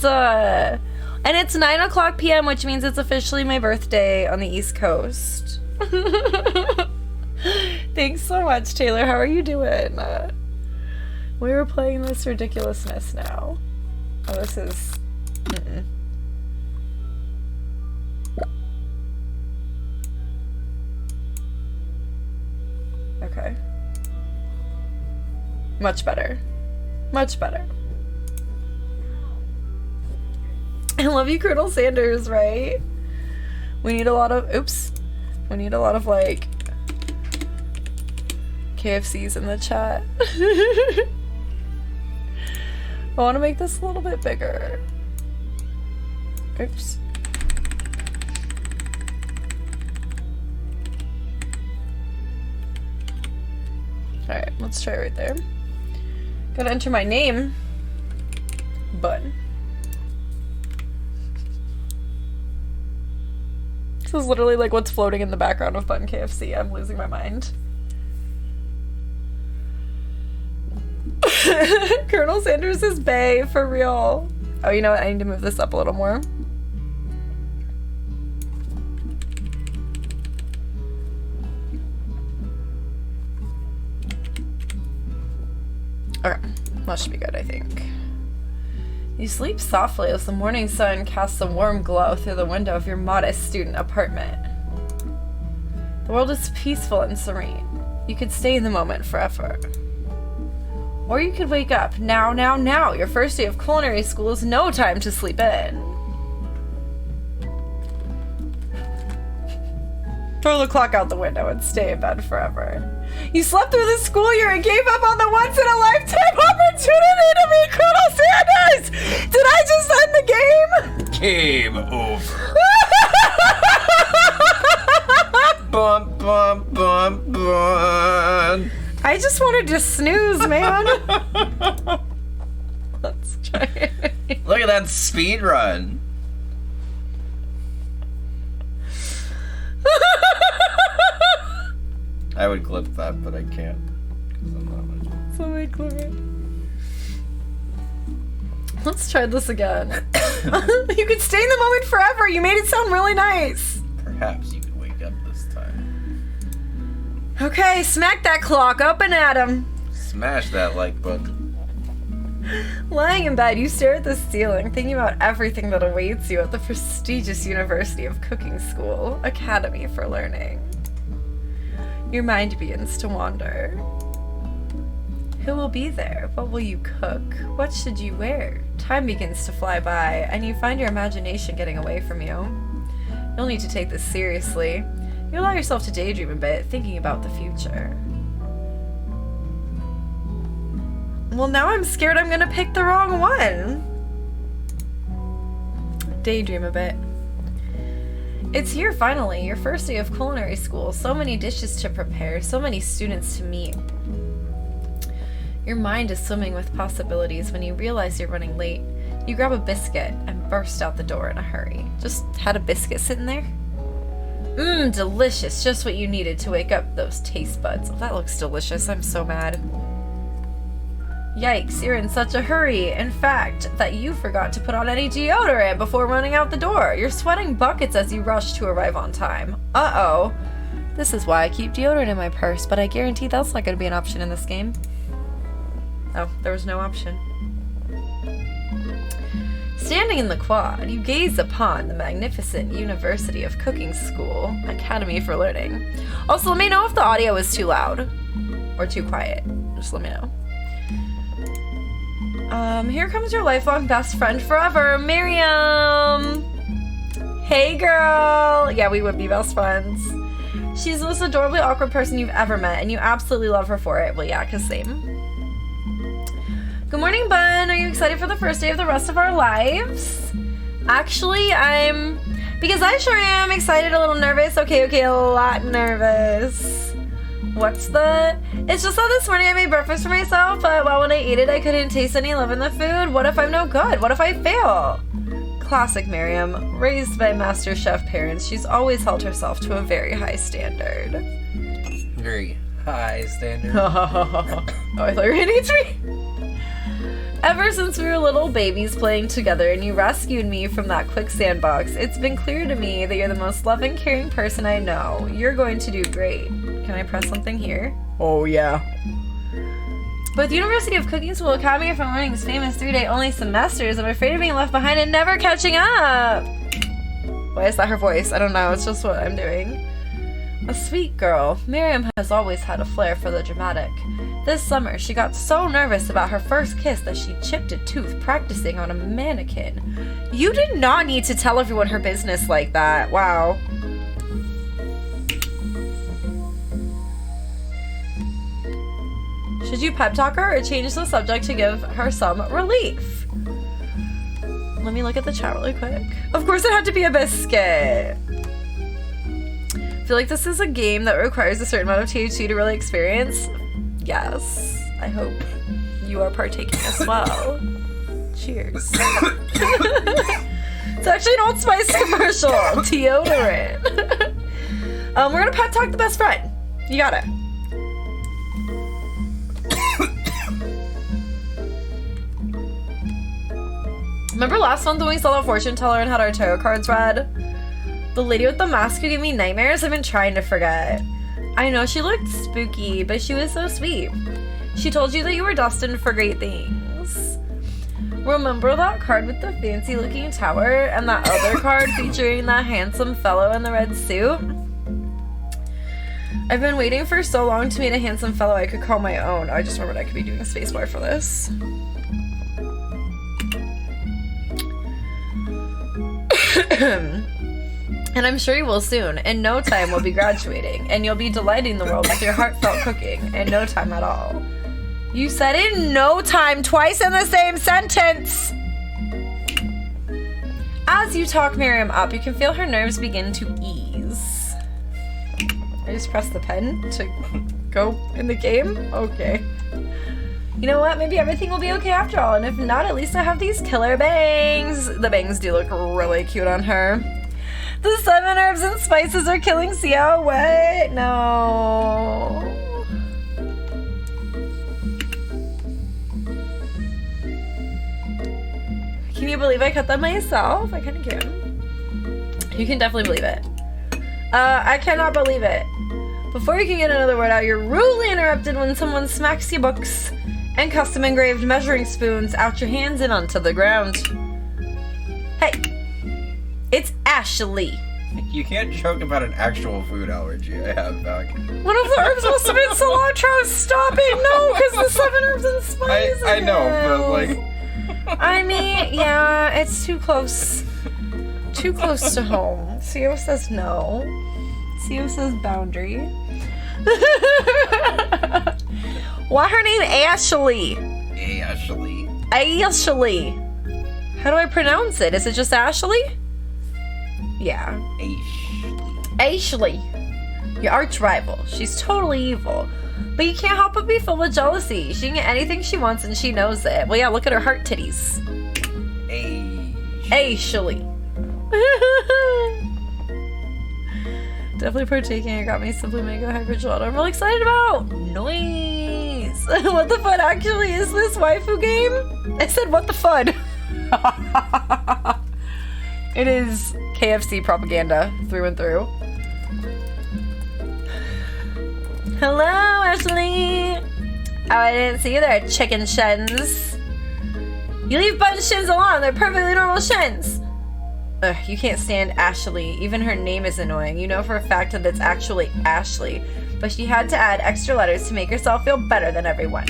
pizza. And it's 9:00 p.m., which means it's officially my birthday on the East Coast. Thanks so much, Taylor. How are you doing? We were playing this ridiculousness now. Oh, this is... Okay. Much better. Much better. I love you, Colonel Sanders, right? We need a lot of... Oops. We need a lot of, like... KFCs in the chat. I want to make this a little bit bigger. Oops. Alright, let's try right there. Gotta enter my name. Button. This is literally like what's floating in the background of Button KFC. I'm losing my mind. Colonel Sanders is bae, for real. Oh, you know what? I need to move this up a little more. Okay, that should be good, I think. You sleep softly as the morning sun casts a warm glow through the window of your modest student apartment. The world is peaceful and serene. You could stay in the moment forever. Or you could wake up now. Your first day of culinary school is no time to sleep in. Throw the clock out the window and stay in bed forever. You slept through the school year and gave up on the once-in-a-lifetime opportunity to meet Colonel Sanders! Did I just end the game? Game over. Bum, bum, bum, bum. I just wanted to snooze, man. Let's try it. Look at that speed run. I would clip that, but I can't. 'Cause I'm not much. Somebody clip it. Let's try this again. You could stay in the moment forever. You made it sound really nice. Perhaps you could wake up this time. Okay, smack that clock up and at him. Smash that like button. Lying in bed, you stare at the ceiling, thinking about everything that awaits you at the prestigious University of Cooking School, Academy for Learning. Your mind begins to wander. Who will be there? What will you cook? What should you wear? Time begins to fly by, and you find your imagination getting away from you. You'll need to take this seriously. You allow yourself to daydream a bit, thinking about the future. Well, now I'm scared I'm gonna pick the wrong one. Daydream a bit. It's here finally, your first day of culinary school. So many dishes to prepare, so many students to meet. Your mind is swimming with possibilities when you realize you're running late. You grab a biscuit and burst out the door in a hurry. Just had a biscuit sitting there? Mmm, delicious. Just what you needed to wake up those taste buds. Oh, that looks delicious. I'm so mad. Yikes, you're in such a hurry, in fact, that you forgot to put on any deodorant before running out the door. You're sweating buckets as you rush to arrive on time. Uh-oh. This is why I keep deodorant in my purse, but I guarantee that's not going to be an option in this game. Oh, there was no option. Standing in the quad, you gaze upon the magnificent University of Cooking School, Academy for Learning. Also, let me know if the audio is too loud or too quiet. Just let me know. Here comes your lifelong best friend forever, Miriam! Hey, girl! Yeah, we would be best friends. She's the most adorably awkward person you've ever met, and you absolutely love her for it. Well, yeah, 'cause same. Good morning, Bun! Are you excited for the first day of the rest of our lives? Actually, because I sure am excited, a little nervous. Okay, a lot nervous. It's just that this morning I made breakfast for myself, but when I ate it, I couldn't taste any love in the food. What if I'm no good? What if I fail? Classic Miriam. Raised by master chef parents, she's always held herself to a very high standard. Very high standard. Oh, I thought you were gonna eat me. Ever since we were little babies playing together and you rescued me from that quicksand box, it's been clear to me that you're the most loving, caring person I know. You're going to do great. Can I press something here? Oh, yeah. But the University of Cooking School Academy for Learning's famous 3-day-only semesters, I'm afraid of being left behind and never catching up. Why is that her voice? I don't know. It's just what I'm doing. A sweet girl, Miriam has always had a flair for the dramatic. This summer, she got so nervous about her first kiss that she chipped a tooth practicing on a mannequin. You did not need to tell everyone her business like that. Wow. Should you pep talk her or change the subject to give her some relief? Let me look at the chat really quick. Of course it had to be a biscuit. I feel like this is a game that requires a certain amount of THC to really experience. Yes, I hope you are partaking as well. Cheers. It's actually an Old Spice commercial. Deodorant. We're gonna pet talk the best friend. You got it. Remember last month when we saw the fortune teller and had our tarot cards read? The lady with the mask who gave me nightmares, I've been trying to forget. I know she looked spooky, but she was so sweet. She told you that you were destined for great things. Remember that card with the fancy looking tower and that other card featuring that handsome fellow in the red suit? I've been waiting for so long to meet a handsome fellow I could call my own. I just remembered I could be doing a spacebar for this. And I'm sure you will soon. In no time we'll be graduating, and you'll be delighting the world with your heartfelt cooking. In no time at all. You said in no time twice in the same sentence! As you talk Miriam up, you can feel her nerves begin to ease. I just pressed the pen to go in the game? Okay. You know what? Maybe everything will be okay after all, and if not, at least I have these killer bangs. The bangs do look really cute on her. The 7 herbs and spices are killing Sia. What? No. Can you believe I cut them myself? I kind of can. You can definitely believe it. I cannot believe it. Before you can get another word out, you're rudely interrupted when someone smacks your books and custom engraved measuring spoons out your hands and onto the ground. Hey. It's Ashley. You can't joke about an actual food allergy I have back. One of the herbs must have been cilantro. Stop it! No, because the 7 herbs and spices. I know, but like. I mean, yeah, it's too close. Too close to home. Theo says no. Theo says boundary. Why her name Ashley? Ashley. Ashley. How do I pronounce it? Is it just Ashley? Yeah. Ashley. Your arch rival. She's totally evil. But you can't help but be filled with jealousy. She can get anything she wants and she knows it. Well, yeah, look at her heart titties. Ashley. Definitely partaking. It got me Simply Mango Hyper Gelato. I'm really excited about. Noise. What the fun actually is this waifu game? I said what the fun. It is KFC propaganda through and through. Hello, Ashley. Oh, I didn't see you there, chicken shins. You leave button shins alone. They're perfectly normal shins. Ugh, you can't stand Ashley. Even her name is annoying. You know for a fact that it's actually Ashley, but she had to add extra letters to make herself feel better than everyone.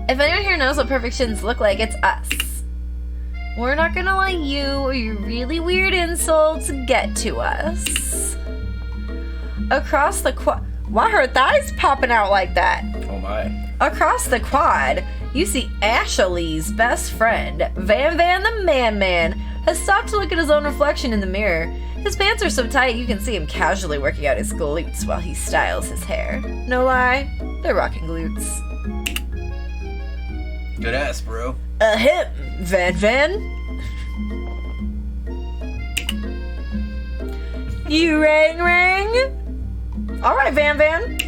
If anyone here knows what perfect shins look like, it's us. We're not gonna let you or your really weird insults get to us. Across the quad. Why are her thighs popping out like that? Oh my. Across the quad, you see Ashley's best friend, Van Van the Man, has stopped to look at his own reflection in the mirror. His pants are so tight you can see him casually working out his glutes while he styles his hair. No lie, they're rocking glutes. Good ass, bro. A hip, Van Van. You rang. Alright, Van Van.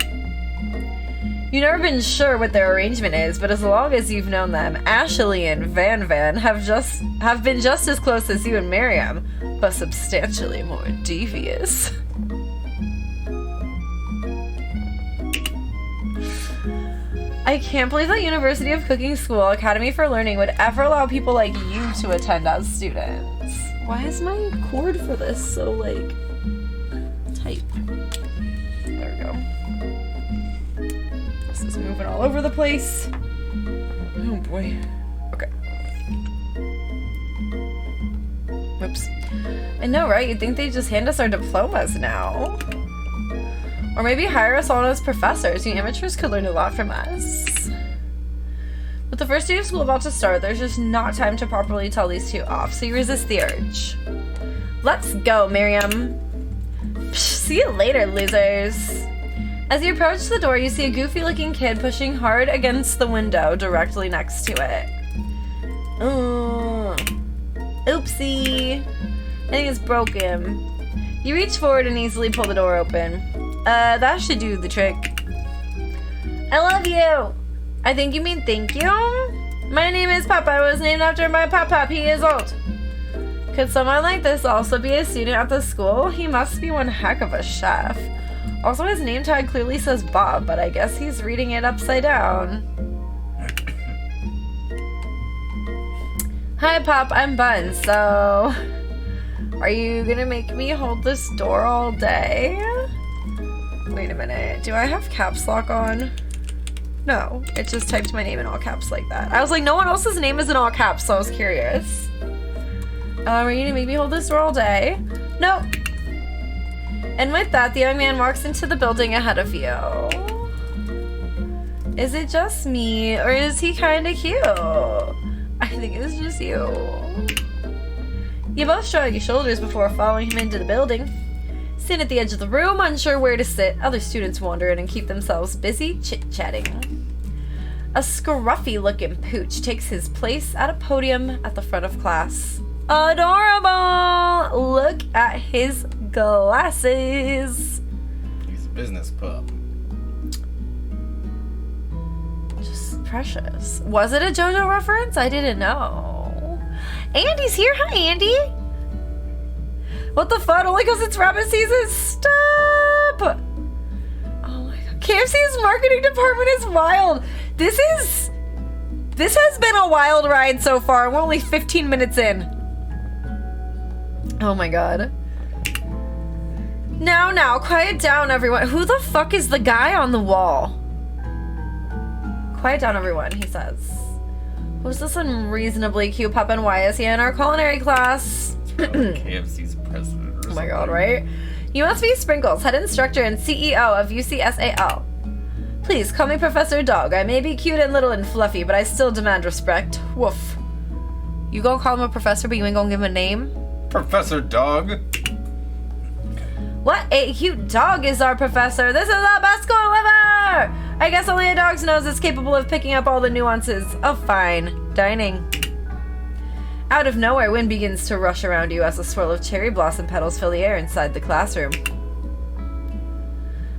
You've never been sure what their arrangement is, but as long as you've known them, Ashley and Van have been just as close as you and Miriam, but substantially more devious. I can't believe that University of Cooking School Academy for Learning would ever allow people like you to attend as students. Why is my cord for this so, like, tight? There we go. This is moving all over the place. Oh boy. Okay. Whoops. I know, right? You'd think they'd just hand us our diplomas now. Or maybe hire us on as professors. You amateurs could learn a lot from us. With the first day of school about to start, there's just not time to properly tell these two off, so you resist the urge. Let's go, Miriam. Psh, see you later, losers. As you approach the door, you see a goofy-looking kid pushing hard against the window directly next to it. Oopsie. I think it's broken. You reach forward and easily pull the door open. That should do the trick. I love you! I think you mean thank you? My name is Papa. I was named after my papa. He is old. Could someone like this also be a student at the school? He must be one heck of a chef. Also, his name tag clearly says Bob, but I guess he's reading it upside down. Hi, Pop. I'm Bun. So, are you gonna make me hold this door all day? Wait a minute. Do I have caps lock on? No. It just typed my name in all caps like that. I was like, no one else's name is in all caps, so I was curious. Are you gonna make me hold this door all day? No. And with that, the young man walks into the building ahead of you. Is it just me, or is he kinda cute? I think it's just you. You both shrug your shoulders before following him into the building. Stand at the edge of the room, unsure where to sit. Other students wander in and keep themselves busy chit-chatting. A scruffy-looking pooch takes his place at a podium at the front of class. Adorable! Look at his glasses. He's a business pup. Just precious. Was it a JoJo reference? I didn't know. Andy's here. Hi, Andy. What the fun? Only because it's rabbit season? Stop! Oh my god. KFC's marketing department is wild. This has been a wild ride so far. We're only 15 minutes in. Oh my god. Now, quiet down, everyone. Who the fuck is the guy on the wall? Quiet down, everyone, he says. Who's this unreasonably cute pup and why is he in our culinary class? KFC's president. Oh my god, right? You must be Sprinkles, head instructor and CEO of UCSAL. Please, call me Professor Dog. I may be cute and little and fluffy, but I still demand respect. Woof. You gonna call him a professor, but you ain't gonna give him a name? Professor Dog. What a cute dog is our professor. This is the best school ever! I guess only a dog's nose is capable of picking up all the nuances of fine dining. Out of nowhere, wind begins to rush around you as a swirl of cherry blossom petals fill the air inside the classroom.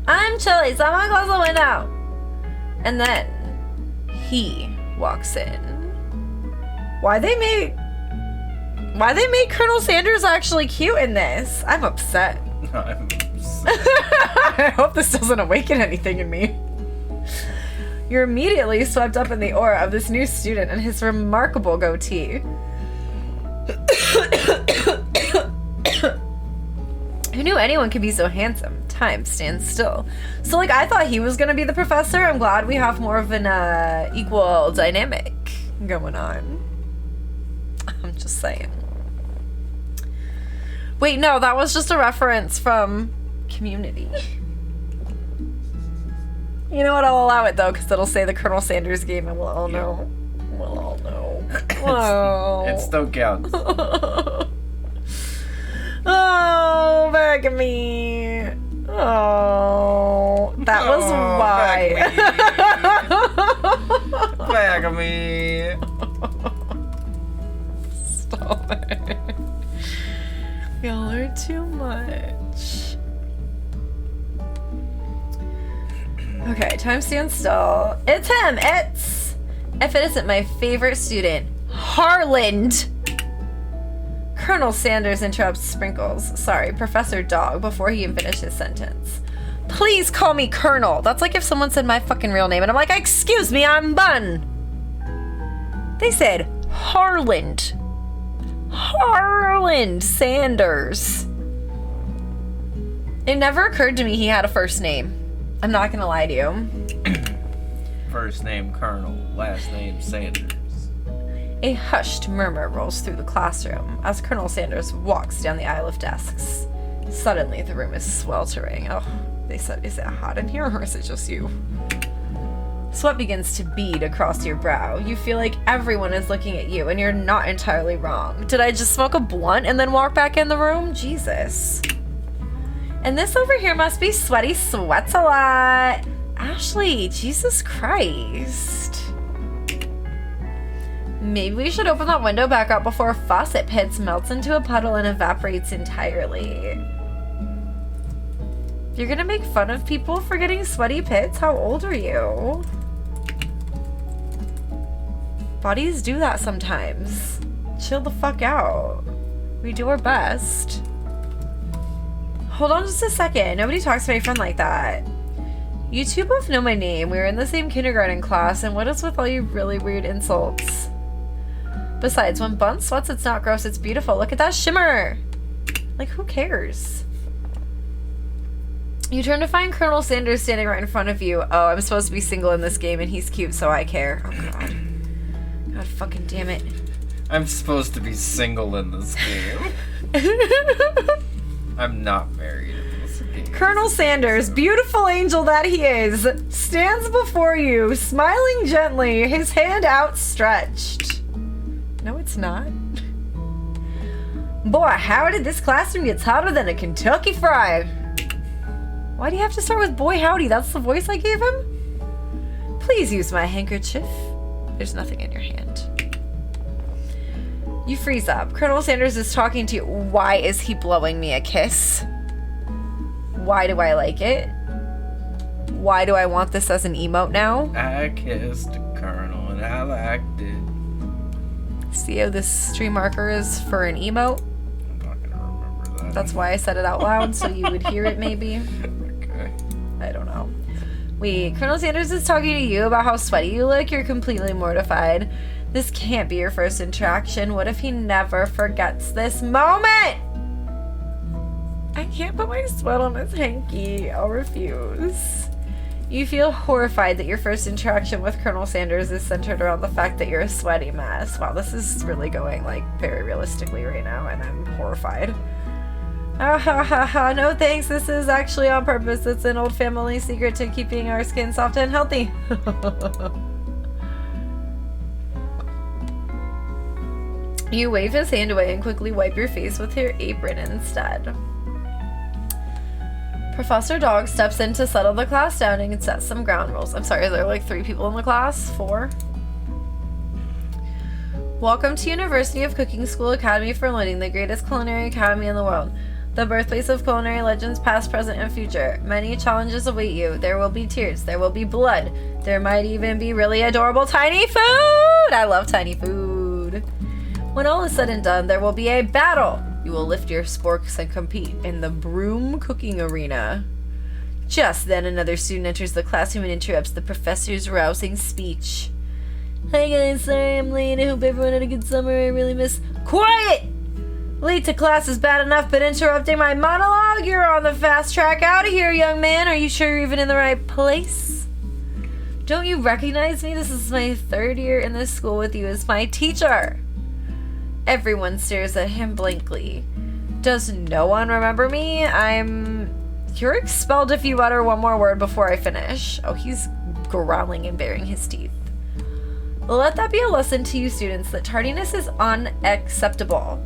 I'm chilly, someone close the window. And then he walks in. Why they make Colonel Sanders actually cute in this? I'm upset. I'm upset. I hope this doesn't awaken anything in me. You're immediately swept up in the aura of this new student and his remarkable goatee. Who knew anyone could be so handsome? Time stands still. So, like, I thought he was gonna be the professor. I'm glad we have more of an equal dynamic going on. I'm just saying. Wait, no, that was just a reference from Community. You know what? I'll allow it though, because it'll say the Colonel Sanders game, and we'll all know. We'll all know. Oh. It still counts. Oh, back at me. Oh, that was why. Back at me. Stop it. Y'all are too much. Okay, Okay, time stands still. It's him! If it isn't my favorite student, Harland! Colonel Sanders interrupts Sprinkles. Sorry, Professor Dog, before he even finished his sentence. Please call me Colonel. That's like if someone said my fucking real name and I'm like, excuse me, I'm Bun. They said Harland. Harland Sanders. It never occurred to me he had a first name. I'm not gonna lie to you. First name Colonel, last name Sanders. A hushed murmur rolls through the classroom as Colonel Sanders walks down the aisle of desks. Suddenly, the room is sweltering. Oh, they said, is it hot in here or is it just you? Sweat begins to bead across your brow. You feel like everyone is looking at you and you're not entirely wrong. Did I just smoke a blunt and then walk back in the room? Jesus. And this over here must be Sweaty Sweats a Lot. Ashley, Jesus Christ. Maybe we should open that window back up before Faucet Pits melts into a puddle and evaporates entirely. You're gonna make fun of people for getting sweaty pits? How old are you? Bodies do that sometimes. Chill the fuck out. We do our best. Hold on just a second. Nobody talks to my friend like that. You two both know my name. We were in the same kindergarten class, and what is with all you really weird insults? Besides, when Bun sweats, it's not gross, it's beautiful. Look at that shimmer! Like, who cares? You turn to find Colonel Sanders standing right in front of you. Oh, I'm supposed to be single in this game, and he's cute, so I care. Oh, God. God fucking damn it. I'm supposed to be single in this game. I'm not married in this game. Colonel Sanders, beautiful angel that he is, stands before you, smiling gently, his hand outstretched. No, it's not. Boy, howdy, this classroom gets hotter than a Kentucky Fried. Why do you have to start with boy howdy? That's the voice I gave him? Please use my handkerchief. There's nothing in your hand. You freeze up. Colonel Sanders is talking to you. Why is he blowing me a kiss? Why do I like it? Why do I want this as an emote now? I kissed a Colonel and I liked it. See how this stream marker is for an emote? I'm not gonna remember that. That's why I said it out loud, so you would hear it maybe. Okay. I don't know. Wait, Colonel Sanders is talking to you about how sweaty you look. You're completely mortified. This can't be your first interaction. What if he never forgets this moment? I can't put my sweat on his hanky. I'll refuse. You feel horrified that your first interaction with Colonel Sanders is centered around the fact that you're a sweaty mess. Wow, this is really going, like, very realistically right now, and I'm horrified. Ah ha ha ha, no thanks, this is actually on purpose. It's an old family secret to keeping our skin soft and healthy. You wave his hand away and quickly wipe your face with your apron instead. Professor Dog steps in to settle the class down and set some ground rules. I'm sorry, are there like 3 people in the class? 4? Welcome to University of Cooking School Academy for Learning, the greatest culinary academy in the world. The birthplace of culinary legends past, present, and future. Many challenges await you. There will be tears. There will be blood. There might even be really adorable tiny food! I love tiny food. When all is said and done, there will be a battle. You will lift your sporks and compete in the broom cooking arena. Just then, another student enters the classroom and interrupts the professor's rousing speech. Hi guys, sorry I'm late. I hope everyone had a good summer. I really miss... Quiet! Late to class is bad enough, but interrupting my monologue? You're on the fast track out of here, young man. Are you sure you're even in the right place? Don't you recognize me? This is my 3rd year in this school with you as my teacher. Everyone stares at him blankly. Does no one remember me? You're expelled if you utter one more word before I finish. Oh, he's growling and baring his teeth. Let that be a lesson to you students that tardiness is unacceptable.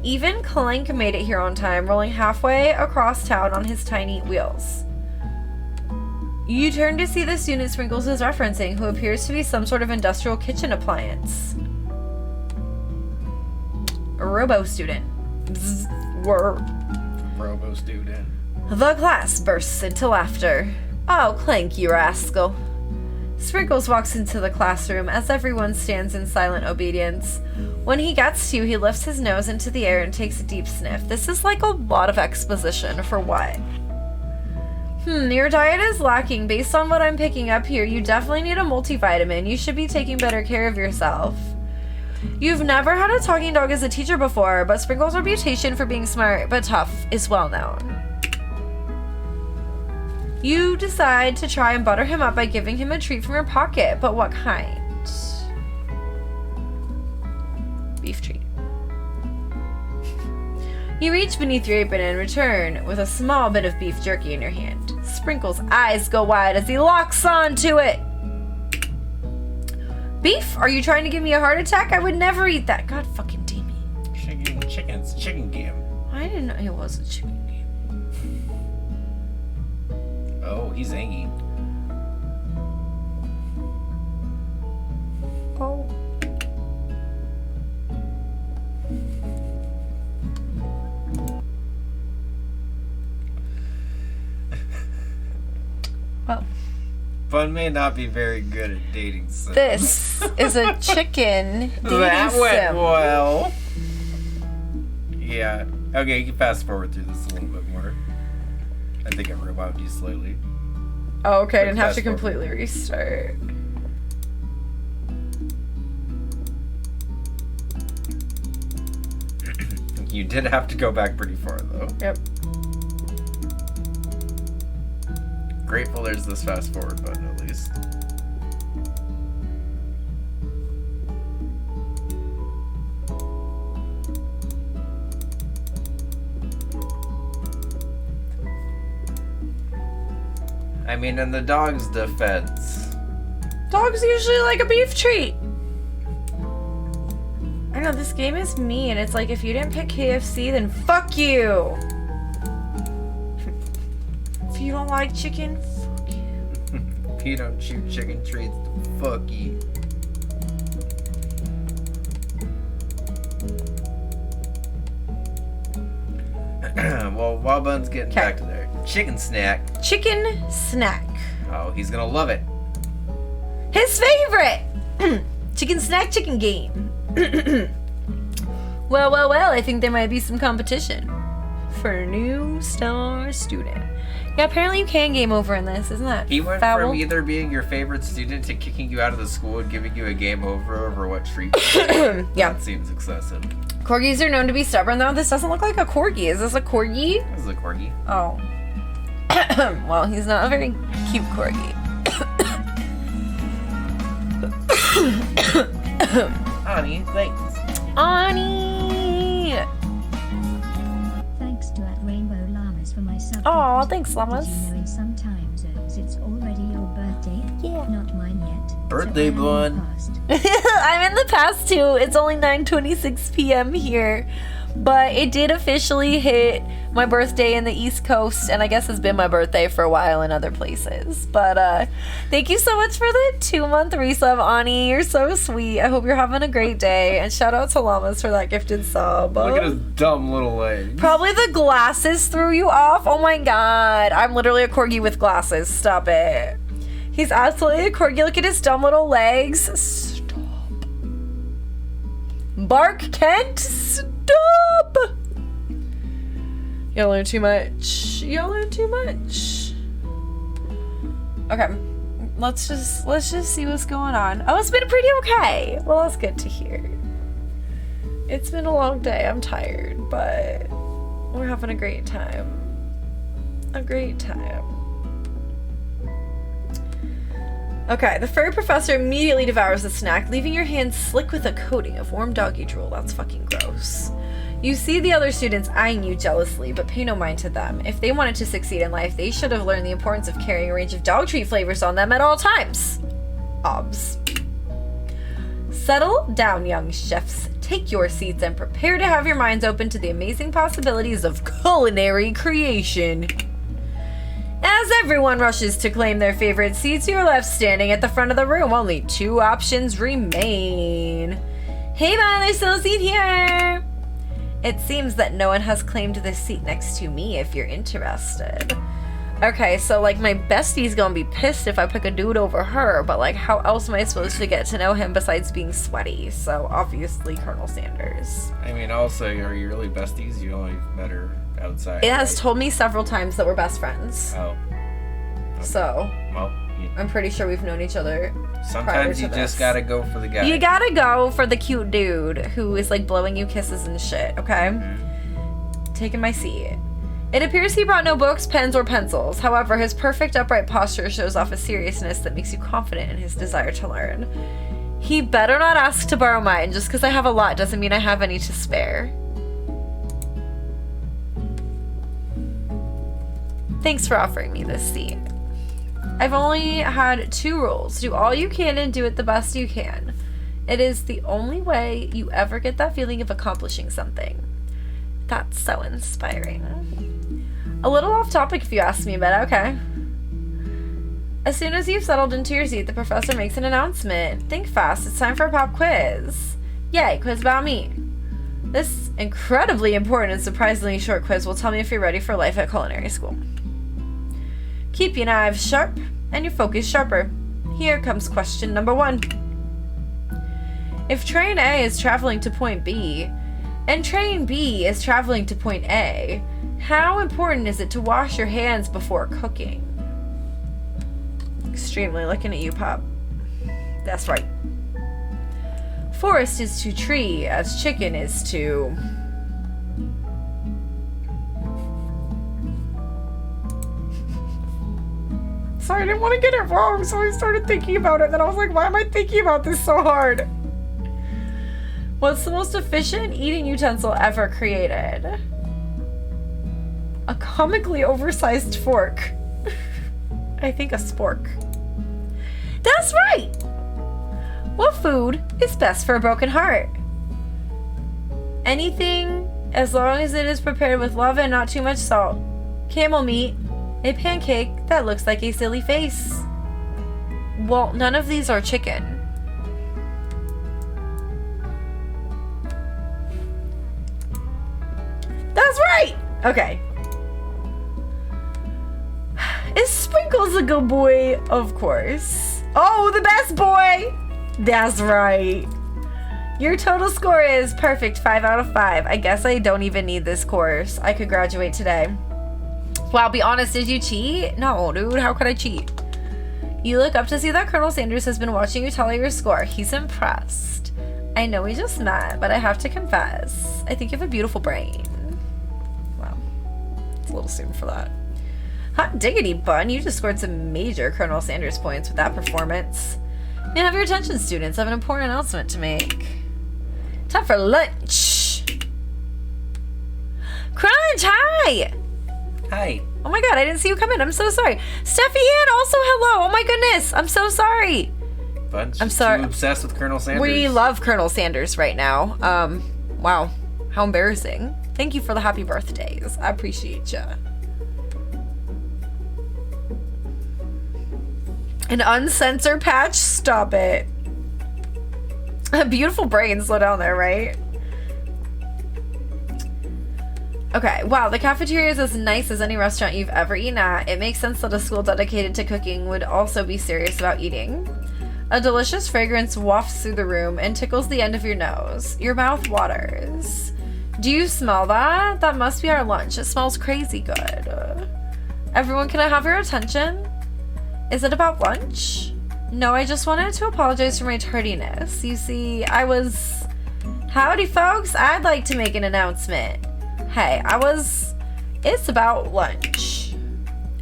Even Clank made it here on time, rolling halfway across town on his tiny wheels. You turn to see the student Sprinkles is referencing, who appears to be some sort of industrial kitchen appliance. A robo student. Robo student. The class bursts into laughter. Oh, Clank, you rascal. Sprinkles walks into the classroom as everyone stands in silent obedience. When he gets to you, he lifts his nose into the air and takes a deep sniff. This is like a lot of exposition for what? Your diet is lacking. Based on what I'm picking up here, you definitely need a multivitamin. You should be taking better care of yourself. You've never had a talking dog as a teacher before, but Sprinkles' reputation for being smart but tough is well known. You decide to try and butter him up by giving him a treat from your pocket, but what kind? Beef treat. You reach beneath your apron and return with a small bit of beef jerky in your hand. Sprinkles' eyes go wide as he locks onto it. Beef? Are you trying to give me a heart attack? I would never eat that. God fucking damn it. Chicken game. I didn't know it was a chicken game. Oh, he's angry. Oh. Well. Fun may not be very good at dating sims. This is a chicken dating That went sim. well. Yeah. Okay, you can fast forward through this a little bit more. I think I rewound you slightly. Oh, okay, I didn't have to Fast forward. completely restart. You did have to go back pretty far, though. Yep. Grateful there's this fast forward button, at least. I mean, in the dog's defense. Dogs usually like a beef treat. I know, this game is mean. It's like, if you didn't pick KFC, then fuck you. If you don't like chicken, fuck you. If you don't shoot chicken treats, fuck you. Well, while Bun's getting back to there, chicken snack. Chicken snack. Oh, he's gonna love it. His favorite! Chicken snack, chicken game. Well, I think there might be some competition for a new star student. Yeah, apparently you can game over in this, isn't that He went foul? from either being your favorite student to kicking you out of the school and giving you a game over what treat. Yeah. That seems excessive. Corgis are known to be stubborn, though. This doesn't look like a corgi. Is this a corgi? This is a corgi. Oh. Well, he's not a very cute corgi. Honey, thanks. Ani! Thanks to @Rainbow Llamas for my sub. Aw, thanks, llamas. Did you know in some time zones it's already your birthday? Yeah. Not mine yet. Birthday, so I am in the bud. past. I'm in the past too. It's only 9:26 p.m. here, but it did officially hit my birthday in the East Coast, and I guess it's been my birthday for a while in other places. But thank you so much for the 2-month resub, Ani. You're so sweet. I hope you're having a great day, and shout out to Llamas for that gifted sub. Look at his dumb little legs. Probably the glasses threw you off. Oh my god. I'm literally a corgi with glasses. Stop it. He's absolutely a corgi. Look at his dumb little legs. Stop. Bark, Kent. Stop. You learn too much. You learn too much. Okay. Let's just see what's going on. Oh, it's been pretty okay. Well, that's good to hear. It's been a long day. I'm tired, but we're having a great time. A great time. Okay, the furry professor immediately devours the snack, leaving your hands slick with a coating of warm doggy drool. That's fucking gross. You see the other students eyeing you jealously, but pay no mind to them. If they wanted to succeed in life, they should have learned the importance of carrying a range of dog treat flavors on them at all times. Obs. Settle down, young chefs. Take your seats and prepare to have your minds open to the amazing possibilities of culinary creation. As everyone rushes to claim their favorite seats, you're left standing at the front of the room. Only 2 options remain. Hey man, there's still a seat here. It seems that no one has claimed the seat next to me if you're interested. Okay, so like my bestie's gonna be pissed if I pick a dude over her, but like how else am I supposed to get to know him besides being sweaty? So obviously Colonel Sanders. I mean, also, are you really besties? You only met her outside. It has right? told me several times that we're best friends. Oh. Okay. So Well, I'm pretty sure we've known each other. sometimes you just gotta go for the guy. You gotta go for the cute dude who is like blowing you kisses and shit, okay? Mhm. Taking my seat. It appears he brought no books, pens, or pencils. However, his perfect upright posture shows off a seriousness that makes you confident in his desire to learn. He better not ask to borrow mine. Just because I have a lot doesn't mean I have any to spare. Thanks for offering me this seat. I've only had 2 rules. Do all you can and do it the best you can. It is the only way you ever get that feeling of accomplishing something. That's so inspiring. A little off topic if you ask me, but okay. As soon as you've settled into your seat, the professor makes an announcement. Think fast, it's time for a pop quiz. Yay, quiz about me. This incredibly important and surprisingly short quiz will tell me if you're ready for life at culinary school. Keep your knives sharp and your focus sharper. Here comes question number 1. If train A is traveling to point B, and train B is traveling to point A, how important is it to wash your hands before cooking? Extremely looking at you, Pop. That's right. Forest is to tree as chicken is to... Sorry, I didn't want to get it wrong, so I started thinking about it, and then I was like, why am I thinking about this so hard? What's the most efficient eating utensil ever created? A comically oversized fork. I think a spork. That's right! What food is best for a broken heart? Anything, as long as it is prepared with love and not too much salt. Camel meat. A pancake that looks like a silly face. Well, none of these are chicken. That's right! Okay. Is Sprinkles a good boy? Of course. Oh, the best boy! That's right. Your total score is perfect, 5 out of 5. I guess I don't even need this course. I could graduate today. Wow, be honest, did you cheat? No, dude, how could I cheat? You look up to see that Colonel Sanders has been watching you tally your score. He's impressed. I know we just met, but I have to confess, I think you have a beautiful brain. Wow, it's a little soon for that. Hot diggity, bun, you just scored some major Colonel Sanders points with that performance. May I have your attention, students? I have an important announcement to make. Time for lunch. Crunch, hi! Hi. Oh my god, I didn't see you come in. I'm so sorry. Steffi Ann, also hello. Oh my goodness, I'm so sorry. But I'm sorry. Too obsessed with Colonel Sanders. We love Colonel Sanders right now. Wow, how embarrassing. Thank you for the happy birthdays. I appreciate ya. An uncensored patch? Stop it. A beautiful brain, slow down there, right? Okay, wow, the cafeteria is as nice as any restaurant you've ever eaten at. It makes sense that a school dedicated to cooking would also be serious about eating. A delicious fragrance wafts through the room and tickles the end of your nose. Your mouth waters. Do you smell that? That must be our lunch. It smells crazy good. Everyone, can I have your attention? Is it about lunch? No, I just wanted to apologize for my tardiness. You see, Howdy, folks. I'd like to make an announcement. Hey, it's about lunch.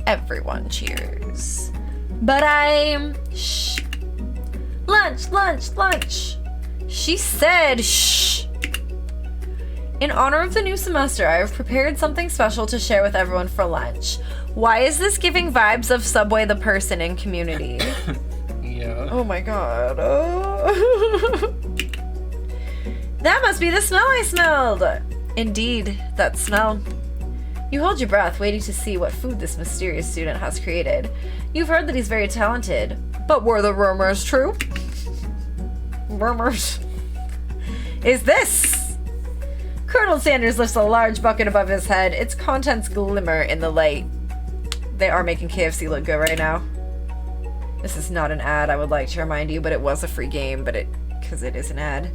Everyone cheers. But shh. Lunch, lunch, lunch. She said shh. In honor of the new semester, I have prepared something special to share with everyone for lunch. Why is this giving vibes of Subway the person in Community? Yeah. Oh my god. That must be the smell I smelled. Indeed, that smell. You hold your breath, waiting to see what food this mysterious student has created. You've heard that he's very talented, but were the rumors true? Rumors. Is this? Colonel Sanders lifts a large bucket above his head. Its contents glimmer in the light. They are making KFC look good right now. This is not an ad, I would like to remind you, but it was a free game, because it is an ad.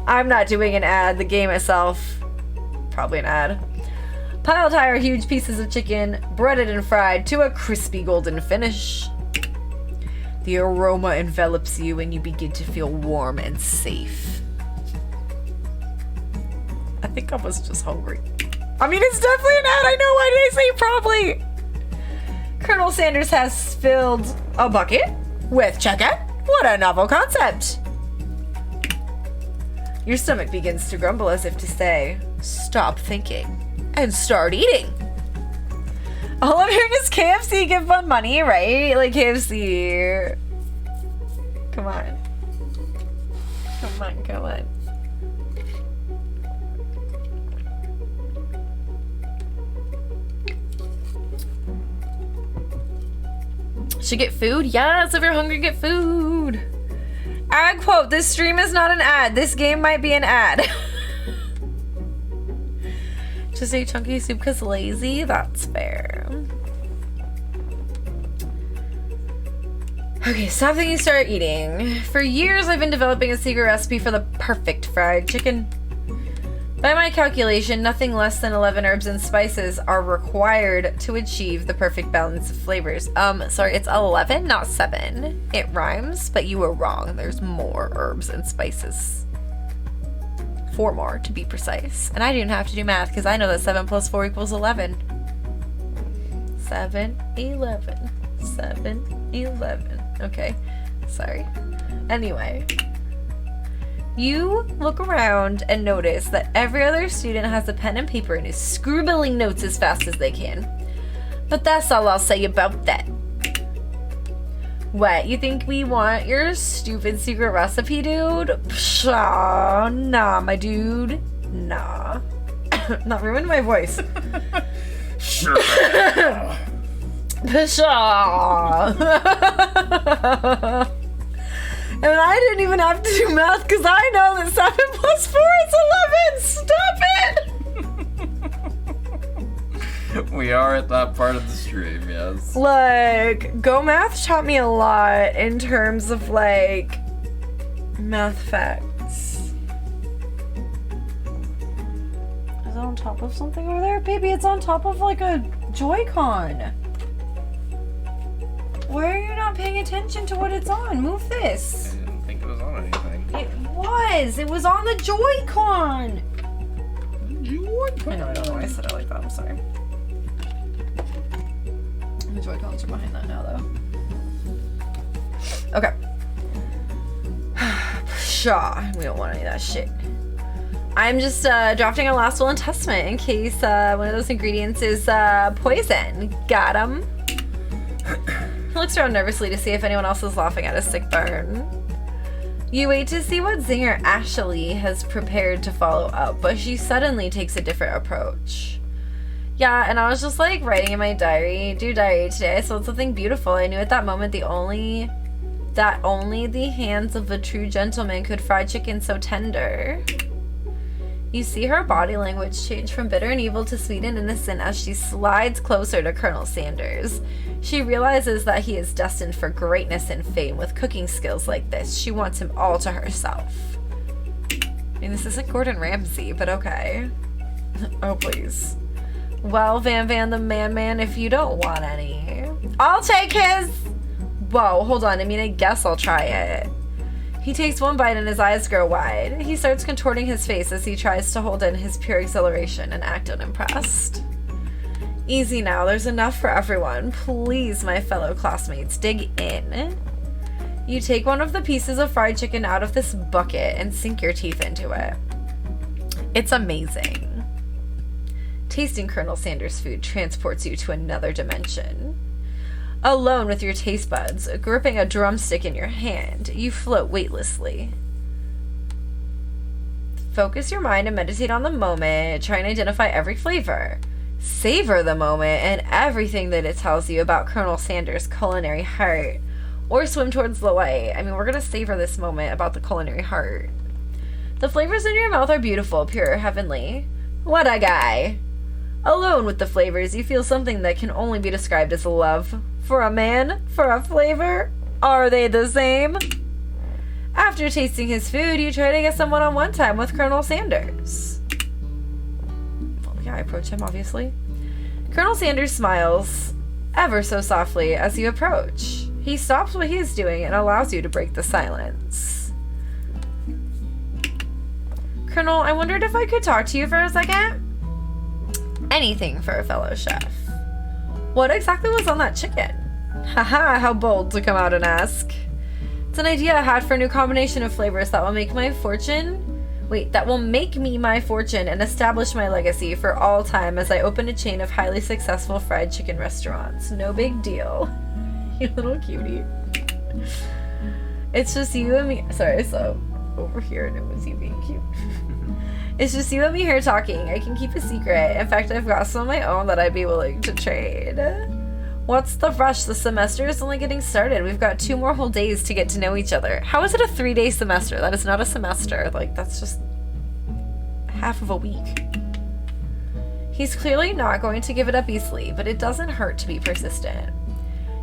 I'm not doing an ad, the game itself, probably an ad. Piled high are huge pieces of chicken, breaded and fried to a crispy golden finish. The aroma envelops you and you begin to feel warm and safe. I think I was just hungry. I mean, it's definitely an ad, I know, why did I say probably? Colonel Sanders has filled a bucket with chicken. What a novel concept. Your stomach begins to grumble as if to say, stop thinking and start eating. All I'm hearing is KFC give fun money, right? Like KFC. Come on. Come on, come on. Should get food? Yes, if you're hungry, get food. Ad quote, this stream is not an ad. This game might be an ad. Just ate chunky soup because lazy? That's fair. Okay, stop thinking, start eating. For years, I've been developing a secret recipe for the perfect fried chicken. By my calculation, nothing less than 11 herbs and spices are required to achieve the perfect balance of flavors. Sorry, it's 11, not 7. It rhymes, but you were wrong. There's more herbs and spices. 4 more, to be precise. And I didn't have to do math, because I know that 7 plus 4 equals 11. 7, 11. 7, 11. Okay, sorry. Anyway. You look around and notice that every other student has a pen and paper and is scribbling notes as fast as they can. But that's all I'll say about that. What, you think we want your stupid secret recipe, dude? Pshaw, nah, my dude. Nah. Not ruined my voice. Sure. Pshaw. And I didn't even have to do math because I know that 7 plus 4 is 11. Stop it! We are at that part of the stream, yes. Like, Go Math taught me a lot in terms of, like, math facts. Is it on top of something over there? Baby, it's on top of, like, a Joy-Con. Why are you not paying attention to what it's on? Move this. I didn't think it was on anything. It was. It was on the Joy-Con. Joy-Con. I don't know why I said it like that. I'm sorry. The Joy-Cons are behind that now, though. Okay. Pshaw. We don't want any of that shit. I'm just drafting a last will and testament in case one of those ingredients is poison. Got 'em. He looks around nervously to see if anyone else is laughing at his sick burn. You wait to see what zinger Ashley has prepared to follow up, but she suddenly takes a different approach. Yeah, and I was just like writing in my diary, dear diary, today I sold something beautiful. I knew at that moment that only the hands of a true gentleman could fry chicken so tender. You see her body language change from bitter and evil to sweet and innocent as she slides closer to Colonel Sanders. She realizes that he is destined for greatness and fame with cooking skills like this. She wants him all to herself. I mean, this isn't Gordon Ramsay, but okay. Oh, please. Well, Van the Man, if you don't want any, I'll take his. Whoa, hold on. I mean, I guess I'll try it. He takes one bite and his eyes grow wide. He starts contorting his face as he tries to hold in his pure exhilaration and act unimpressed. Easy now, there's enough for everyone. Please, my fellow classmates, dig in. You take one of the pieces of fried chicken out of this bucket and sink your teeth into it. It's amazing. Tasting Colonel Sanders' food transports you to another dimension. Alone with your taste buds, gripping a drumstick in your hand, you float weightlessly. Focus your mind and meditate on the moment, try and identify every flavor. Savor the moment and everything that it tells you about Colonel Sanders' culinary heart. Or swim towards the light. I mean, we're gonna savor this moment about the culinary heart. The flavors in your mouth are beautiful, pure, heavenly. What a guy. Alone with the flavors, you feel something that can only be described as love. For a man, for a flavor, are they the same? After tasting his food, you try to get some one-on-one time with Colonel Sanders. Well, yeah, I approach him, obviously. Colonel Sanders smiles ever so softly as you approach. He stops what he is doing and allows you to break the silence. Colonel, I wondered if I could talk to you for a second. Anything for a fellow chef. What exactly was on that chicken? Haha, how bold to come out and ask. It's an idea I had for a new combination of flavors that will make my fortune. Wait, that will make me my fortune and establish my legacy for all time as I open a chain of highly successful fried chicken restaurants. No big deal. You little cutie. It's just you and me. Sorry, so over here and it was you being cute. It's just you and me here talking. I can keep a secret. In fact, I've got some of my own that I'd be willing to trade. What's the rush? The semester is only getting started. We've got 2 more whole days to get to know each other. How is it a 3-day semester? That is not a semester. Like, that's just half of a week. He's clearly not going to give it up easily, but it doesn't hurt to be persistent.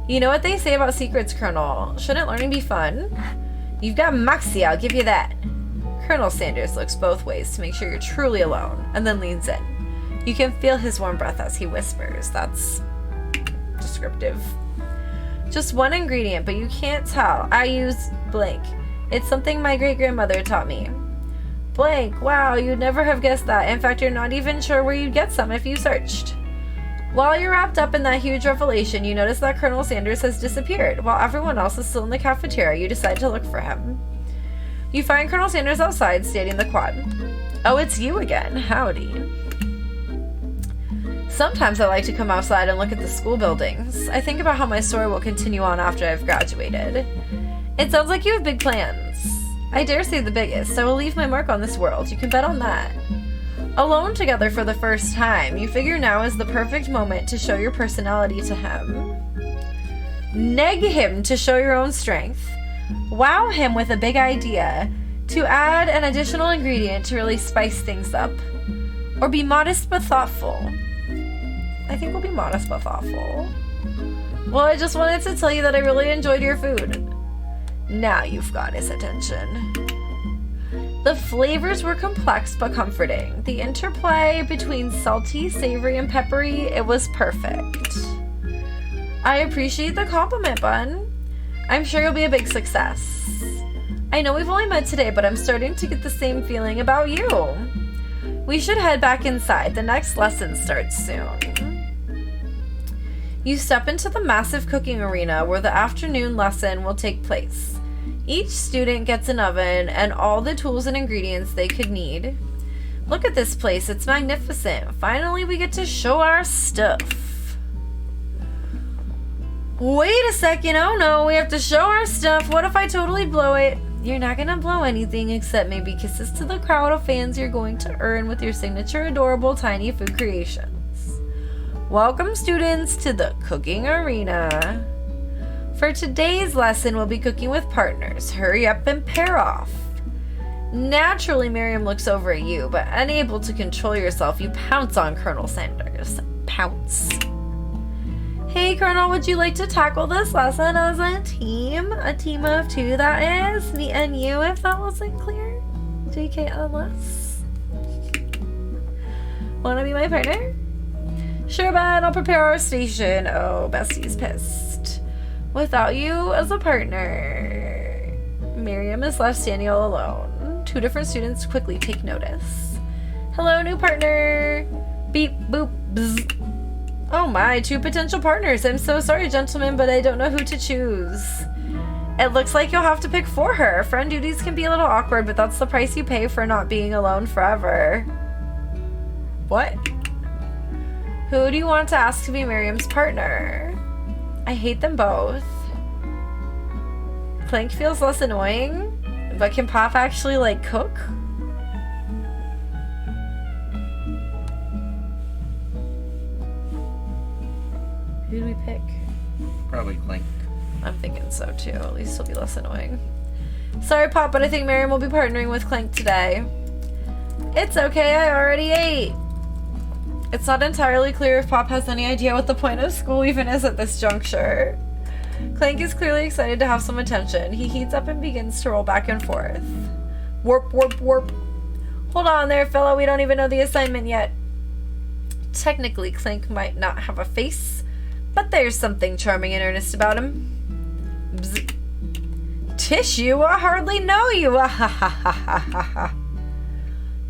You know what they say about secrets, Colonel? Shouldn't learning be fun? You've got Moxie, I'll give you that. Colonel Sanders looks both ways to make sure you're truly alone, and then leans in. You can feel his warm breath as he whispers. That's descriptive. Just one ingredient, but you can't tell. I use blank. It's something my great-grandmother taught me. Blank. Wow, you'd never have guessed that. In fact, you're not even sure where you'd get some if you searched. While you're wrapped up in that huge revelation, you notice that Colonel Sanders has disappeared. While everyone else is still in the cafeteria, you decide to look for him. You find Colonel Sanders outside, stating the quad. Oh, it's you again. Howdy. Sometimes I like to come outside and look at the school buildings. I think about how my story will continue on after I've graduated. It sounds like you have big plans. I dare say the biggest. I will leave my mark on this world. You can bet on that. Alone together for the first time, you figure now is the perfect moment to show your personality to him. Neg him to show your own strength. Wow him with a big idea. To add an additional ingredient to really spice things up. Or be modest but thoughtful. I think we'll be modest but thoughtful. Well, I just wanted to tell you that I really enjoyed your food. Now you've got his attention. The flavors were complex but comforting. The interplay between salty, savory, and peppery, it was perfect. I appreciate the compliment, Bun. I'm sure you'll be a big success. I know we've only met today, but I'm starting to get the same feeling about you. We should head back inside. The next lesson starts soon. You step into the massive cooking arena where the afternoon lesson will take place. Each student gets an oven and all the tools and ingredients they could need. Look at this place. It's magnificent. Finally, we get to show our stuff. Wait a second. Oh no, we have to show our stuff. What if I totally blow it? You're not gonna blow anything except maybe kisses to the crowd of fans you're going to earn with your signature adorable tiny food creations. Welcome, students, to the cooking arena. For today's lesson, we'll be cooking with partners. Hurry up and pair off. Naturally, Miriam looks over at you, but unable to control yourself, you pounce on Colonel Sanders. Pounce. Hey, Colonel, would you like to tackle this lesson as a team? A team of 2, that is. Me and you, if that wasn't clear. JK unless. Wanna be my partner? Sure, bud, I'll prepare our station. Oh, Bestie's pissed. Without you as a partner. Miriam is left standing all alone. 2 different students quickly take notice. Hello, new partner. Beep, boop, bzz. Oh my, 2 potential partners. I'm so sorry, gentlemen, but I don't know who to choose. It looks like you'll have to pick for her. Friend duties can be a little awkward, but that's the price you pay for not being alone forever. What? Who do you want to ask to be Miriam's partner? I hate them both. Clank feels less annoying, but can Pop actually, like, cook? Who do we pick? Probably Clank. I'm thinking so too. At least he'll be less annoying. Sorry, Pop, but I think Miriam will be partnering with Clank today. It's okay, I already ate. It's not entirely clear if Pop has any idea what the point of school even is at this juncture. Clank is clearly excited to have some attention. He heats up and begins to roll back and forth. Warp, warp, warp. Hold on there, fella. We don't even know the assignment yet. Technically, Clank might not have a face, but there's something charming and earnest about him. Bzz. Tissue? I hardly know you.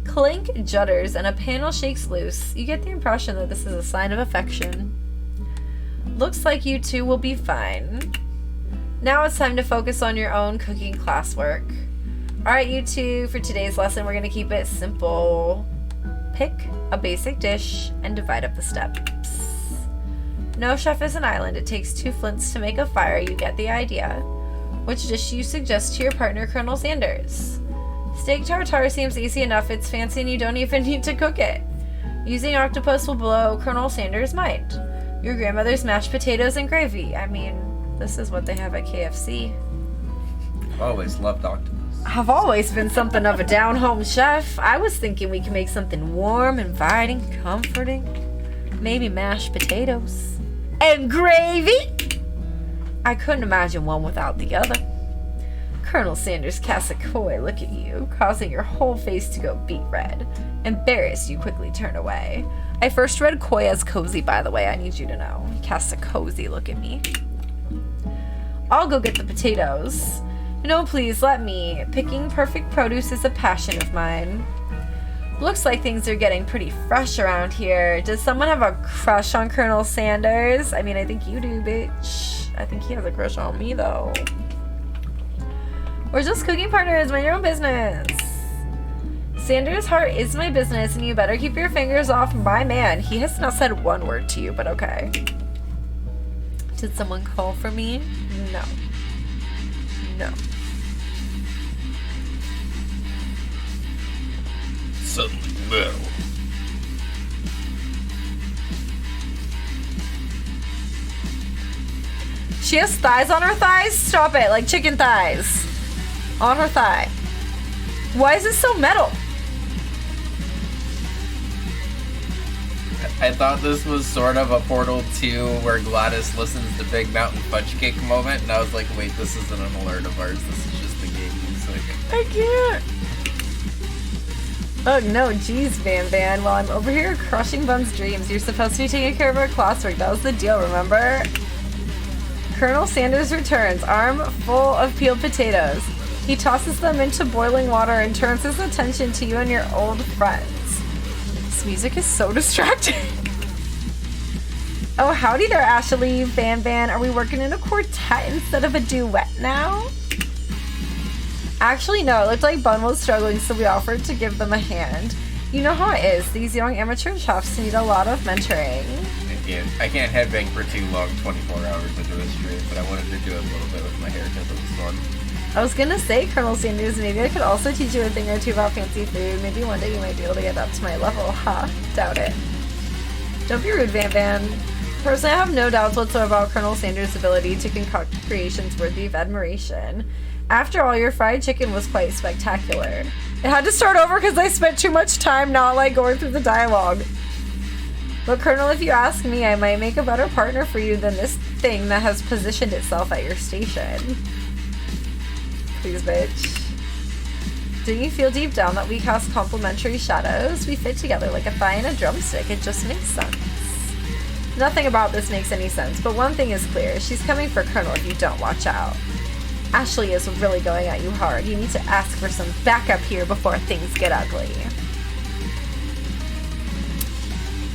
Clank judders and a panel shakes loose. You get the impression that this is a sign of affection. Looks like you two will be fine. Now it's time to focus on your own cooking classwork. Alright, you two, for today's lesson, we're going to keep it simple. Pick a basic dish and divide up the steps. No chef is an island. It takes 2 flints to make a fire. You get the idea. Which dish do you suggest to your partner, Colonel Sanders? Steak tartare seems easy enough. It's fancy and you don't even need to cook it. Using octopus will blow Colonel Sanders' mind. Your grandmother's mashed potatoes and gravy. I mean, this is what they have at KFC. I've always loved octopus. I've always been something of a down-home chef. I was thinking we could make something warm, inviting, comforting. Maybe mashed potatoes. And gravy? I couldn't imagine one without the other. Colonel Sanders casts a coy look at you, causing your whole face to go beet red. Embarrassed, you quickly turn away. I first read coy as cozy, by the way. I need you to know. He casts a cozy look at me. I'll go get the potatoes. No, please, let me. Picking perfect produce is a passion of mine. Looks like things are getting pretty fresh around here. Does someone have a crush on Colonel Sanders? I mean, I think you do, bitch. I think he has a crush on me, though. We're just cooking partners. Mind your own business. Sanders' heart is my business, and you better keep your fingers off my man. He has not said one word to you, but okay. Did someone call for me? No. No. Suddenly metal. She has thighs on her thighs? Stop it, like chicken thighs. On her thigh. Why is it so metal? I thought this was sort of a Portal 2 where Gladys listens to Big Mountain Fudge Cake moment, and I was like, wait, this isn't an alert of ours, this is just the game music. I can't. Oh no, geez, Van Van. While I'm over here crushing Bun's dreams, you're supposed to be taking care of our classwork. That was the deal, remember? Colonel Sanders returns, arm full of peeled potatoes. He tosses them into boiling water and turns his attention to you and your old friends. This music is so distracting. Oh, howdy there, Ashley, Van Van. Are we working in a quartet instead of a duet now? Actually, no. It looked like Bun was struggling, so we offered to give them a hand. You know how it is. These young amateur chefs need a lot of mentoring. I can't headbang for too long, 24 hours into a stream, but I wanted to do a little bit with my hair because it was fun. I was gonna say, Colonel Sanders, maybe I could also teach you a thing or two about fancy food. Maybe one day you might be able to get up to my level. Ha, doubt it. Don't be rude, Van Van. Personally, I have no doubts whatsoever about Colonel Sanders' ability to concoct creations worthy of admiration. After all, your fried chicken was quite spectacular. It had to start over because I spent too much time not, like, going through the dialogue. But, Colonel, if you ask me, I might make a better partner for you than this thing that has positioned itself at your station. Please, bitch. Didn't you feel deep down that we cast complementary shadows? We fit together like a thigh and a drumstick. It just makes sense. Nothing about this makes any sense, but one thing is clear. She's coming for Colonel if you don't watch out. Ashley is really going at you hard. You need to ask for some backup here before things get ugly.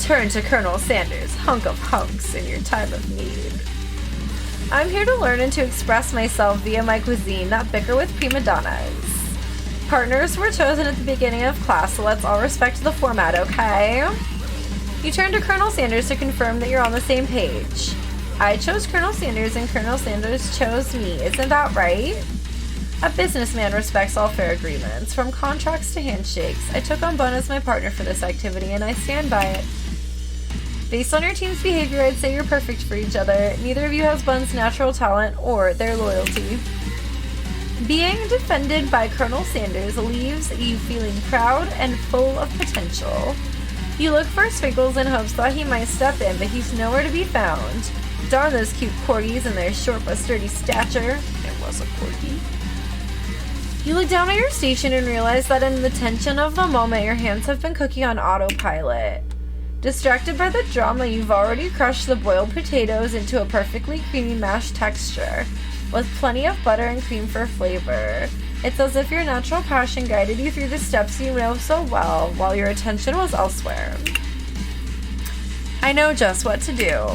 Turn to Colonel Sanders, hunk of hunks, in your time of need. I'm here to learn and to express myself via my cuisine, not bicker with prima donnas. Partners were chosen at the beginning of class, so let's all respect the format, okay? You turn to Colonel Sanders to confirm that you're on the same page. I chose Colonel Sanders and Colonel Sanders chose me. Isn't that right? A businessman respects all fair agreements, from contracts to handshakes. I took on Bun as my partner for this activity, and I stand by it. Based on your team's behavior, I'd say you're perfect for each other. Neither of you has Bun's natural talent or their loyalty. Being defended by Colonel Sanders leaves you feeling proud and full of potential. You look for Sprinkles in hopes that he might step in, but he's nowhere to be found. Darn those cute corgis and their short but sturdy stature. It was a corgi. You look down at your station and realize that in the tension of the moment, your hands have been cooking on autopilot. Distracted by the drama, you've already crushed the boiled potatoes into a perfectly creamy mashed texture, with plenty of butter and cream for flavor. It's as if your natural passion guided you through the steps you know so well, while your attention was elsewhere. I know just what to do.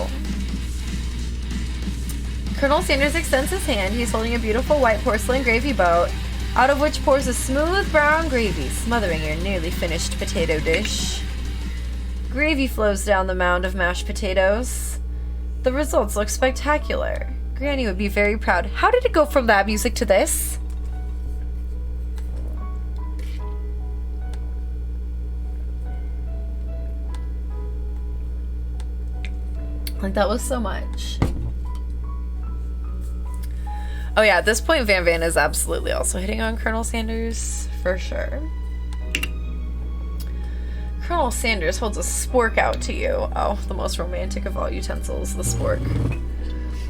Colonel Sanders extends his hand. He's holding a beautiful white porcelain gravy boat, out of which pours a smooth brown gravy, smothering your nearly finished potato dish. Gravy flows down the mound of mashed potatoes. The results look spectacular. Granny would be very proud. How did it go from that music to this? Like, that was so much. Oh yeah, at this point, Van Van is absolutely also hitting on Colonel Sanders, for sure. Colonel Sanders holds a spork out to you. Oh, the most romantic of all utensils, the spork.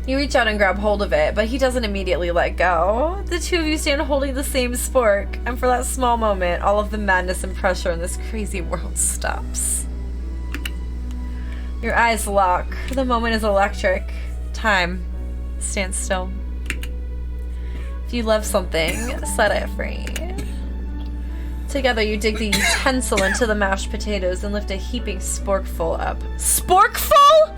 You reach out and grab hold of it, but he doesn't immediately let go. The two of you stand holding the same spork, and for that small moment, all of the madness and pressure in this crazy world stops. Your eyes lock. The moment is electric. Time stands still. If you love something, set it free. Together, you dig the utensil into the mashed potatoes and lift a heaping sporkful up. Sporkful?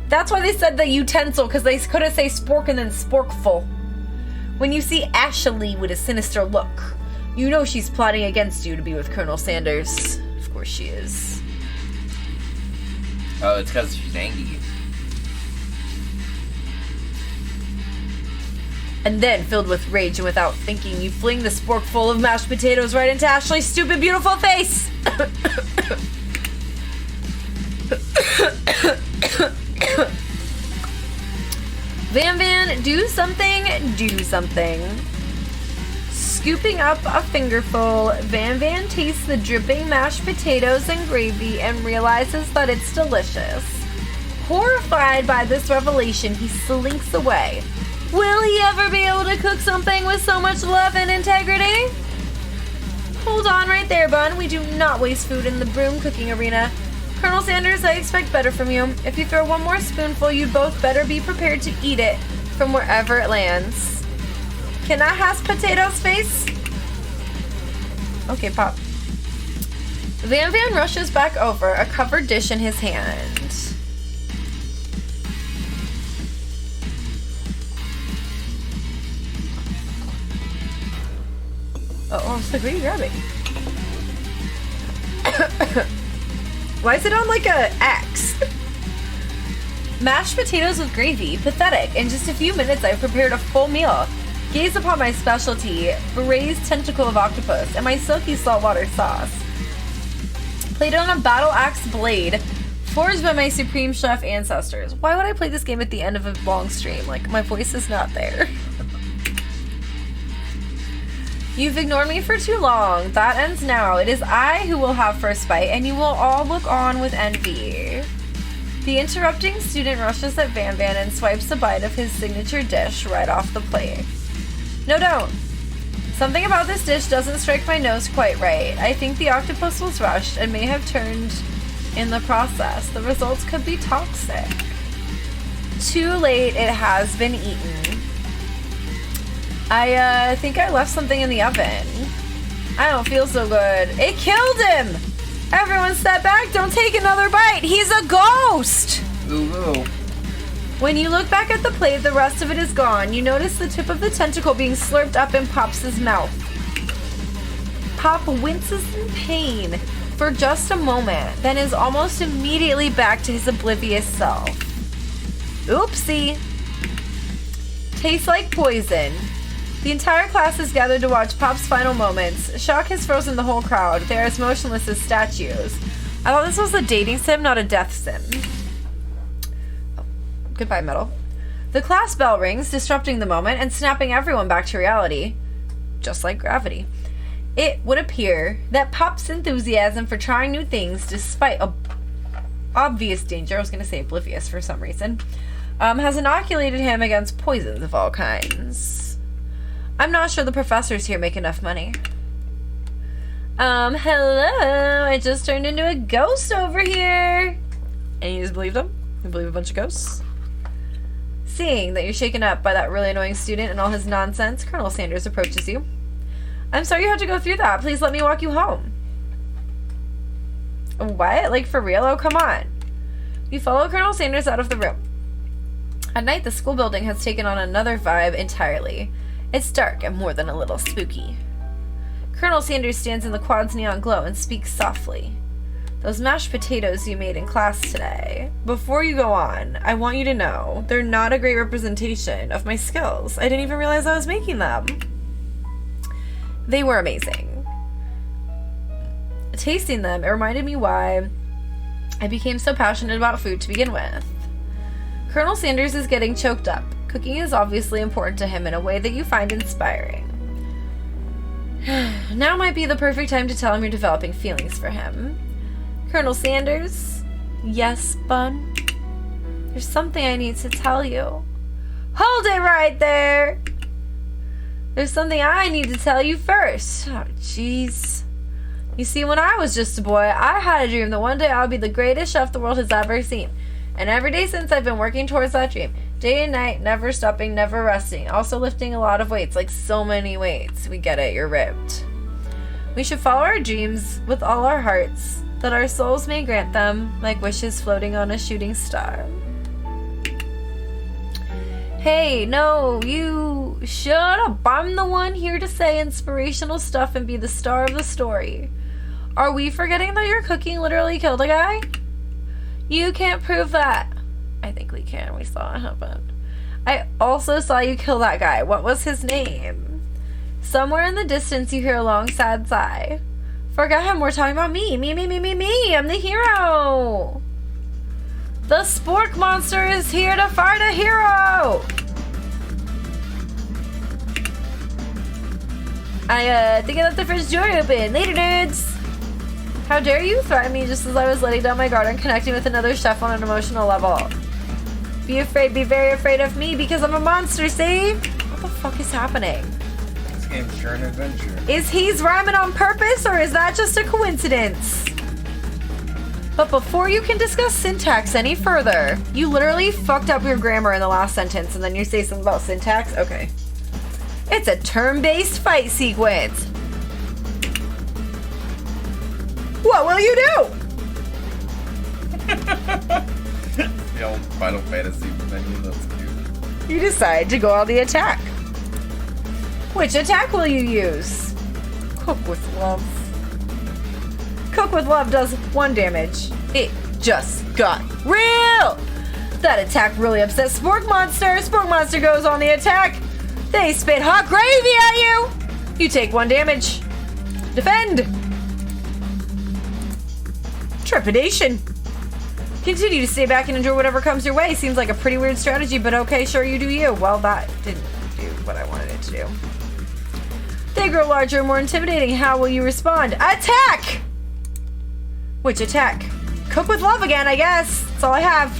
That's why they said the utensil, because they couldn't say spork and then sporkful. When you see Ashley with a sinister look, you know she's plotting against you to be with Colonel Sanders. Of course she is. Oh, it's because she's angry. And then, filled with rage and without thinking, you fling the spork full of mashed potatoes right into Ashley's stupid, beautiful face! Van Van, do something, do something. Scooping up a fingerful, Van Van tastes the dripping mashed potatoes and gravy and realizes that it's delicious. Horrified by this revelation, he slinks away. Will he ever be able to cook something with so much love and integrity? Hold on right there, Bun. We do not waste food in the broom cooking arena. Colonel Sanders, I expect better from you. If you throw one more spoonful, you'd both better be prepared to eat it from wherever it lands. Can I have potatoes, face? Okay, Pop. Van Van rushes back over, a covered dish in his hand. Oh, so what are you grabbing? Why is it on like a axe? Mashed potatoes with gravy. Pathetic. In just a few minutes, I've prepared a full meal. Gaze upon my specialty, braised tentacle of octopus, and my silky saltwater sauce. Played on a battle axe blade, forged by my supreme chef ancestors. Why would I play this game at the end of a long stream? Like, my voice is not there. You've ignored me for too long. That ends now. It is I who will have first bite, and you will all look on with envy. The interrupting student rushes at Van Van and swipes a bite of his signature dish right off the plate. No, don't. Something about this dish doesn't strike my nose quite right. I think the octopus was rushed and may have turned in the process. The results could be toxic. Too late, it has been eaten. I think I left something in the oven. I don't feel so good. It killed him! Everyone step back, don't take another bite! He's a ghost! Ooh. When you look back at the plate, the rest of it is gone. You notice the tip of the tentacle being slurped up in Pop's mouth. Pop winces in pain for just a moment, then is almost immediately back to his oblivious self. Oopsie. Tastes like poison. The entire class is gathered to watch Pop's final moments. Shock has frozen the whole crowd. They are as motionless as statues. I thought this was a dating sim, not a death sim. Oh, goodbye, Metal. The class bell rings, disrupting the moment and snapping everyone back to reality. Just like gravity. It would appear that Pop's enthusiasm for trying new things, despite obvious danger, I was going to say oblivious for some reason, has inoculated him against poisons of all kinds. I'm not sure the professors here make enough money. Hello, I just turned into a ghost over here. And you just believe them? You believe a bunch of ghosts? Seeing that you're shaken up by that really annoying student and all his nonsense, Colonel Sanders approaches you. I'm sorry you had to go through that. Please let me walk you home. What? Like, for real? Oh, come on. You follow Colonel Sanders out of the room. At night, the school building has taken on another vibe entirely. It's dark and more than a little spooky. Colonel Sanders stands in the quad's neon glow and speaks softly. Those mashed potatoes you made in class today. Before you go on, I want you to know they're not a great representation of my skills. I didn't even realize I was making them. They were amazing. Tasting them, it reminded me why I became so passionate about food to begin with. Colonel Sanders is getting choked up. Cooking is obviously important to him in a way that you find inspiring. Now might be the perfect time to tell him you're developing feelings for him. Colonel Sanders? Yes, Bun? There's something I need to tell you. Hold it right there! There's something I need to tell you first. Oh, jeez. You see, when I was just a boy, I had a dream that one day I would be the greatest chef the world has ever seen. And every day since, I've been working towards that dream. Day and night, never stopping, never resting. Also lifting a lot of weights, like so many weights. We get it, you're ripped. We should follow our dreams with all our hearts, that our souls may grant them, like wishes floating on a shooting star. Hey, no, you shut up. I'm the one here to say inspirational stuff and be the star of the story. Are we forgetting that your cooking literally killed a guy? You can't prove that. I think we can. We saw it happen. I also saw you kill that guy. What was his name? Somewhere in the distance you hear a long sad sigh. Forget him. We're talking about me. Me. I'm the hero. The spork monster is here to fight a hero! I think I left the fridge door open. Later, dudes! How dare you threaten me just as I was letting down my guard and connecting with another chef on an emotional level? Be afraid, be very afraid of me because I'm a monster, see? What the fuck is happening? This game's sure an adventure. Is he's rhyming on purpose or is that just a coincidence? But before you can discuss syntax any further, you literally fucked up your grammar in the last sentence and then you say something about syntax? Okay. It's a turn-based fight sequence. What will you do? The old Final Fantasy menu, that's cute. You decide to go on the attack. Which attack will you use? Cook with love. Cook with love does 1 damage. It just got real! That attack really upsets Spork Monster. Spork Monster goes on the attack. They spit hot gravy at you. You take 1 damage. Defend. Trepidation. Continue to stay back and enjoy whatever comes your way. Seems like a pretty weird strategy, but okay, sure, you do you. Well, that didn't do what I wanted it to do. They grow larger and more intimidating. How will you respond? Attack! Which attack? Cook with love again, I guess. That's all I have.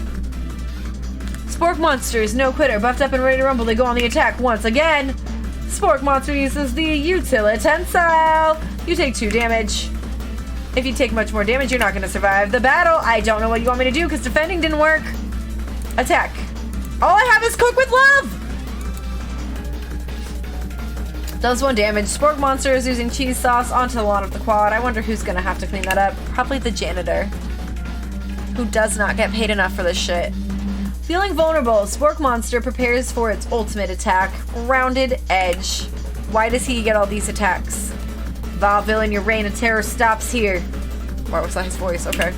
Spork Monster is no quitter. Buffed up and ready to rumble, they go on the attack once again. Spork Monster uses the Utilitensile. You take 2 damage. If you take much more damage, you're not going to survive the battle. I don't know what you want me to do because defending didn't work. Attack. All I have is Cook with love. Does 1 damage. Spork Monster is using cheese sauce onto the lawn of the quad. I wonder who's gonna have to clean that up. Probably the janitor, who does not get paid enough for this shit. Feeling vulnerable, Spork Monster prepares for its ultimate attack. Rounded Edge. Why does he get all these attacks? Vile villain, your reign of terror stops here. Or was that his voice? Okay.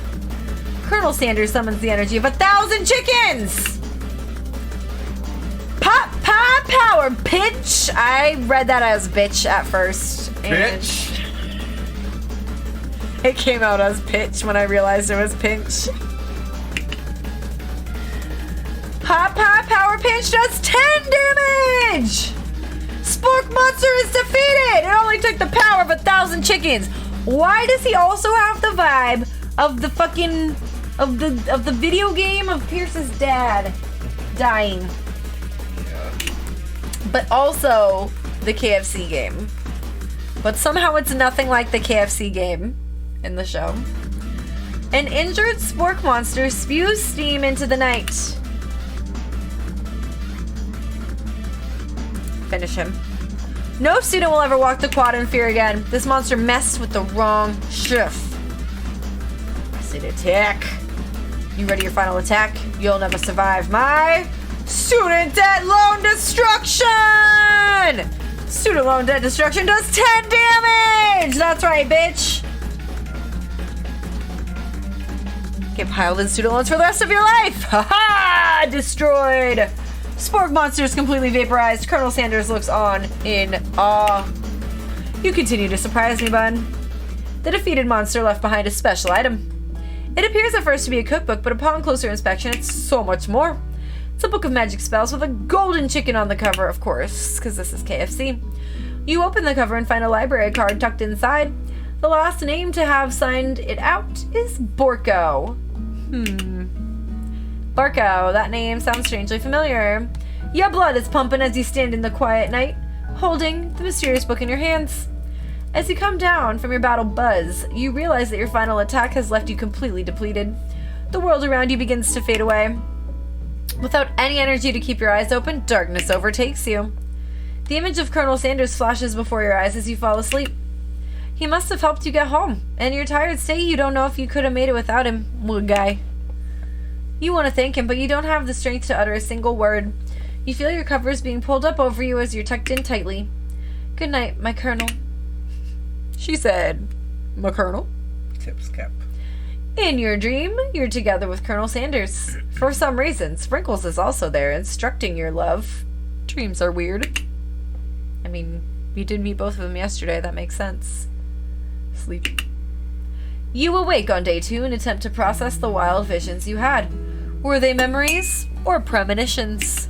Colonel Sanders summons the energy of 1,000 chickens! Pop, pop, power, pitch. I read that as bitch at first. Bitch. It came out as pitch when I realized it was pinch. Pop, pop, power, pinch does 10 damage. Spork monster is defeated! It only took the power of 1,000 chickens. Why does he also have the vibe of the fucking of the video game of Pierce's dad dying? Yeah. But also the KFC game. But somehow it's nothing like the KFC game in the show. An injured spork monster spews steam into the night. Finish him. No student will ever walk the quad in fear again. This monster messed with the wrong shift. Acid attack. You ready your final attack? You'll never survive my student debt loan destruction! Student loan debt destruction does 10 damage! That's right, bitch! Get piled in student loans for the rest of your life! Ha-ha! Destroyed! Spork monster is completely vaporized. Colonel Sanders looks on in awe. You continue to surprise me, bud. The defeated monster left behind a special item. It appears at first to be a cookbook, but upon closer inspection, it's so much more. It's a book of magic spells with a golden chicken on the cover, of course, because this is KFC. You open the cover and find a library card tucked inside. The last name to have signed it out is Borko. Borko, that name sounds strangely familiar. Your blood is pumping as you stand in the quiet night, holding the mysterious book in your hands. As you come down from your battle buzz, you realize that your final attack has left you completely depleted. The world around you begins to fade away. Without any energy to keep your eyes open, darkness overtakes you. The image of Colonel Sanders flashes before your eyes as you fall asleep. He must have helped you get home. In your tired state, you don't know if you could have made it without him, little guy. You want to thank him, but you don't have the strength to utter a single word. You feel your covers being pulled up over you as you're tucked in tightly. Good night, my colonel. She said, my colonel? Tips cap. In your dream, you're together with Colonel Sanders. For some reason, Sprinkles is also there, instructing your love. Dreams are weird. I mean, you did meet both of them yesterday, that makes sense. Sleep. You awake on day 2 and attempt to process the wild visions you had. Were they memories or premonitions?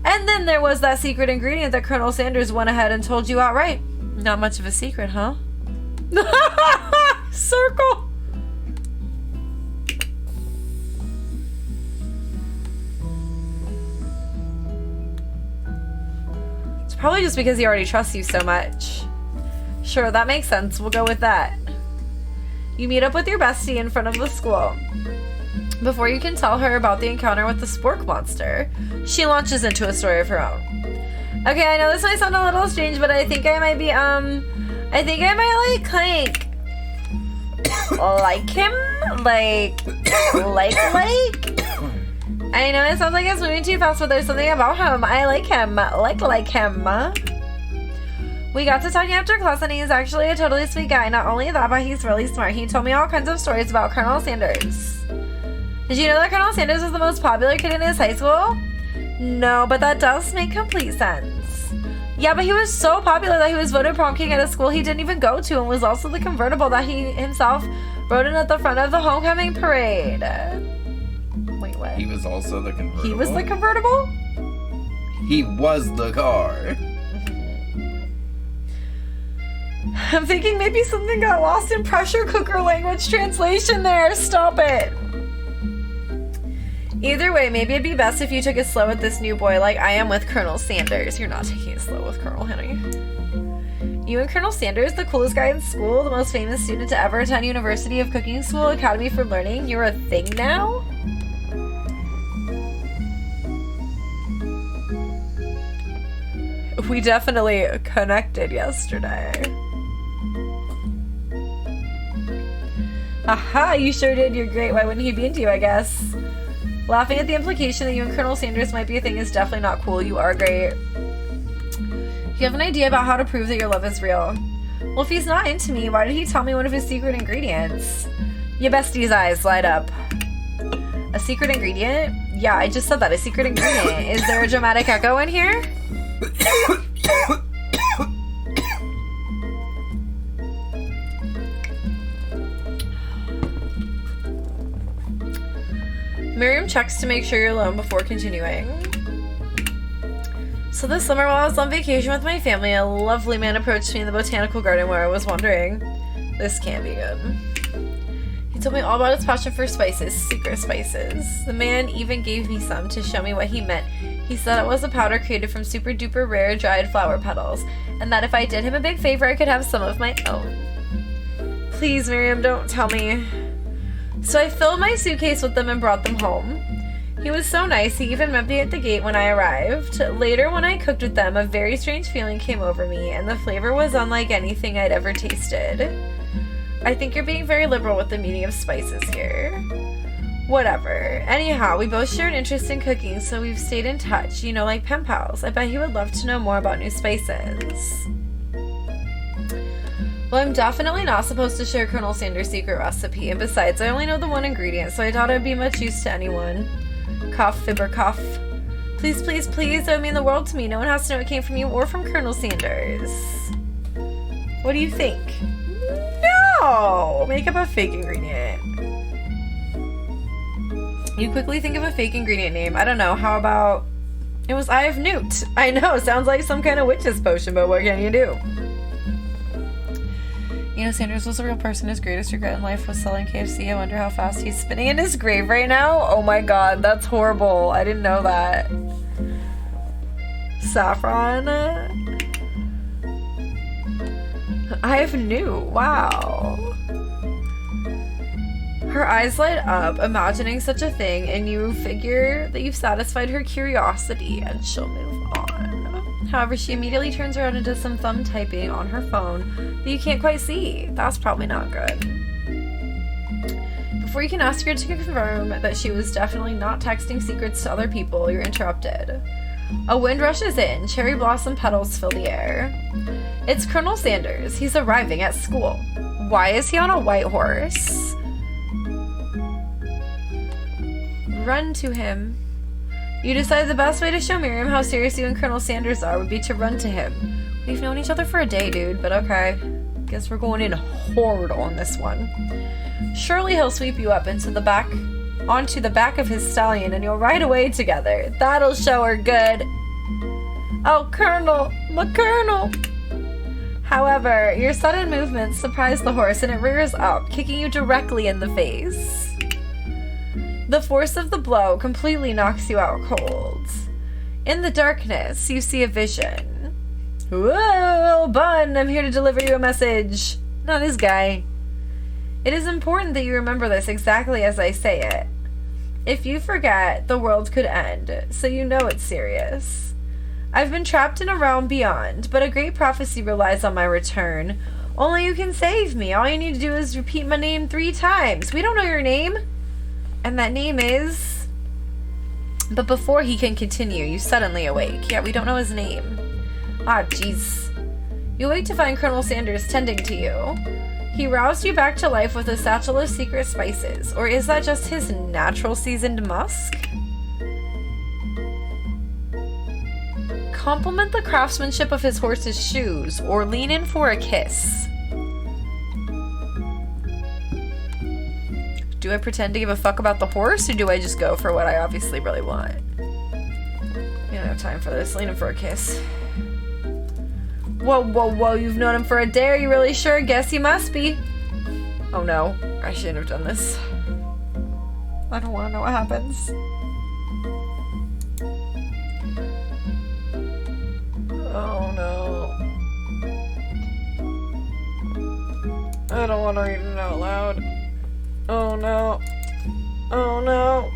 And then there was that secret ingredient that Colonel Sanders went ahead and told you outright. Not much of a secret, huh? Circle! It's probably just because he already trusts you so much. Sure, that makes sense. We'll go with that. You meet up with your bestie in front of the school. Before you can tell her about the encounter with the spork monster, she launches into a story of her own. Okay, I know this might sound a little strange, but I think I might be, I think I might like him? Like. I know it sounds like it's moving too fast, but there's something about him. I like him. Like him. We got to talking after class, and he's actually a totally sweet guy. Not only that, but he's really smart. He told me all kinds of stories about Colonel Sanders. Did you know that Colonel Sanders was the most popular kid in his high school? No, but that does make complete sense. Yeah, but he was so popular that he was voted prom king at a school he didn't even go to, and was also the convertible that he himself rode in at the front of the homecoming parade. Wait, what? He was also the convertible? He was the convertible? He was the car. I'm thinking maybe something got lost in pressure cooker language translation there. Stop it. Either way, maybe it'd be best if you took it slow with this new boy like I am with Colonel Sanders. You're not taking it slow with Colonel, honey. You and Colonel Sanders, the coolest guy in school, the most famous student to ever attend University of Cooking School Academy for Learning, you're a thing now? We definitely connected yesterday. Aha, you sure did. You're great. Why wouldn't he be into you, I guess? Laughing at the implication that you and Colonel Sanders might be a thing is definitely not cool. You are great. You have an idea about how to prove that your love is real. Well, if he's not into me, why did he tell me one of his secret ingredients? Your bestie's eyes light up. A secret ingredient? Yeah, I just said that. A secret ingredient. Is there a dramatic echo in here? Miriam checks to make sure you're alone before continuing. So this summer while I was on vacation with my family, a lovely man approached me in the botanical garden where I was wandering. This can't be good. He told me all about his passion for spices, secret spices. The man even gave me some to show me what he meant. He said it was a powder created from super duper rare dried flower petals, and that if I did him a big favor I could have some of my own. Please, Miriam, don't tell me. So I filled my suitcase with them and brought them home. He was so nice, he even met me at the gate when I arrived. Later, when I cooked with them, a very strange feeling came over me, and the flavor was unlike anything I'd ever tasted. I think you're being very liberal with the meaning of spices here. Whatever. Anyhow, we both share an interest in cooking, so we've stayed in touch, you know, like pen pals. I bet he would love to know more about new spices. Well, I'm definitely not supposed to share Colonel Sanders' secret recipe, and besides, I only know the one ingredient, so I doubt I'd be much use to anyone. Cough, fibber, cough. Please, please, please, that would mean the world to me. No one has to know it came from you or from Colonel Sanders. What do you think? No! Make up a fake ingredient. You quickly think of a fake ingredient name. I don't know, how about... It was Eye of Newt. I know, sounds like some kind of witch's potion, but what can you do? You know, Sanders was a real person. His greatest regret in life was selling KFC. I wonder how fast he's spinning in his grave right now. Oh my god, that's horrible. I didn't know that. Saffron? I have new. Wow. Her eyes light up, imagining such a thing, and you figure that you've satisfied her curiosity and she'll move on. However, she immediately turns around and does some thumb typing on her phone that you can't quite see. That's probably not good. Before you can ask her to confirm that she was definitely not texting secrets to other people, you're interrupted. A wind rushes in, cherry blossom petals fill the air. It's Colonel Sanders. He's arriving at school. Why is he on a white horse? Run to him. You decided the best way to show Miriam how serious you and Colonel Sanders are would be to run to him. We've known each other for a day, dude, but okay. Guess we're going in hard on this one. Surely he'll sweep you up onto the back of his stallion and you'll ride away together. That'll show her good. Oh, Colonel, my Colonel. However, your sudden movements surprise the horse and it rears up, kicking you directly in the face. The force of the blow completely knocks you out cold. In the darkness, you see a vision. Whoa, Bun, I'm here to deliver you a message. Not this guy. It is important that you remember this exactly as I say it. If you forget, the world could end, so you know it's serious. I've been trapped in a realm beyond, but a great prophecy relies on my return. Only you can save me. All you need to do is repeat my name 3 times. We don't know your name. And that name is... But before he can continue, you suddenly awake. Yeah, we don't know his name. Ah, jeez. You wake to find Colonel Sanders tending to you. He roused you back to life with a satchel of secret spices. Or is that just his natural seasoned musk? Compliment the craftsmanship of his horse's shoes, or lean in for a kiss. Do I pretend to give a fuck about the horse, or do I just go for what I obviously really want? We don't have time for this. Lean in for a kiss. Whoa, whoa, whoa, you've known him for a day. Are you really sure? Guess he must be. Oh no, I shouldn't have done this. I don't want to know what happens. Oh no. I don't want to read it out loud. Oh no. Oh no.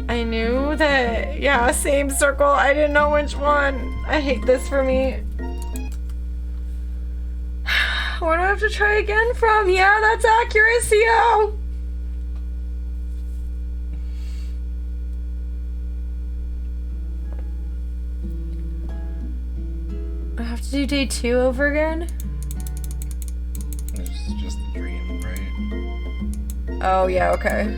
I knew that, yeah, same circle. I didn't know which one. I hate this for me. Where do I have to try again from? Yeah, that's accuracy. Oh. I have to do day 2 over again? It's just a dream, right? Oh, yeah, okay.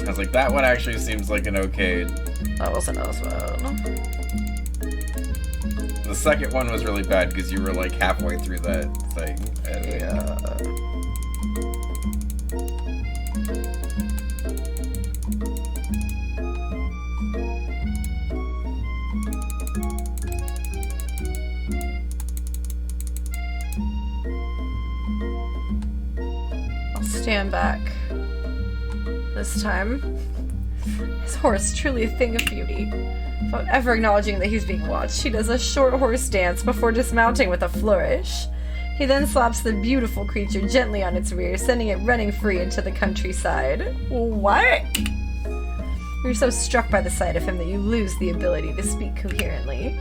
I was like, that one actually seems like an okay. That wasn't as bad. The second one was really bad because you were like halfway through that thing. Yeah. I'll stand back. This time. His horse, truly a thing of beauty. Without ever acknowledging that he's being watched, he does a short horse dance before dismounting with a flourish. He then slaps the beautiful creature gently on its rear, sending it running free into the countryside. What? You're so struck by the sight of him that you lose the ability to speak coherently.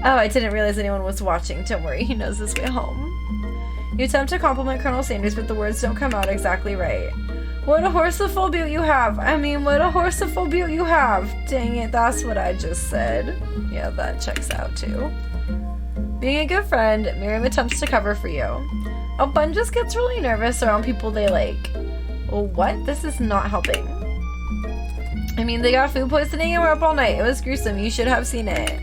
Oh, I didn't realize anyone was watching. Don't worry, he knows his way home. You attempt to compliment Colonel Sanders, but the words don't come out exactly right. What a horseful beaut you have! I mean, what a horseful beaut you have! Dang it, that's what I just said. Yeah, that checks out too. Being a good friend, Miriam attempts to cover for you. Oh, Bun just gets really nervous around people they like. Well, what? This is not helping. I mean, they got food poisoning and were up all night. It was gruesome. You should have seen it.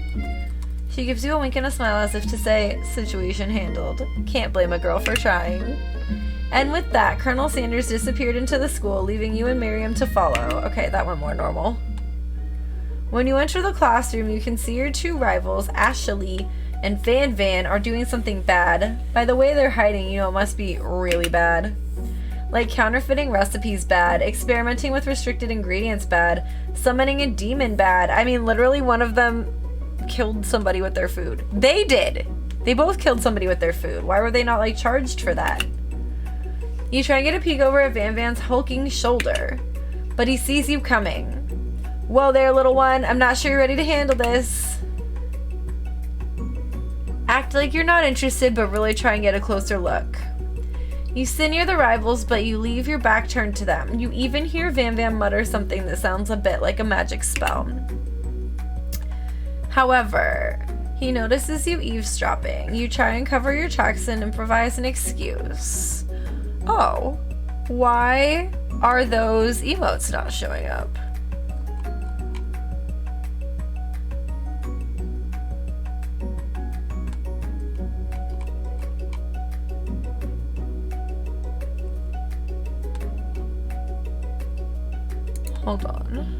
She gives you a wink and a smile as if to say, situation handled. Can't blame a girl for trying. And with that, Colonel Sanders disappeared into the school, leaving you and Miriam to follow. Okay, that went more normal. When you enter the classroom, you can see your two rivals, Ashley and Van Van, are doing something bad. By the way they're hiding, you know it must be really bad. Like counterfeiting recipes bad, experimenting with restricted ingredients bad, summoning a demon bad. I mean, literally one of them killed somebody with their food. They did! They both killed somebody with their food. Why were they not, like, charged for that? You try and get a peek over at Van Van's hulking shoulder, but he sees you coming. Whoa there, little one. I'm not sure you're ready to handle this. Act like you're not interested, but really try and get a closer look. You sit near the rivals, but you leave your back turned to them. You even hear Van Van mutter something that sounds a bit like a magic spell. However, he notices you eavesdropping. You try and cover your tracks and improvise an excuse. Oh, why are those emotes not showing up? Hold on.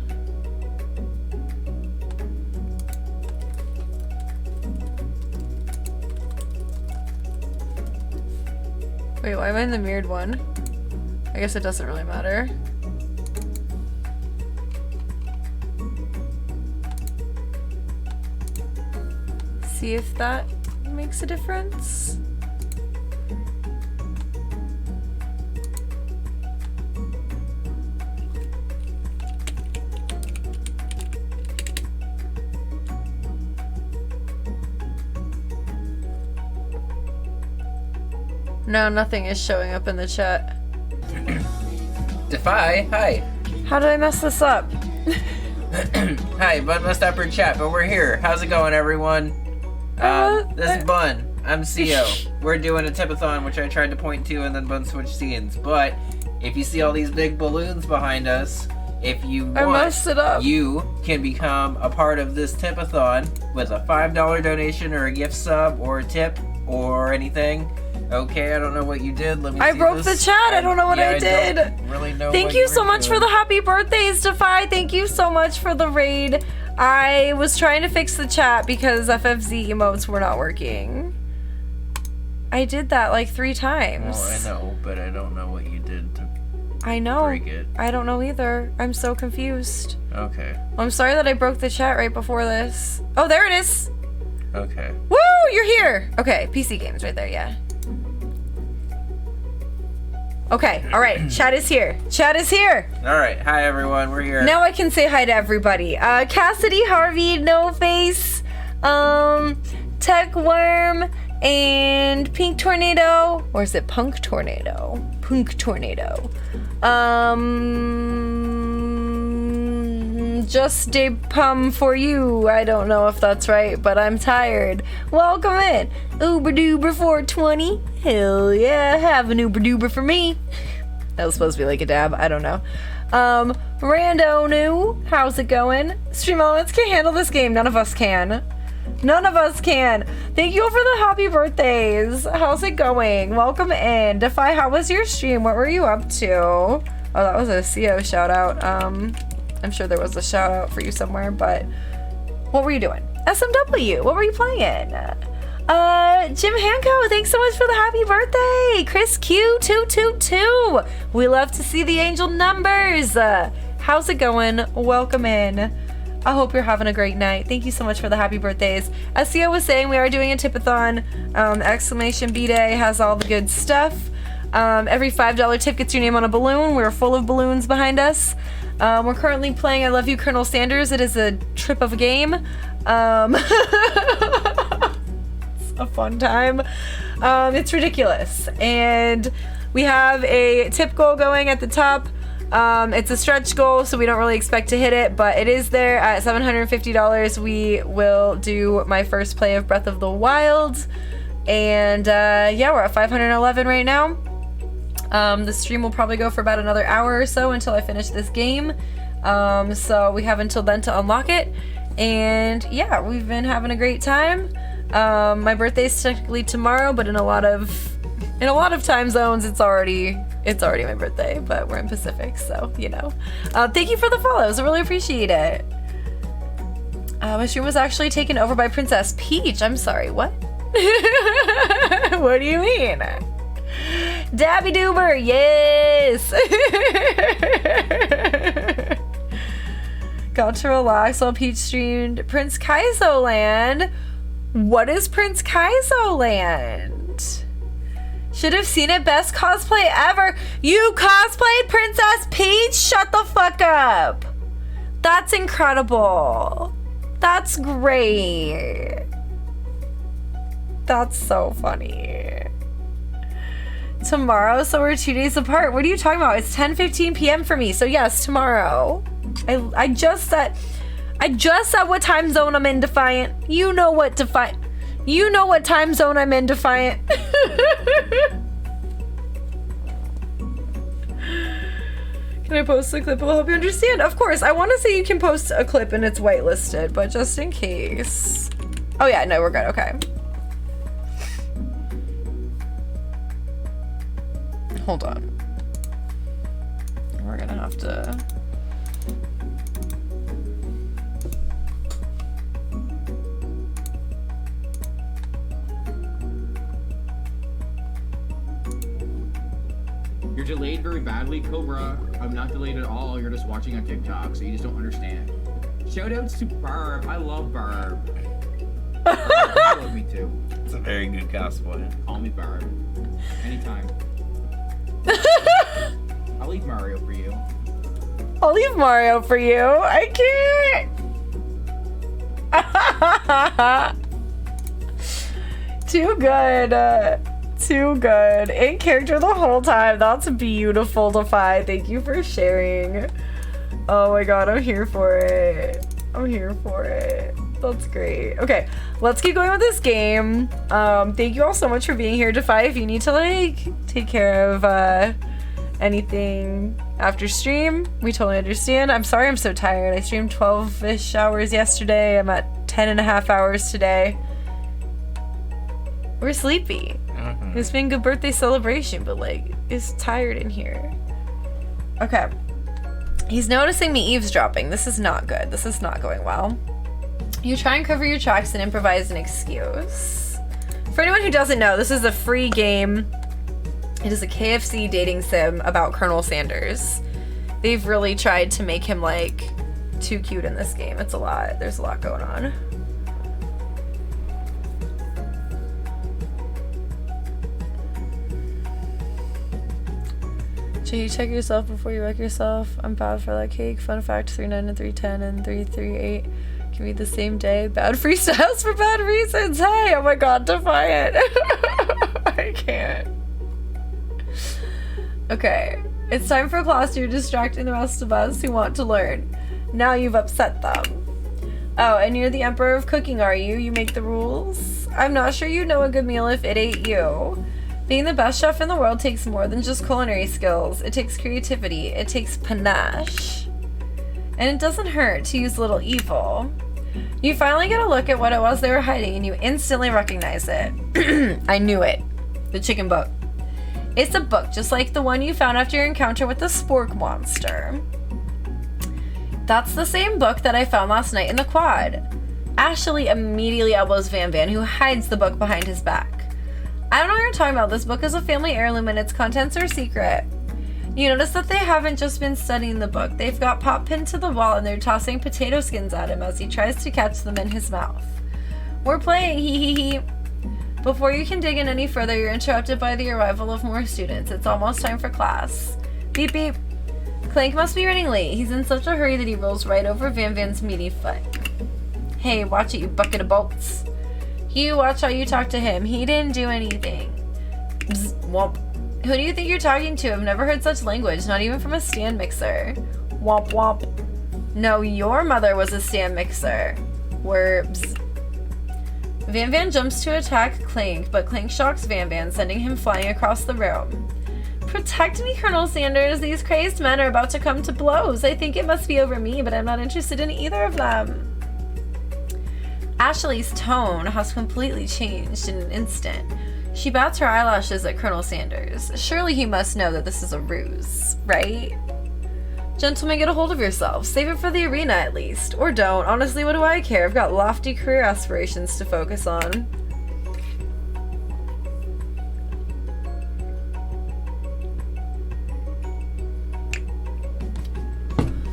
Wait, why am I in the mirrored one? I guess it doesn't really matter. See if that makes a difference. No, nothing is showing up in the chat. Defy, hi. How did I mess this up? Hi, Bun messed up her chat, but we're here. How's it going, everyone? This is Bun. I'm CEO. We're doing a TIPATHON, which I tried to point to, and then Bun switched scenes. But if you see all these big balloons behind us, if you want, I messed it up. You can become a part of this TIPATHON with a $5 donation or a gift sub or a tip or anything. Okay, I don't know what you did. Let me I see broke this. the chat. I don't know what I did. I don't really know. Thank you so much for the happy birthdays, Defy. Thank you so much for the raid. I was trying to fix the chat because FFZ emotes were not working. I did that like 3 times. Oh, I know, but I don't know what you did to I know. break it. I don't know either. I'm so confused. Okay. I'm sorry that I broke the chat right before this. Oh, there it is. Okay. Woo! You're here. Okay, PC games right there, yeah. Okay, alright, chat is here. Chat is here! Alright, hi everyone, we're here. Now I can say hi to everybody. Cassidy, Harvey, No Face, Tech Worm, and Pink Tornado. Or is it Punk Tornado? Punk Tornado. Just a pum for you. I don't know if that's right, but I'm tired. Welcome in. Uber Duber 420. Hell yeah, have an Uber Duber for me. That was supposed to be like a dab. I don't know. Rando New, how's it going? Stream Elements can't handle this game. None of us can. None of us can. Thank you for the happy birthdays. How's it going? Welcome in. Defy, how was your stream? What were you up to? Oh, that was a CO shout out. I'm sure there was a shout out for you somewhere, but what were you doing? SMW, what were you playing? Jim Hanco, thanks so much for the happy birthday. Chris Q222. We love to see the angel numbers. How's it going? Welcome in. I hope you're having a great night. Thank you so much for the happy birthdays. As Theo was saying, we are doing a tipathon. Exclamation B-Day has all the good stuff. Every $5 tip gets your name on a balloon. We're full of balloons behind us. We're currently playing I Love You, Colonel Sanders. It is a trip of a game. It's a fun time. It's ridiculous. And we have a tip goal going at the top. It's a stretch goal, so we don't really expect to hit it, but it is there at $750. We will do my first play of Breath of the Wild. And yeah, we're at 511 right now. The stream will probably go for about another hour or so until I finish this game. So we have until then to unlock it. And yeah, we've been having a great time. My birthday's technically tomorrow, but in a lot of time zones it's already my birthday, but we're in Pacific, so you know. Thank you for the follows. I really appreciate it. My stream was actually taken over by Princess Peach. I'm sorry, what? What do you mean? Dabby Doober, yes! Got to relax while Peach streamed Prince Kaizo Land. What is Prince Kaizo Land? Should have seen it. Best cosplay ever. You cosplayed Princess Peach? Shut the fuck up. That's incredible. That's great. That's so funny. Tomorrow, so we're 2 days apart. What are you talking about? It's 10:15 p.m. for me. So yes, tomorrow. I just said what time zone I'm in, Defiant. You know what Defiant. You know what time zone I'm in, Defiant. Can I post a clip? It'll help you understand. Of course. I want to say you can post a clip and it's whitelisted, but just in case. Oh yeah, no, we're good. Okay. Hold on. We're gonna have to... You're delayed very badly, Cobra. I'm not delayed at all. You're just watching on TikTok, so you just don't understand. Shoutouts to Barb. I love Barb. I love me too. It's a very good cosplay. Call me Barb. Anytime. I'll leave Mario for you. I'll leave Mario for you. I can't. Too good. Too good. In character the whole time. That's beautiful, Defy. Thank you for sharing. Oh my god, I'm here for it. I'm here for it. That's great. Okay, let's keep going with this game. Thank you all so much for being here, Defy. If you need to like take care of anything after stream, we totally understand. I'm sorry I'm so tired. I streamed 12-ish hours yesterday. I'm at 10.5 hours today. We're sleepy. It's been a good birthday celebration, but like, it's tired in here. Okay. He's noticing me eavesdropping. This is not good. This is not going well. You try and cover your tracks and improvise an excuse. For anyone who doesn't know, this is a free game. It is a KFC dating sim about Colonel Sanders. They've really tried to make him like too cute in this game. It's a lot. There's a lot going on. Should you check yourself before you wreck yourself? I'm bad for that cake. Fun fact, 39 and 310 and 338 can be the same day. Bad freestyles for bad reasons. Hey, oh my god, Defiant. I can't. Okay, it's time for class. You're distracting the rest of us who want to learn. Now you've upset them. Oh, and you're the emperor of cooking, are you? You make the rules? I'm not sure you know a good meal if it ain't you. Being the best chef in the world takes more than just culinary skills. It takes creativity. It takes panache. And it doesn't hurt to use a little evil. You finally get a look at what it was they were hiding and you instantly recognize it. I knew it. The chicken book. It's a book just like the one you found after your encounter with the spork monster. That's the same book that I found last night in the quad. Ashley immediately elbows Van Van, who hides the book behind his back. I don't know what you're talking about. This book is a family heirloom and its contents are secret. You notice that they haven't just been studying the book. They've got Pop pinned to the wall and they're tossing potato skins at him as he tries to catch them in his mouth. We're playing, hee hee hee. Before you can dig in any further, you're interrupted by the arrival of more students. It's almost time for class. Beep beep. Clank must be running late. He's in such a hurry that he rolls right over Van Van's meaty foot. Hey, watch it, you bucket of bolts. You watch how you talk to him. He didn't do anything. Bzz, womp. Who do you think you're talking to? I've never heard such language, not even from a stand mixer. Womp womp. No, your mother was a stand mixer. Werbs. Van Van jumps to attack Clank, but Clank shocks Van Van, sending him flying across the room. Protect me, Colonel Sanders. These crazed men are about to come to blows. I think it must be over me, but I'm not interested in either of them. Ashley's tone has completely changed in an instant. She bats her eyelashes at Colonel Sanders. Surely he must know that this is a ruse, right? Gentlemen, get a hold of yourself. Save it for the arena at least. Or don't. Honestly, what do I care? I've got lofty career aspirations to focus on.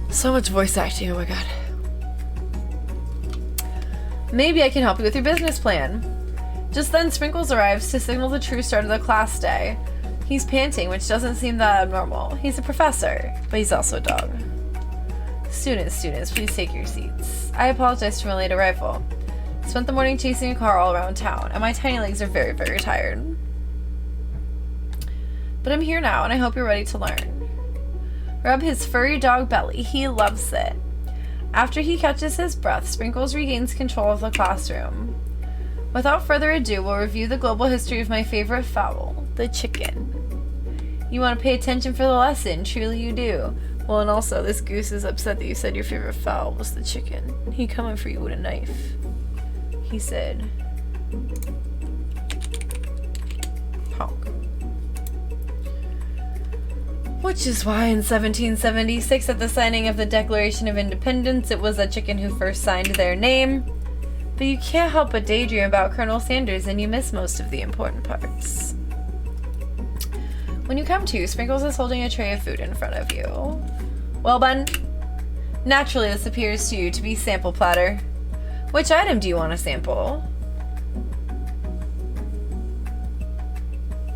So much voice acting, oh my god. Maybe I can help you with your business plan. Just then, Sprinkles arrives to signal the true start of the class day. He's panting, which doesn't seem that abnormal. He's a professor, but he's also a dog. Students, please take your seats. I apologize for my late arrival. Spent the morning chasing a car all around town, and my tiny legs are very, very tired. But I'm here now, and I hope you're ready to learn. Rub his furry dog belly. He loves it. After he catches his breath, Sprinkles regains control of the classroom. Without further ado, we'll review the global history of my favorite fowl, the chicken. You want to pay attention for the lesson, truly you do. Well, and also, this goose is upset that you said your favorite fowl was the chicken. He coming for you with a knife. He said. Honk. Which is why in 1776, at the signing of the Declaration of Independence, it was the chicken who first signed their name. But you can't help but daydream about Colonel Sanders and you miss most of the important parts. When you come to, Sprinkles is holding a tray of food in front of you. Well, Bun, naturally this appears to you to be sample platter. Which item do you want to sample?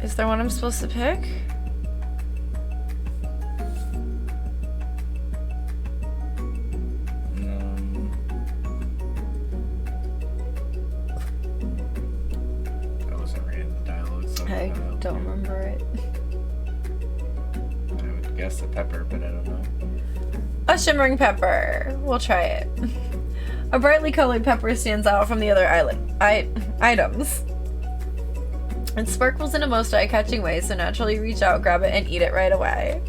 Is there one I'm supposed to pick? I don't remember it. I would guess a pepper, but I don't know. A shimmering pepper. We'll try it. A brightly colored pepper stands out from the other items. It sparkles in a most eye-catching way, so naturally you reach out, grab it, and eat it right away.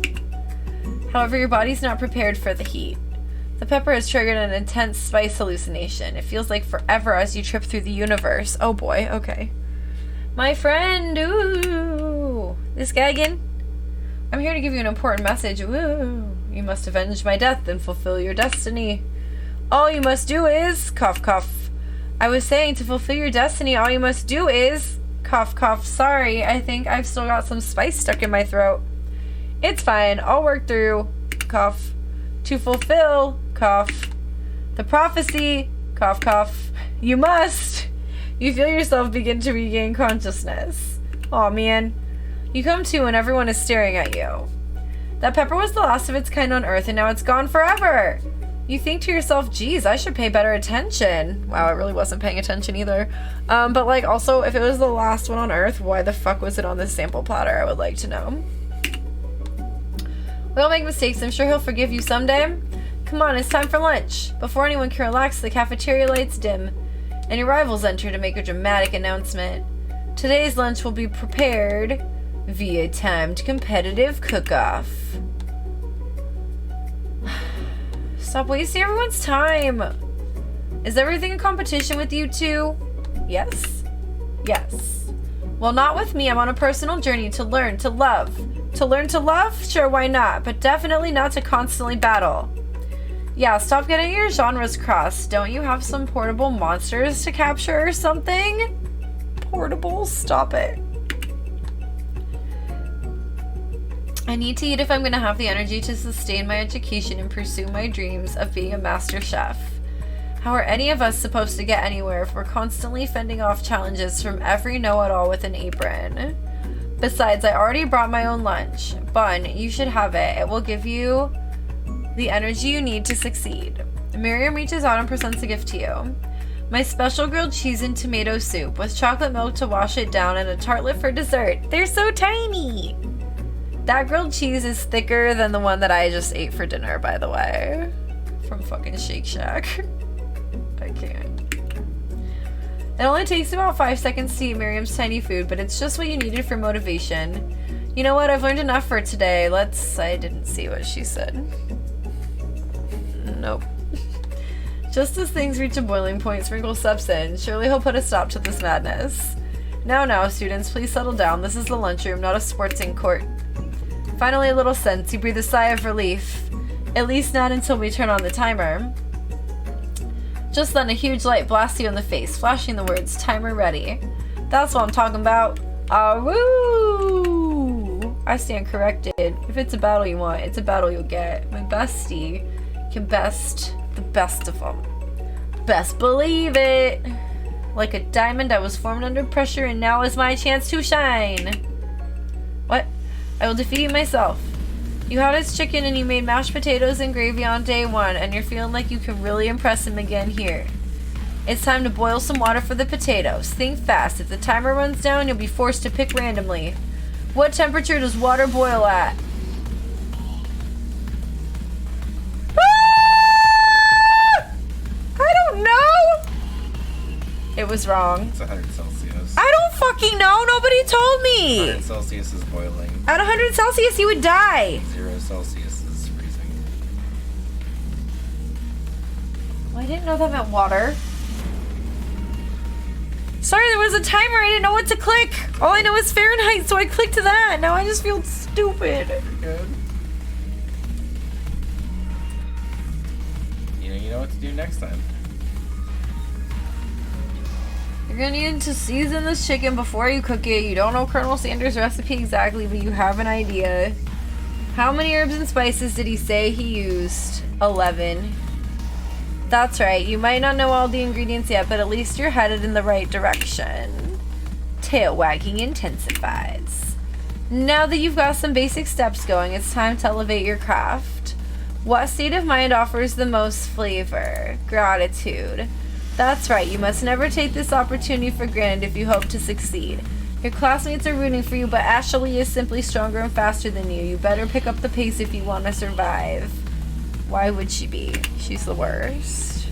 However, your body's not prepared for the heat. The pepper has triggered an intense spice hallucination. It feels like forever as you trip through the universe. Oh boy, okay. My friend, ooh. This guy again? I'm here to give you an important message. Ooh. You must avenge my death and fulfill your destiny. All you must do is... Cough, cough. I was saying to fulfill your destiny, all you must do is... Cough, cough. Sorry, I think I've still got some spice stuck in my throat. It's fine. I'll work through... Cough. To fulfill... Cough. The prophecy... Cough, cough. You must... You feel yourself begin to regain consciousness. Aw, man. You come to and everyone is staring at you. That pepper was the last of its kind on Earth and now it's gone forever. You think to yourself, geez, I should pay better attention. Wow, I really wasn't paying attention either. But like also, if it was the last one on Earth, why the fuck was it on this sample platter? I would like to know. We all make mistakes. I'm sure he'll forgive you someday. Come on, it's time for lunch. Before anyone can relax, the cafeteria lights dim. And your rivals enter to make a dramatic announcement. Today's lunch will be prepared via timed competitive cook-off. Stop wasting everyone's time. Is everything in competition with you two? Yes. Yes. Well, not with me. I'm on a personal journey to learn to love. To learn to love? Sure, why not? But definitely not to constantly battle. Yeah, stop getting your genres crossed. Don't you have some portable monsters to capture or something? Portable? Stop it. I need to eat if I'm going to have the energy to sustain my education and pursue my dreams of being a master chef. How are any of us supposed to get anywhere if we're constantly fending off challenges from every know-it-all with an apron? Besides, I already brought my own lunch. Bun, you should have it. It will give you the energy you need to succeed. Miriam reaches out and presents a gift to you. My special grilled cheese and tomato soup with chocolate milk to wash it down and a tartlet for dessert. They're so tiny! That grilled cheese is thicker than the one that I just ate for dinner, by the way. From fucking Shake Shack. I can't. It only takes about 5 seconds to eat Miriam's tiny food, but it's just what you needed for motivation. You know what? I've learned enough for today. I didn't see what she said. Nope. Just as things reach a boiling point, Sprinkle steps in. Surely he'll put a stop to this madness. Now, students, please settle down. This is the lunchroom, not a sportsing court. Finally, a little sense. You breathe a sigh of relief. At least not until we turn on the timer. Just then, a huge light blasts you in the face, flashing the words, timer ready. That's what I'm talking about. Ah, woo! I stand corrected. If it's a battle you want, it's a battle you'll get. My bestie can best the best of them. Best believe it! Like a diamond, I was formed under pressure, and now is my chance to shine. What? I will defeat you myself. You had his chicken and you made mashed potatoes and gravy on day 1, and you're feeling like you can really impress him again here. It's time to boil some water for the potatoes. Think fast. If the timer runs down, you'll be forced to pick randomly. What temperature does water boil at? I don't know! It was wrong. It's 100 Celsius. I don't fucking know. Nobody told me. 100 Celsius is boiling. At 100 Celsius, you would die. 0 Celsius is freezing. Well, I didn't know that meant water. Sorry, there was a timer. I didn't know what to click. All I know is Fahrenheit, so I clicked that. Now I just feel stupid. You're good. You know what to do next time. You're gonna need to season this chicken before you cook it. You don't know Colonel Sanders' recipe exactly, but you have an idea. How many herbs and spices did he say he used? 11. That's right. You might not know all the ingredients yet, but at least you're headed in the right direction. Tail wagging intensifies. Now that you've got some basic steps going, it's time to elevate your craft. What state of mind offers the most flavor? Gratitude. That's right, you must never take this opportunity for granted if you hope to succeed. Your classmates are rooting for you, but Ashley is simply stronger and faster than you. You better pick up the pace if you want to survive. Why would she be? She's the worst.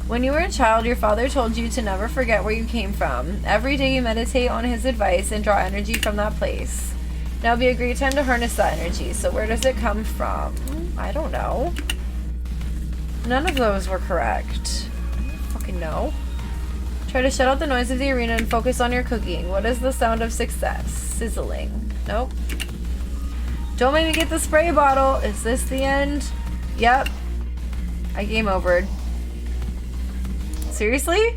When you were a child, your father told you to never forget where you came from. Every day you meditate on his advice and draw energy from that place. Now would be a great time to harness that energy. So where does it come from? I don't know. None of those were correct. No. Try to shut out the noise of the arena and focus on your cooking. What is the sound of success? Sizzling. Nope. Don't make me get the spray bottle. Is this the end? Yep. I game overed. Seriously?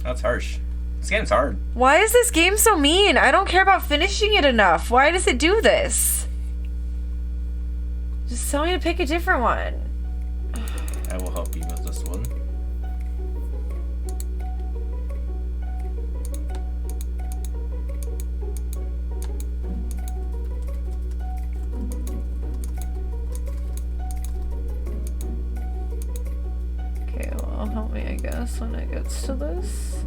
That's harsh. This game's hard. Why is this game so mean? I don't care about finishing it enough. Why does it do this? Just tell me to pick a different one. I will help you with this one. Help me, I guess, when it gets to this.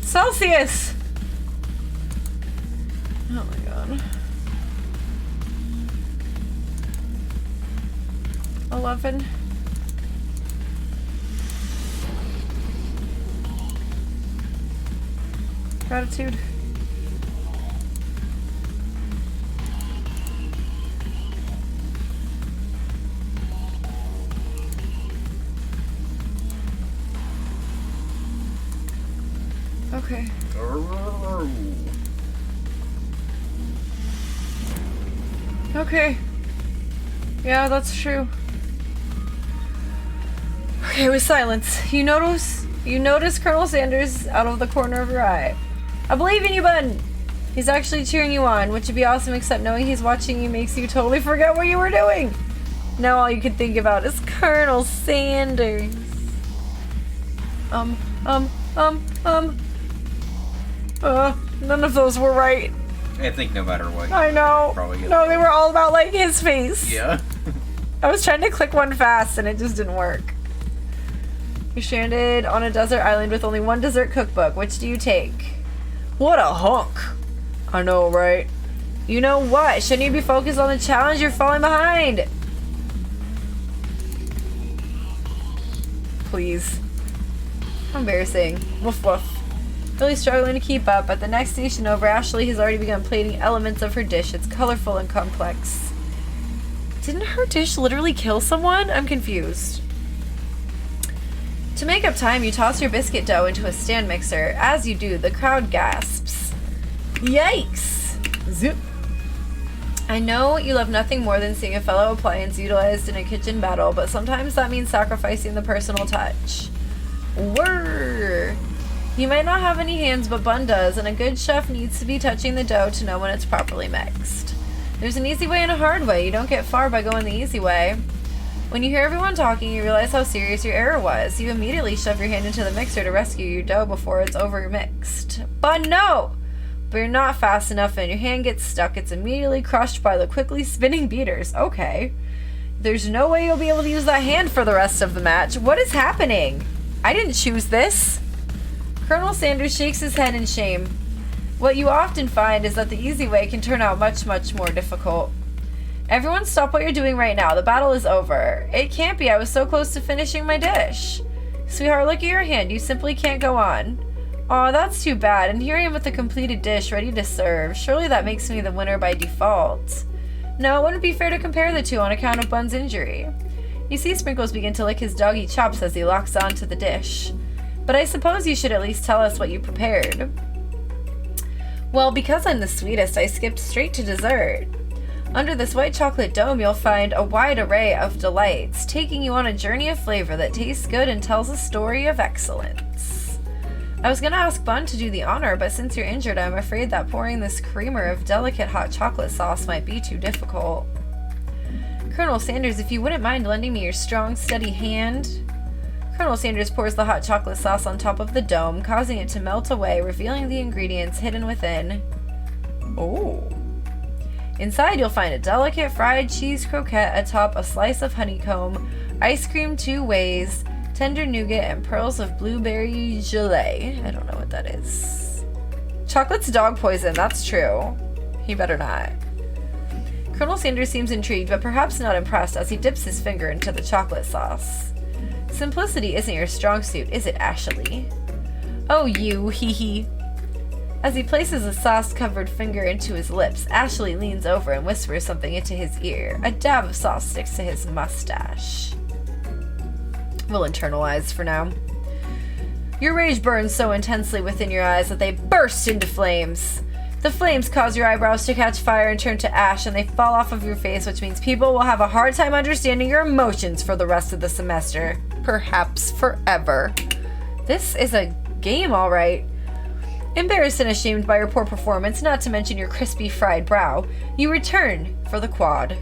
Celsius! Oh my god. 11. Gratitude. Okay. Okay. Yeah, that's true. Okay, with silence. You notice Colonel Sanders out of the corner of your eye. I believe in you, bud. He's actually cheering you on, which would be awesome, except knowing he's watching you makes you totally forget what you were doing. Now all you can think about is Colonel Sanders. None of those were right. I think no matter what. I know. No, they were all about, like, his face. Yeah. I was trying to click one fast and it just didn't work. You're stranded on a desert island with only one dessert cookbook. Which do you take? What a hunk. I know, right? You know what? Shouldn't you be focused on the challenge? You're falling behind. Please. How embarrassing. Woof woof. Really struggling to keep up. At the next station over, Ashley has already begun plating elements of her dish. It's colorful and complex. Didn't her dish literally kill someone? I'm confused. To make up time, you toss your biscuit dough into a stand mixer. As you do, the crowd gasps. Yikes! Zip. I know you love nothing more than seeing a fellow appliance utilized in a kitchen battle, but sometimes that means sacrificing the personal touch. Whirr! You might not have any hands, but Bun does, and a good chef needs to be touching the dough to know when it's properly mixed. There's an easy way and a hard way. You don't get far by going the easy way. When you hear everyone talking, you realize how serious your error was. You immediately shove your hand into the mixer to rescue your dough before it's over-mixed. Bun, no! But you're not fast enough and your hand gets stuck. It's immediately crushed by the quickly spinning beaters. Okay. There's no way you'll be able to use that hand for the rest of the match. What is happening? I didn't choose this. Colonel Sanders shakes his head in shame. What you often find is that the easy way can turn out much, much more difficult. Everyone stop what you're doing right now. The battle is over. It can't be. I was so close to finishing my dish. Sweetheart, look at your hand. You simply can't go on. Aw, that's too bad. And here I am with a completed dish ready to serve. Surely that makes me the winner by default. No, it wouldn't be fair to compare the two on account of Bun's injury. You see Sprinkles begin to lick his doggy chops as he locks onto the dish. But I suppose you should at least tell us what you prepared. Well, because I'm the sweetest, I skipped straight to dessert. Under this white chocolate dome, you'll find a wide array of delights, taking you on a journey of flavor that tastes good and tells a story of excellence. I was gonna ask Bun to do the honor, but since you're injured, I'm afraid that pouring this creamer of delicate hot chocolate sauce might be too difficult. Colonel Sanders, if you wouldn't mind lending me your strong, steady hand. Colonel Sanders pours the hot chocolate sauce on top of the dome, causing it to melt away, revealing the ingredients hidden within. Oh. Inside, you'll find a delicate fried cheese croquette atop a slice of honeycomb, ice cream 2 ways, tender nougat, and pearls of blueberry gelée. I don't know what that is. Chocolate's dog poison, that's true. He better not. Colonel Sanders seems intrigued, but perhaps not impressed as he dips his finger into the chocolate sauce. Simplicity isn't your strong suit, is it, Ashley? Oh, you, hee hee. As he places a sauce-covered finger into his lips, Ashley leans over and whispers something into his ear. A dab of sauce sticks to his mustache. We'll internalize for now. Your rage burns so intensely within your eyes that they burst into flames. The flames cause your eyebrows to catch fire and turn to ash, and they fall off of your face, which means people will have a hard time understanding your emotions for the rest of the semester. Perhaps forever. This is a game, all right. Embarrassed and ashamed by your poor performance, not to mention your crispy fried brow, you return for the quad.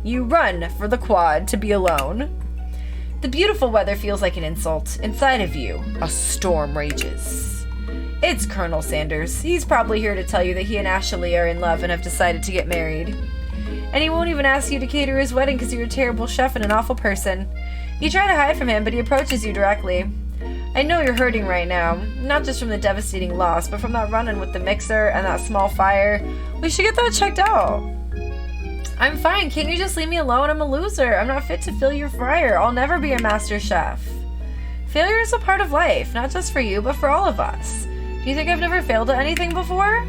You run for the quad to be alone. The beautiful weather feels like an insult. Inside of you, a storm rages. It's Colonel Sanders. He's probably here to tell you that he and Ashley are in love and have decided to get married. And he won't even ask you to cater his wedding because you're a terrible chef and an awful person. You try to hide from him, but he approaches you directly. I know you're hurting right now, not just from the devastating loss, but from that run-in with the mixer and that small fire. We should get that checked out. I'm fine. Can't you just leave me alone? I'm a loser. I'm not fit to fill your fryer. I'll never be a master chef. Failure is a part of life, not just for you, but for all of us. Do you think I've never failed at anything before?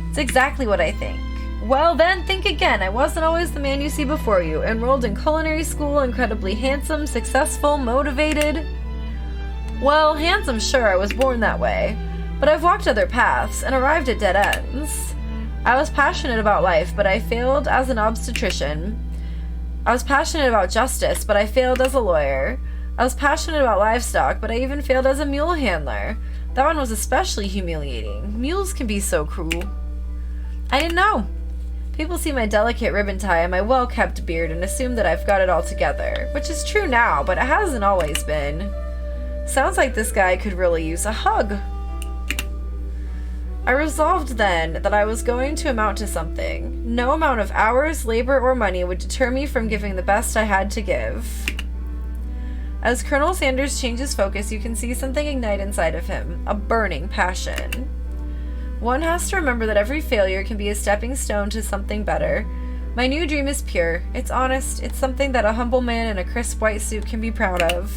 It's exactly what I think. Well then, think again. I wasn't always the man you see before you. Enrolled in culinary school, incredibly handsome, successful, motivated. Well, handsome, sure, I was born that way. But I've walked other paths and arrived at dead ends. I was passionate about life, but I failed as an obstetrician. I was passionate about justice, but I failed as a lawyer. I was passionate about livestock, but I even failed as a mule handler. That one was especially humiliating. Mules can be so cruel. I didn't know. People see my delicate ribbon tie and my well-kept beard and assume that I've got it all together, which is true now, but it hasn't always been. Sounds like this guy could really use a hug. I resolved then that I was going to amount to something. No amount of hours, labor, or money would deter me from giving the best I had to give. As Colonel Sanders changes focus, you can see something ignite inside of him, a burning passion. One has to remember that every failure can be a stepping stone to something better. My new dream is pure. It's honest. It's something that a humble man in a crisp white suit can be proud of.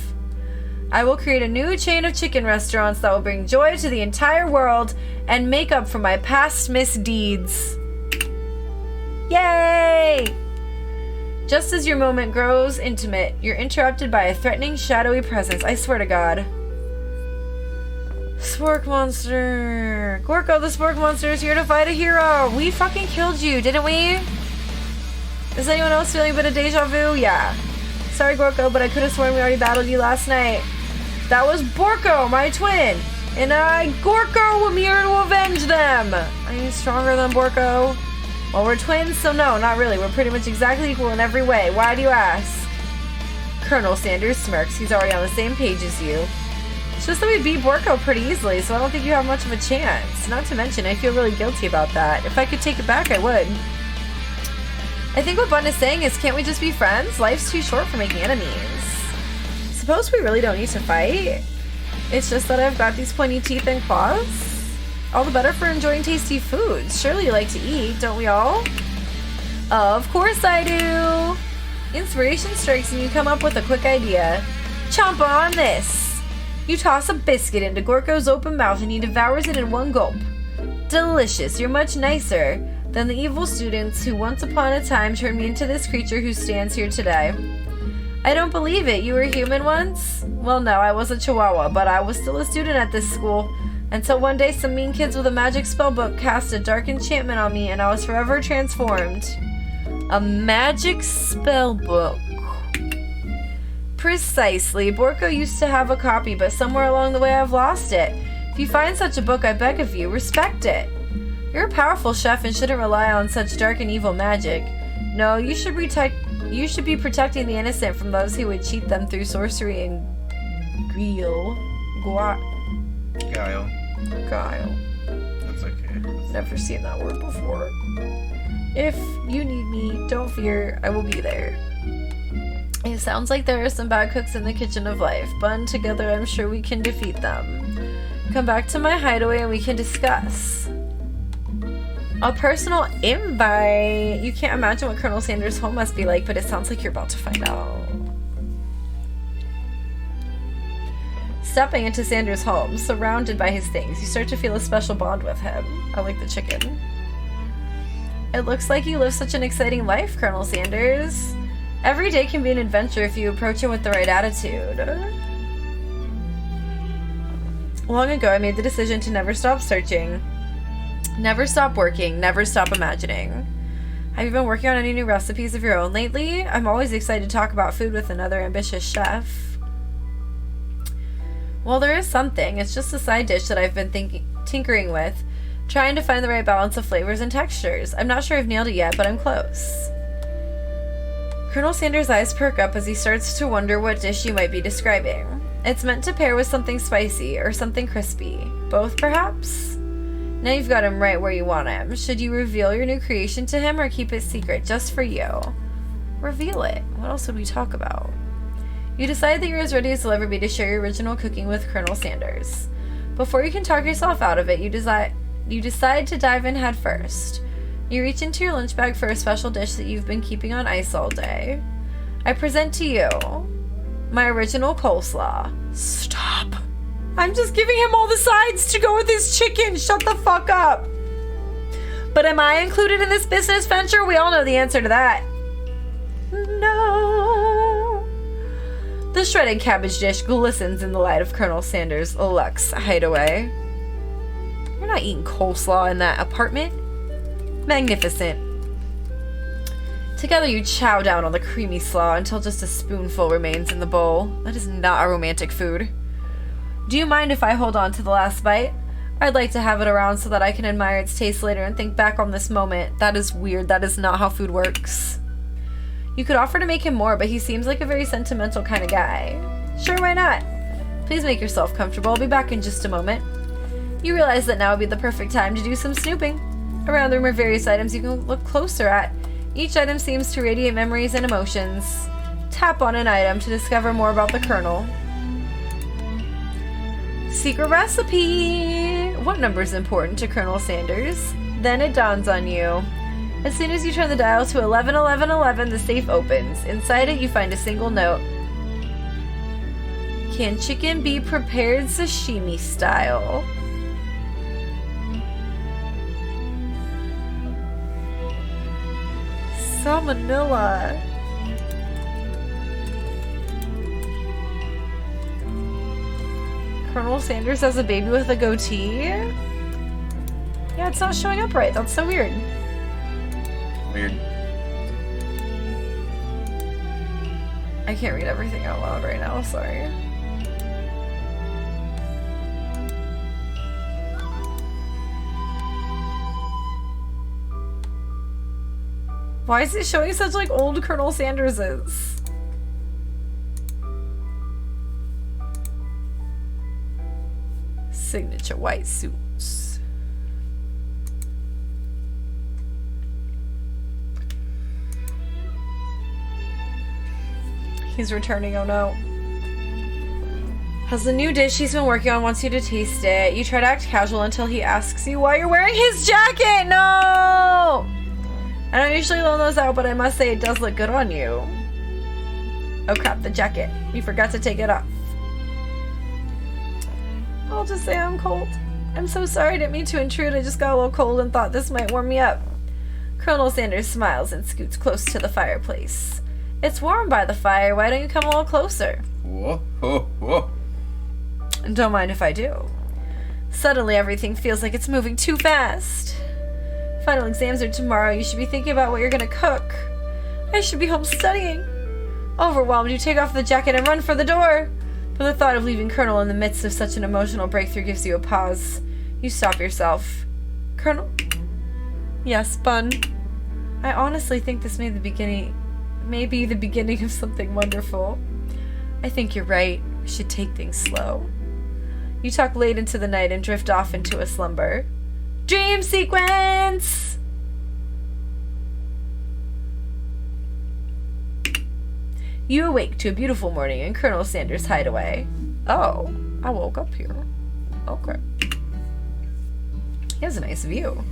I will create a new chain of chicken restaurants that will bring joy to the entire world and make up for my past misdeeds. Yay! Just as your moment grows intimate, you're interrupted by a threatening, shadowy presence. I swear to God. Spork monster. Gorko, the spork monster is here to fight a hero. We fucking killed you, didn't we? Is anyone else feeling a bit of deja vu? Yeah. Sorry, Gorko, but I could have sworn we already battled you last night. That was Borko, my twin. And I, Gorko, am here to avenge them. Are you stronger than Borko? Well, we're twins, so no, not really. We're pretty much exactly equal in every way. Why do you ask? Colonel Sanders smirks. He's already on the same page as you. It's just that we beat Borko pretty easily, so I don't think you have much of a chance. Not to mention, I feel really guilty about that. If I could take it back, I would. I think what Bun is saying is, can't we just be friends? Life's too short for making enemies. Suppose we really don't need to fight? It's just that I've got these pointy teeth and claws? All the better for enjoying tasty foods. Surely you like to eat, don't we all? Of course I do! Inspiration strikes and you come up with a quick idea. Chomp on this! You toss a biscuit into Gorko's open mouth and he devours it in one gulp. Delicious. You're much nicer than the evil students who once upon a time turned me into this creature who stands here today. I don't believe it. You were human once? Well, no, I was a chihuahua, but I was still a student at this school. Until one day some mean kids with a magic spellbook cast a dark enchantment on me and I was forever transformed. A magic spellbook. Precisely. Borko used to have a copy, but somewhere along the way I've lost it. If you find such a book, I beg of you, respect it. You're a powerful chef and shouldn't rely on such dark and evil magic. No, you should be protecting the innocent from those who would cheat them through sorcery and Guile. Guile. That's okay. Never seen that word before. If you need me, don't fear, I will be there. It sounds like there are some bad cooks in the kitchen of life, but together I'm sure we can defeat them. Come back to my hideaway and we can discuss. A personal invite! You can't imagine what Colonel Sanders' home must be like, but it sounds like you're about to find out. Stepping into Sanders' home, surrounded by his things, you start to feel a special bond with him. I like the chicken. It looks like you live such an exciting life, Colonel Sanders. Every day can be an adventure if you approach it with the right attitude. Long ago, I made the decision to never stop searching, never stop working, never stop imagining. Have you been working on any new recipes of your own lately? I'm always excited to talk about food with another ambitious chef. Well, there is something. It's just a side dish that I've been tinkering with, trying to find the right balance of flavors and textures. I'm not sure I've nailed it yet, but I'm close. Colonel Sanders' eyes perk up as he starts to wonder what dish you might be describing. It's meant to pair with something spicy or something crispy. Both, perhaps? Now you've got him right where you want him. Should you reveal your new creation to him or keep it secret just for you? Reveal it. What else would we talk about? You decide that you're as ready as you'll ever be to share your original cooking with Colonel Sanders. Before you can talk yourself out of it, you decide to dive in head first. You reach into your lunch bag for a special dish that you've been keeping on ice all day. I present to you my original coleslaw. Stop. I'm just giving him all the sides to go with his chicken. Shut the fuck up. But am I included in this business venture? We all know the answer to that. No. The shredded cabbage dish glistens in the light of Colonel Sanders' luxe hideaway. not eating coleslaw in that apartment. Magnificent. Together you chow down on the creamy slaw until just a spoonful remains in the bowl. That is not a romantic food. Do you mind if I hold on to the last bite? I'd like to have it around so that I can admire its taste later and think back on this moment. That is weird. That is not how food works. You could offer to make him more, but he seems like a very sentimental kind of guy. Sure, why not? Please make yourself comfortable. I'll be back in just a moment. You realize that now would be the perfect time to do some snooping. Around the room are various items you can look closer at. Each item seems to radiate memories and emotions. Tap on an item to discover more about the Colonel. Secret recipe! What number is important to Colonel Sanders? Then it dawns on you. As soon as you turn the dial to 111111, the safe opens. Inside it, you find a single note. Can chicken be prepared sashimi style? Salmonella. Colonel Sanders has a baby with a goatee? Yeah, it's not showing up right. That's so weird. Weird. I can't read everything out loud right now, sorry. Why is it showing such like old Colonel Sanderses? Signature white suits. He's returning, oh no. Has a new dish he's been working on, wants you to taste it. You try to act casual until he asks you why you're wearing his jacket! No! I don't usually loan those out, but I must say it does look good on you. Oh crap, the jacket. You forgot to take it off. I'll just say I'm cold. I'm so sorry, I didn't mean to intrude. I just got a little cold and thought this might warm me up. Colonel Sanders smiles and scoots close to the fireplace. It's warm by the fire. Why don't you come a little closer? Whoa, whoa, whoa. Don't mind if I do. Suddenly, everything feels like it's moving too fast. Final exams are tomorrow. You should be thinking about what you're gonna cook. I should be home studying. Overwhelmed, you take off the jacket and run for the door. But the thought of leaving Colonel in the midst of such an emotional breakthrough gives you a pause. You stop yourself. Colonel? Yes, Bun. I honestly think this may be the beginning of something wonderful. I think you're right. We should take things slow. You talk late into the night and drift off into a slumber. Dream sequence! You awake to a beautiful morning in Colonel Sanders' hideaway. Oh, I woke up here. Okay. He has a nice view.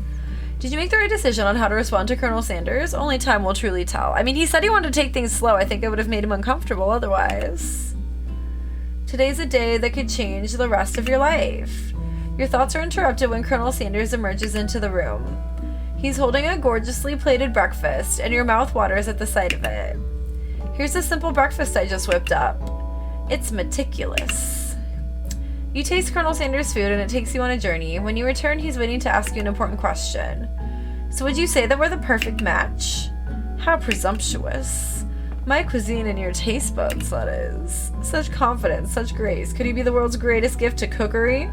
Did you make the right decision on how to respond to Colonel Sanders? Only time will truly tell. I mean, he said he wanted to take things slow. I think it would have made him uncomfortable otherwise. Today's a day that could change the rest of your life. Your thoughts are interrupted when Colonel Sanders emerges into the room. He's holding a gorgeously plated breakfast, and your mouth waters at the sight of it. Here's a simple breakfast I just whipped up. It's meticulous. You taste Colonel Sanders' food and it takes you on a journey. When you return, he's waiting to ask you an important question. So would you say that we're the perfect match? How presumptuous. My cuisine and your taste buds, that is. Such confidence, such grace. Could he be the world's greatest gift to cookery?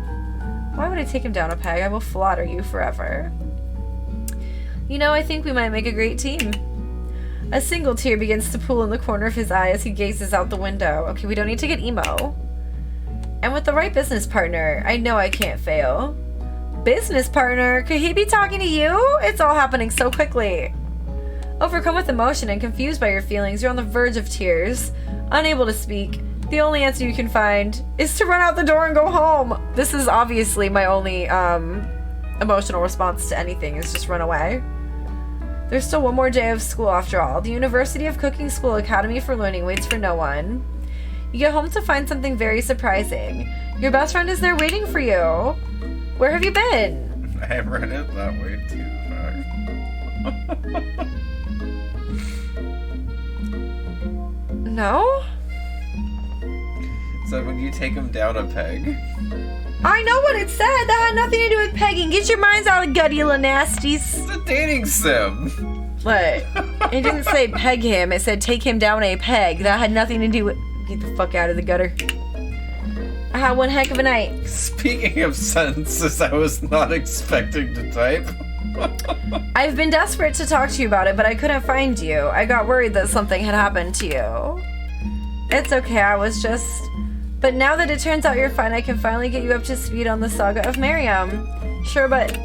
Why would I take him down a peg? I will flatter you forever. You know, I think we might make a great team. A single tear begins to pool in the corner of his eye as he gazes out the window. Okay, we don't need to get emo. And with the right business partner, I know I can't fail. Business partner? Could he be talking to you? It's all happening so quickly. Overcome with emotion and confused by your feelings, you're on the verge of tears. Unable to speak, the only answer you can find is to run out the door and go home. This is obviously my only emotional response to anything, is just run away. There's still one more day of school after all. The University of Cooking School Academy for Learning waits for no one. You get home to find something very surprising. Your best friend is there waiting for you. Where have you been? I read it that way too far. No? So when you take him down a peg, I know what it said. That had nothing to do with pegging. Get your minds out of the gut, you little nasties. It's a dating sim. What? It didn't say peg him. It said take him down a peg. That had nothing to do with... Get the fuck out of the gutter. I had one heck of a night. Speaking of sentences I was not expecting to type. I've been desperate to talk to you about it, but I couldn't find you. I got worried that something had happened to you. It's okay, I was just... But now that it turns out you're fine, I can finally get you up to speed on the saga of Miriam. Sure, but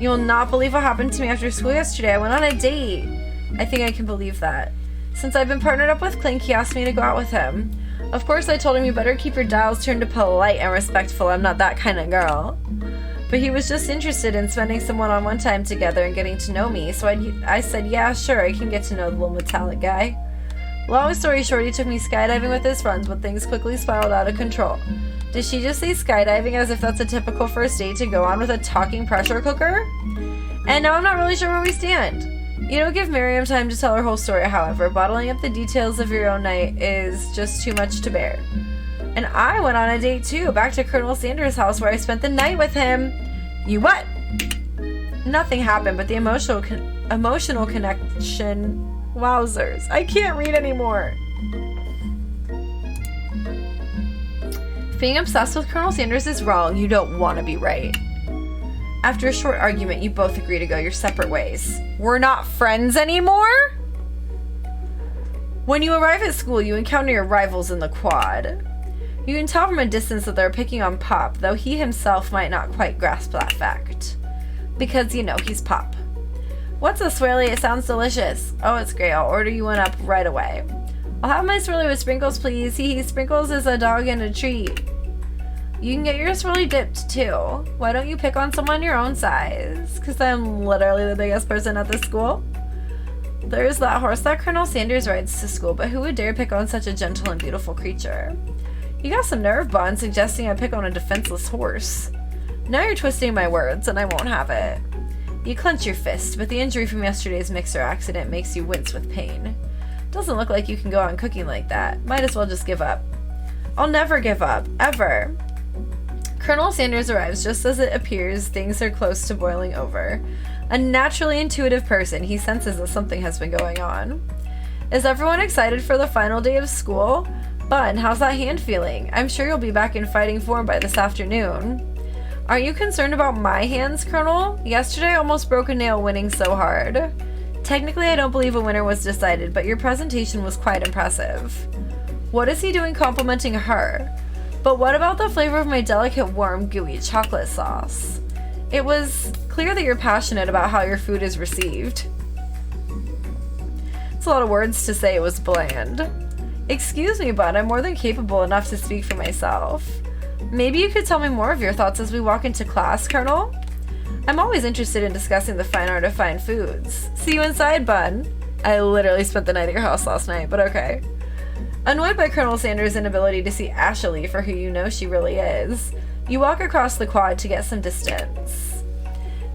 you'll not believe what happened to me after school yesterday. I went on a date. I think I can believe that. Since I've been partnered up with Clink, he asked me to go out with him. Of course, I told him you better keep your dials turned to polite and respectful. I'm not that kind of girl. But he was just interested in spending some one-on-one time together and getting to know me, so I said, yeah, sure, I can get to know the little metallic guy. Long story short, he took me skydiving with his friends, but things quickly spiraled out of control. Did she just say skydiving as if that's a typical first date to go on with a talking pressure cooker? And now I'm not really sure where we stand. You don't give Miriam time to tell her whole story, however. Bottling up the details of your own night is just too much to bear. And I went on a date too, back to Colonel Sanders' house where I spent the night with him. You what? Nothing happened, but the emotional connection... Wowzers. I can't read anymore. Being obsessed with Colonel Sanders is wrong. You don't want to be right. After a short argument, you both agree to go your separate ways. We're not friends anymore? When you arrive at school, you encounter your rivals in the quad. You can tell from a distance that they're picking on Pop, though he himself might not quite grasp that fact. Because, you know, he's Pop. What's a swirly? It sounds delicious. Oh, it's great. I'll order you one up right away. I'll have my swirly with sprinkles, please. Hee hee, sprinkles is a dog and a treat. You can get your swirly dipped, too. Why don't you pick on someone your own size? Because I'm literally the biggest person at this school. There's that horse that Colonel Sanders rides to school, but who would dare pick on such a gentle and beautiful creature? You got some nerve, Bond, suggesting I pick on a defenseless horse. Now you're twisting my words, and I won't have it. You clench your fist, but the injury from yesterday's mixer accident makes you wince with pain. Doesn't look like you can go on cooking like that. Might as well just give up. I'll never give up. Ever. Colonel Sanders arrives just as it appears things are close to boiling over. A naturally intuitive person, he senses that something has been going on. Is everyone excited for the final day of school? Bun, how's that hand feeling? I'm sure you'll be back in fighting form by this afternoon. Aren't you concerned about my hands, Colonel? Yesterday I almost broke a nail winning so hard. Technically, I don't believe a winner was decided, but your presentation was quite impressive. What is he doing complimenting her? But what about the flavor of my delicate, warm, gooey chocolate sauce? It was clear that you're passionate about how your food is received. It's a lot of words to say it was bland. Excuse me, bud, I'm more than capable enough to speak for myself. Maybe you could tell me more of your thoughts as we walk into class, Colonel? I'm always interested in discussing the fine art of fine foods. See you inside, Bun. I literally spent the night at your house last night, but okay. Annoyed by Colonel Sanders' inability to see Ashley for who you know she really is, you walk across the quad to get some distance.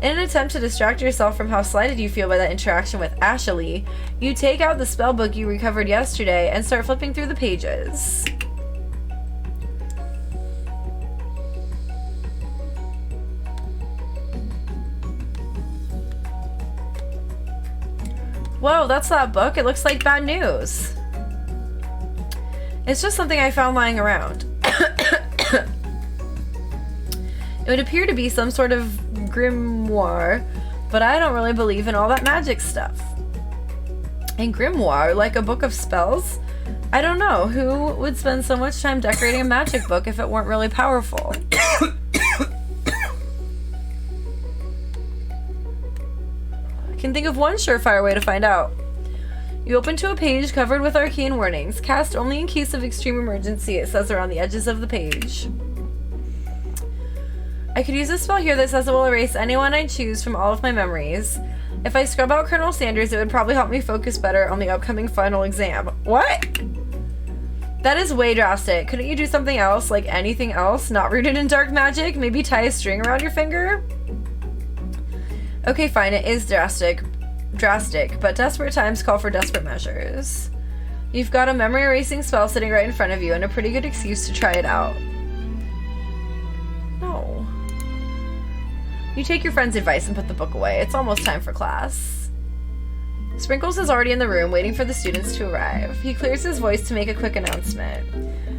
In an attempt to distract yourself from how slighted you feel by that interaction with Ashley, you take out the spell book you recovered yesterday and start flipping through the pages. Whoa, that's that book? It looks like bad news. It's just something I found lying around. It would appear to be some sort of grimoire, but I don't really believe in all that magic stuff. A grimoire? Like a book of spells? I don't know. Who would spend so much time decorating a magic book if it weren't really powerful? Can think of one surefire way to find out. You open to a page covered with arcane warnings. Cast only in case of extreme emergency, it says around the edges of the page. I could use a spell here that says it will erase anyone I choose from all of my memories. If I scrub out Colonel Sanders, it would probably help me focus better on the upcoming final exam. What? That is way drastic. Couldn't you do something else, like anything else, not rooted in dark magic? Maybe tie a string around your finger? Okay, fine, it is drastic, but desperate times call for desperate measures. You've got a memory erasing spell sitting right in front of you and a pretty good excuse to try it out. No. You take your friend's advice and put the book away. It's almost time for class. Sprinkles is already in the room waiting for the students to arrive. He clears his voice to make a quick announcement.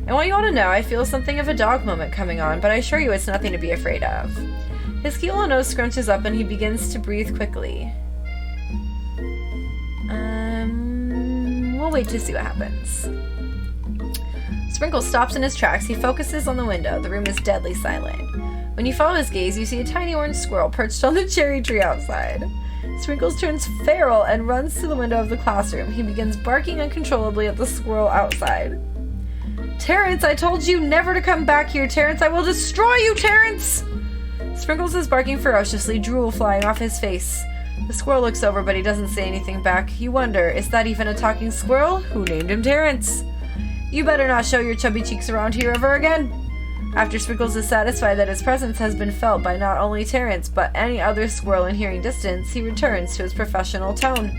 I want you all to know I feel something of a dog moment coming on, but I assure you it's nothing to be afraid of. His cute little nose scrunches up and he begins to breathe quickly. We'll wait to see what happens. Sprinkles stops in his tracks. He focuses on the window. The room is deadly silent. When you follow his gaze, you see a tiny orange squirrel perched on the cherry tree outside. Sprinkles turns feral and runs to the window of the classroom. He begins barking uncontrollably at the squirrel outside. Terrence, I told you never to come back here, Terrence. I will destroy you, Terrence! Sprinkles is barking ferociously, drool flying off his face. The squirrel looks over, but he doesn't say anything back. You wonder, is that even a talking squirrel? Who named him Terrence? You better not show your chubby cheeks around here ever again. After Sprinkles is satisfied that his presence has been felt by not only Terrence, but any other squirrel in hearing distance, he returns to his professional tone.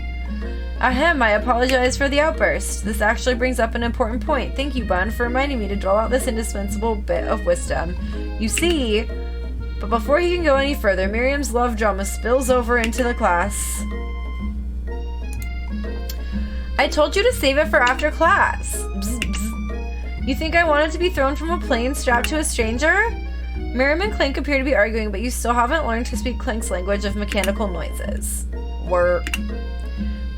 Ahem, I apologize for the outburst. This actually brings up an important point. Thank you, Bun, for reminding me to draw out this indispensable bit of wisdom. You see... But before he can go any further, Miriam's love drama spills over into the class. I told you to save it for after class. Bzz, bzz. You think I wanted to be thrown from a plane strapped to a stranger? Miriam and Clank appear to be arguing, but you still haven't learned to speak Clank's language of mechanical noises. Work.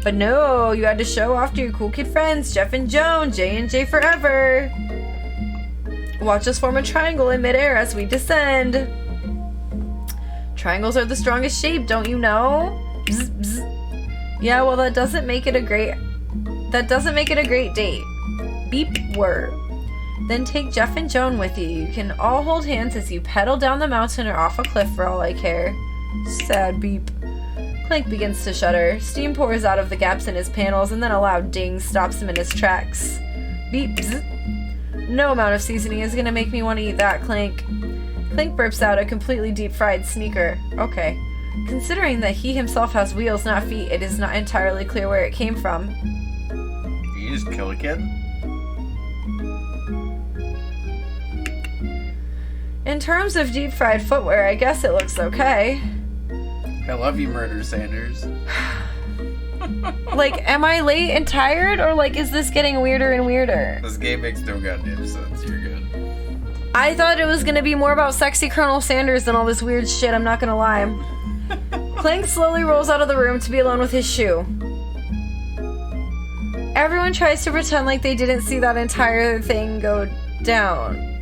But no, you had to show off to your cool kid friends, Jeff and Joan, J and J forever. Watch us form a triangle in midair as we descend. Triangles are the strongest shape, don't you know? Bzz, bzz. Yeah, well that doesn't make it a great date. Beep were. Then take Jeff and Joan with you. You can all hold hands as you pedal down the mountain or off a cliff for all I care. Sad beep. Clank begins to shudder. Steam pours out of the gaps in his panels and then a loud ding stops him in his tracks. Beep bzz. No amount of seasoning is gonna make me want to eat that, Clank. Clank burps out a completely deep-fried sneaker. Okay. Considering that he himself has wheels, not feet, it is not entirely clear where it came from. Did you just kill a kid? In terms of deep-fried footwear, I guess it looks okay. I love you, Murder Sanders. Like, am I late and tired, or like, is this getting weirder and weirder? This game makes no goddamn sense. You're good. I thought it was gonna be more about sexy Colonel Sanders than all this weird shit, I'm not gonna lie. Clank slowly rolls out of the room to be alone with his shoe. Everyone tries to pretend like they didn't see that entire thing go down.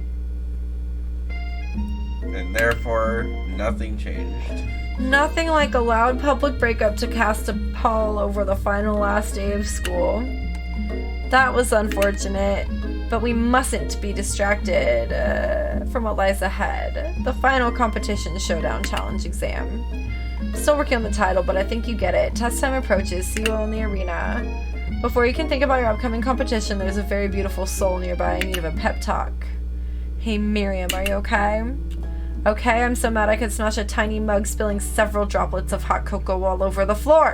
And therefore, nothing changed. Nothing like a loud public breakup to cast a pall over the final last day of school. That was unfortunate, but we mustn't be distracted from what lies ahead. The final competition showdown challenge exam. Still working on the title, but I think you get it. Test time approaches. See you all in the arena. Before you can think about your upcoming competition, there's a very beautiful soul nearby in need of a pep talk. Hey Miriam, are you okay? Okay, I'm so mad I could smash a tiny mug, spilling several droplets of hot cocoa all over the floor.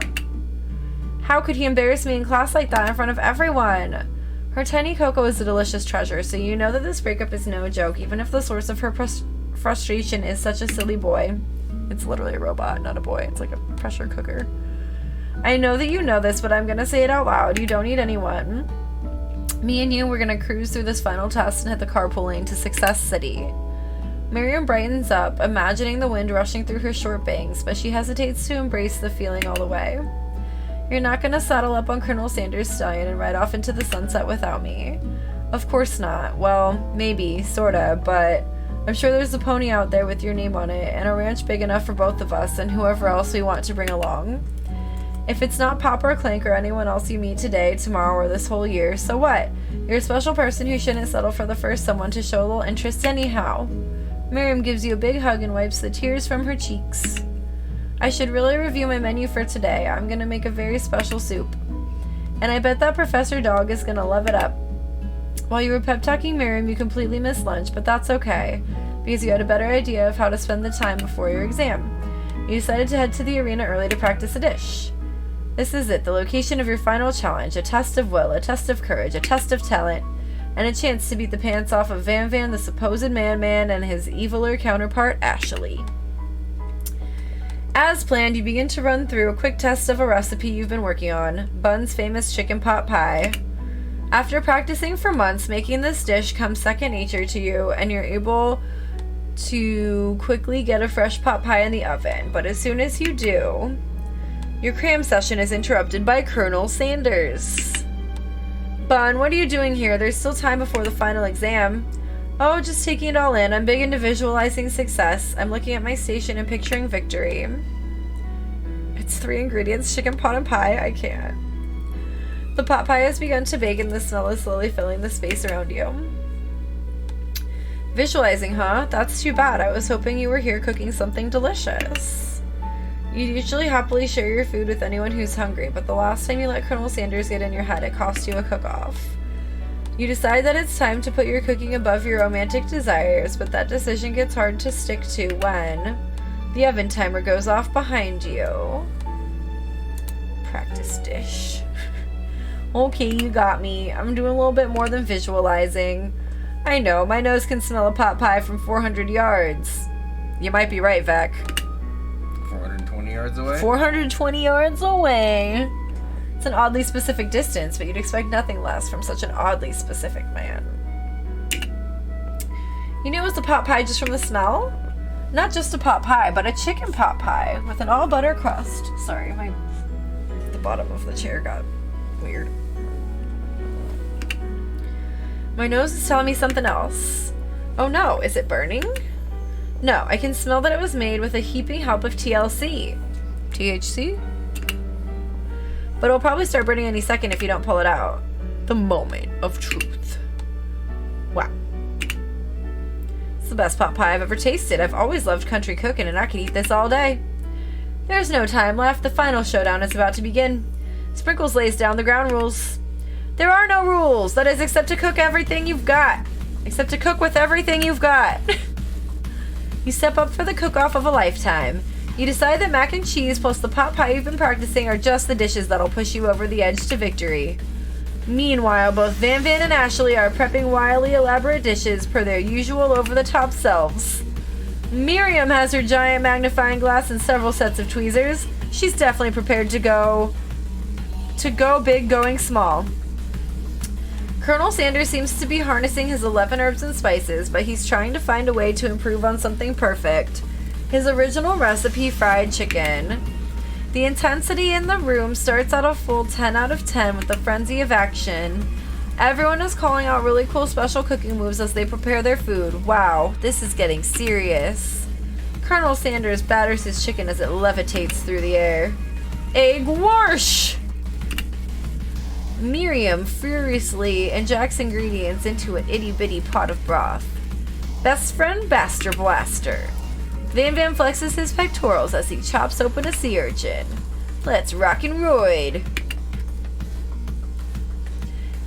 How could he embarrass me in class like that in front of everyone? Her tiny cocoa is a delicious treasure, so you know that this breakup is no joke, even if the source of her frustration is such a silly boy. It's literally a robot, not a boy. It's like a pressure cooker. I know that you know this, but I'm gonna say it out loud. You don't need anyone. Me and you, we're gonna cruise through this final test and hit the carpool lane to Success City. Miriam brightens up, imagining the wind rushing through her short bangs, but she hesitates to embrace the feeling all the way. You're not gonna saddle up on Colonel Sanders' stallion and ride off into the sunset without me. Of course not. Well, maybe, sorta, but I'm sure there's a pony out there with your name on it, and a ranch big enough for both of us and whoever else we want to bring along. If it's not Pop or Clank or anyone else you meet today, tomorrow, or this whole year, so what? You're a special person who shouldn't settle for the first someone to show a little interest anyhow. Miriam gives you a big hug and wipes the tears from her cheeks. I should really review my menu for today. I'm gonna make a very special soup. And I bet that Professor Dog is gonna love it up. While you were pep-talking Miriam, you completely missed lunch, but that's okay, because you had a better idea of how to spend the time before your exam. You decided to head to the arena early to practice a dish. This is it, the location of your final challenge, a test of will, a test of courage, a test of talent, and a chance to beat the pants off of Van Van, the supposed man-man, and his eviler counterpart, Ashley. As planned, you begin to run through a quick test of a recipe you've been working on, Bun's famous chicken pot pie. After practicing for months, making this dish comes second nature to you, and you're able to quickly get a fresh pot pie in the oven. But as soon as you do, your cram session is interrupted by Colonel Sanders. Bun, what are you doing here? There's still time before the final exam. Oh, just taking it all in. I'm big into visualizing success. I'm looking at my station and picturing victory. It's 3 ingredients, chicken pot and pie. I can't. The pot pie has begun to bake and the smell is slowly filling the space around you. Visualizing, huh? That's too bad. I was hoping you were here cooking something delicious. You usually happily share your food with anyone who's hungry, but the last time you let Colonel Sanders get in your head, it cost you a cook-off. You decide that it's time to put your cooking above your romantic desires, but that decision gets hard to stick to when the oven timer goes off behind you. Practice dish. Okay, you got me. I'm doing a little bit more than visualizing. I know, my nose can smell a pot pie from 400 yards. You might be right, Vec. 420 yards away? 420 yards away. It's an oddly specific distance, but you'd expect nothing less from such an oddly specific man. You knew it was a pot pie just from the smell? Not just a pot pie, but a chicken pot pie with an all butter crust. Sorry, the bottom of the chair got weird. My nose is telling me something else. Oh no, is it burning? No, I can smell that it was made with a heaping help of TLC. THC? But it'll probably start burning any second if you don't pull it out. The moment of truth. Wow. It's the best pot pie I've ever tasted. I've always loved country cooking and I could eat this all day. There's no time left. The final showdown is about to begin. Sprinkles lays down the ground rules. There are no rules. That is, except to cook everything you've got. Except to cook with everything you've got. You step up for the cook-off of a lifetime. You decide that mac and cheese plus the pot pie you've been practicing are just the dishes that'll push you over the edge to victory. Meanwhile, both Van Van and Ashley are prepping wildly elaborate dishes per their usual over-the-top selves. Miriam has her giant magnifying glass and several sets of tweezers. She's definitely prepared to go big going small. Colonel Sanders seems to be harnessing his 11 herbs and spices, but he's trying to find a way to improve on something perfect. His original recipe, fried chicken. The intensity in the room starts at a full 10 out of 10 with a frenzy of action. Everyone is calling out really cool special cooking moves as they prepare their food. Wow, this is getting serious. Colonel Sanders batters his chicken as it levitates through the air. Egg wash! Miriam furiously injects ingredients into an itty-bitty pot of broth. Best friend Baster Blaster. Van Van flexes his pectorals as he chops open a sea urchin. Let's rock and roid.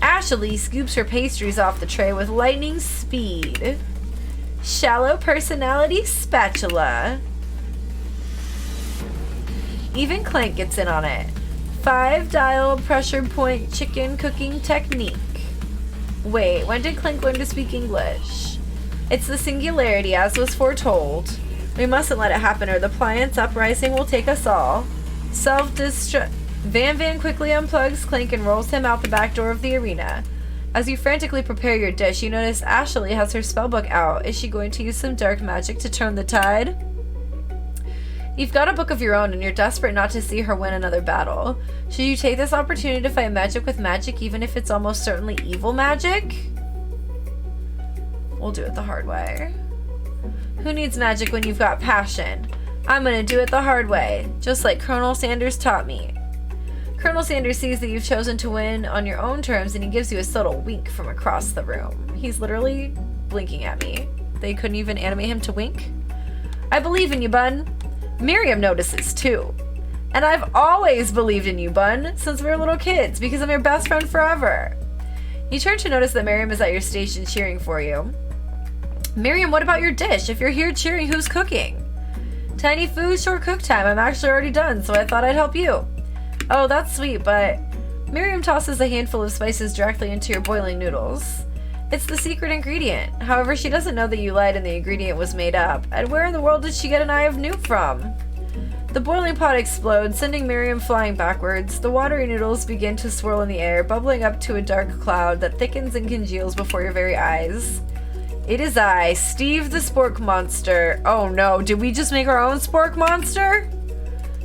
Ashley scoops her pastries off the tray with lightning speed. Shallow personality spatula. Even Clank gets in on it. 5-dial pressure point chicken cooking technique. Wait, when did Clank learn to speak English? It's the singularity as was foretold. We mustn't let it happen or the Pliant's uprising will take us all. Self-destruct. Van Van quickly unplugs Clank and rolls him out the back door of the arena. As you frantically prepare your dish, you notice Ashley has her spellbook out. Is she going to use some dark magic to turn the tide? You've got a book of your own and you're desperate not to see her win another battle. Should you take this opportunity to fight magic with magic even if it's almost certainly evil magic? We'll do it the hard way. Who needs magic when you've got passion? I'm gonna do it the hard way, just like Colonel Sanders taught me. Colonel Sanders sees that you've chosen to win on your own terms and he gives you a subtle wink from across the room. He's literally blinking at me. They couldn't even animate him to wink? I believe in you, Bun. Miriam notices too. And I've always believed in you, Bun, since we were little kids, because I'm your best friend forever. You turn to notice that Miriam is at your station cheering for you. Miriam, what about your dish? If you're here cheering, who's cooking? Tiny food, short cook time. I'm actually already done, so I thought I'd help you. Oh, that's sweet, but... Miriam tosses a handful of spices directly into your boiling noodles. It's the secret ingredient. However, she doesn't know that you lied and the ingredient was made up. And where in the world did she get an eye of Newt from? The boiling pot explodes, sending Miriam flying backwards. The watery noodles begin to swirl in the air, bubbling up to a dark cloud that thickens and congeals before your very eyes. It is I, Steve the Spork Monster. Oh no, did we just make our own Spork Monster?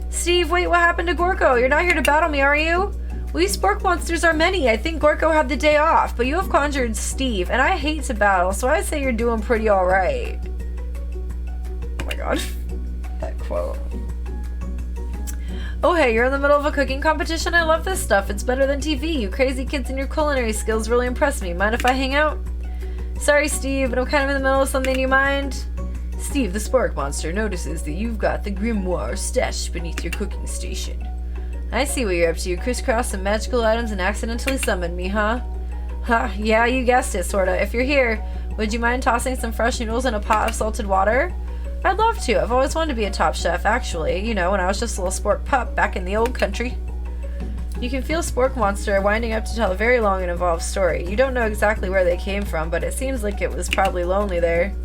Steve, wait, what happened to Gorko? You're not here to battle me, are you? We Spork Monsters are many. I think Gorko had the day off, but you have conjured Steve, and I hate to battle, so I'd say you're doing pretty alright. Oh my god. That quote. Oh hey, you're in the middle of a cooking competition? I love this stuff. It's better than TV. You crazy kids and your culinary skills really impress me. Mind if I hang out? Sorry, Steve, but I'm kind of in the middle of something. You mind? Steve, the Spork Monster, notices that you've got the grimoire stashed beneath your cooking station. I see what you're up to. You crisscross some magical items and accidentally summoned me, huh? Huh, yeah, you guessed it, sorta. If you're here, would you mind tossing some fresh noodles in a pot of salted water? I'd love to. I've always wanted to be a top chef, actually. You know, when I was just a little spork pup back in the old country. You can feel Spork Monster winding up to tell a very long and involved story. You don't know exactly where they came from, but it seems like it was probably lonely there.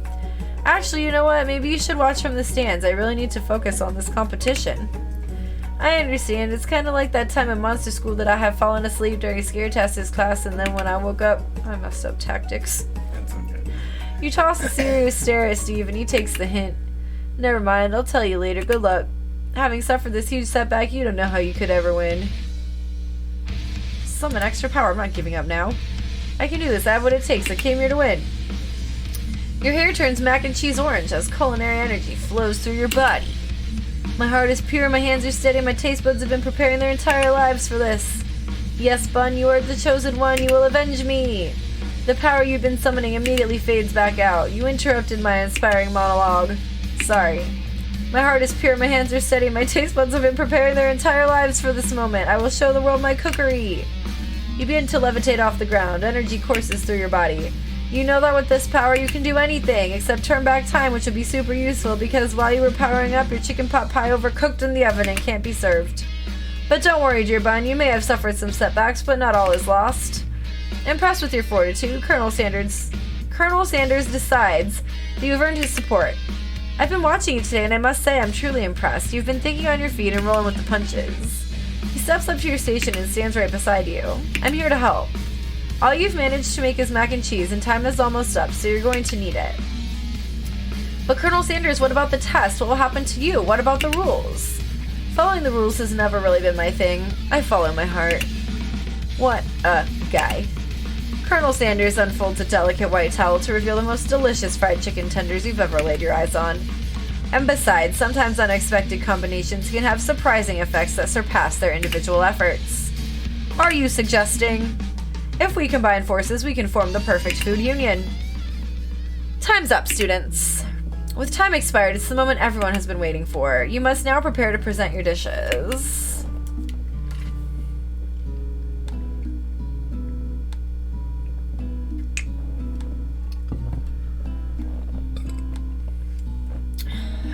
Actually, you know what? Maybe you should watch from the stands. I really need to focus on this competition. I understand. It's kind of like that time in monster school that I had fallen asleep during Scare-Tasters class, and then when I woke up, I messed up tactics. That's okay. You toss a serious stare at Steve, and he takes the hint. Never mind, I'll tell you later. Good luck. Having suffered this huge setback, you don't know how you could ever win. Summon extra power. I'm not giving up now. I can do this. I have what it takes. I came here to win. Your hair turns mac and cheese orange as culinary energy flows through your body. My heart is pure, my hands are steady, my taste buds have been preparing their entire lives for this. Yes, Bun, you are the chosen one. You will avenge me. The power you've been summoning immediately fades back out. You interrupted my inspiring monologue. Sorry. My heart is pure, my hands are steady, my taste buds have been preparing their entire lives for this moment. I will show the world my cookery. You begin to levitate off the ground. Energy courses through your body. You know that with this power you can do anything, except turn back time, which would be super useful because while you were powering up, your chicken pot pie overcooked in the oven and can't be served. But don't worry, dear Bun, you may have suffered some setbacks, but not all is lost. Impressed with your fortitude, Colonel Sanders decides that you've earned his support. I've been watching you today, and I must say I'm truly impressed. You've been thinking on your feet and rolling with the punches. He steps up to your station and stands right beside you. I'm here to help. All you've managed to make is mac and cheese, and time is almost up, so you're going to need it. But Colonel Sanders, what about the test? What will happen to you? What about the rules? Following the rules has never really been my thing. I follow my heart. What a guy. Colonel Sanders unfolds a delicate white towel to reveal the most delicious fried chicken tenders you've ever laid your eyes on. And besides, sometimes unexpected combinations can have surprising effects that surpass their individual efforts. Are you suggesting? If we combine forces, we can form the perfect food union. Time's up, students. With time expired, it's the moment everyone has been waiting for. You must now prepare to present your dishes.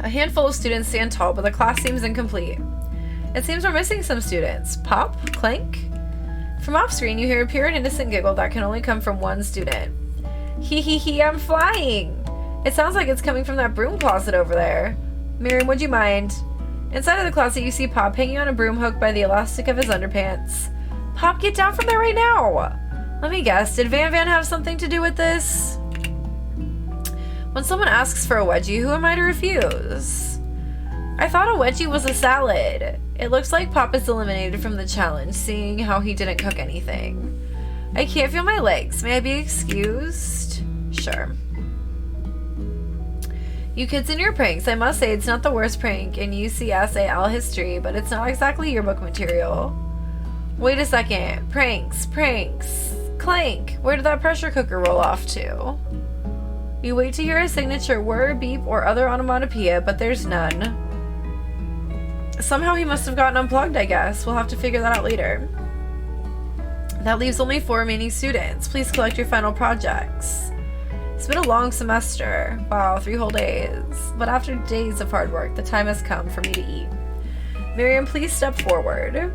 A handful of students stand tall, but the class seems incomplete. It seems we're missing some students. Pop? Clank? From off-screen, you hear a pure and innocent giggle that can only come from one student. Hee hee hee, I'm flying! It sounds like it's coming from that broom closet over there. Miriam, would you mind? Inside of the closet, you see Pop hanging on a broom hook by the elastic of his underpants. Pop, get down from there right now! Let me guess, did Van Van have something to do with this? When someone asks for a wedgie, who am I to refuse? I thought a wedgie was a salad. It looks like Pop is eliminated from the challenge, seeing how he didn't cook anything. I can't feel my legs. May I be excused? Sure. You kids and your pranks. I must say it's not the worst prank in UCSAL history, but it's not exactly yearbook material. Wait a second. Pranks. Clank. Where did that pressure cooker roll off to? You wait to hear a signature whir, beep, or other onomatopoeia, but there's none. Somehow he must have gotten unplugged, I guess. We'll have to figure that out later. That leaves only 4 remaining students. Please collect your final projects. It's been a long semester. Wow, 3 whole days. But after days of hard work, the time has come for me to eat. Miriam, please step forward.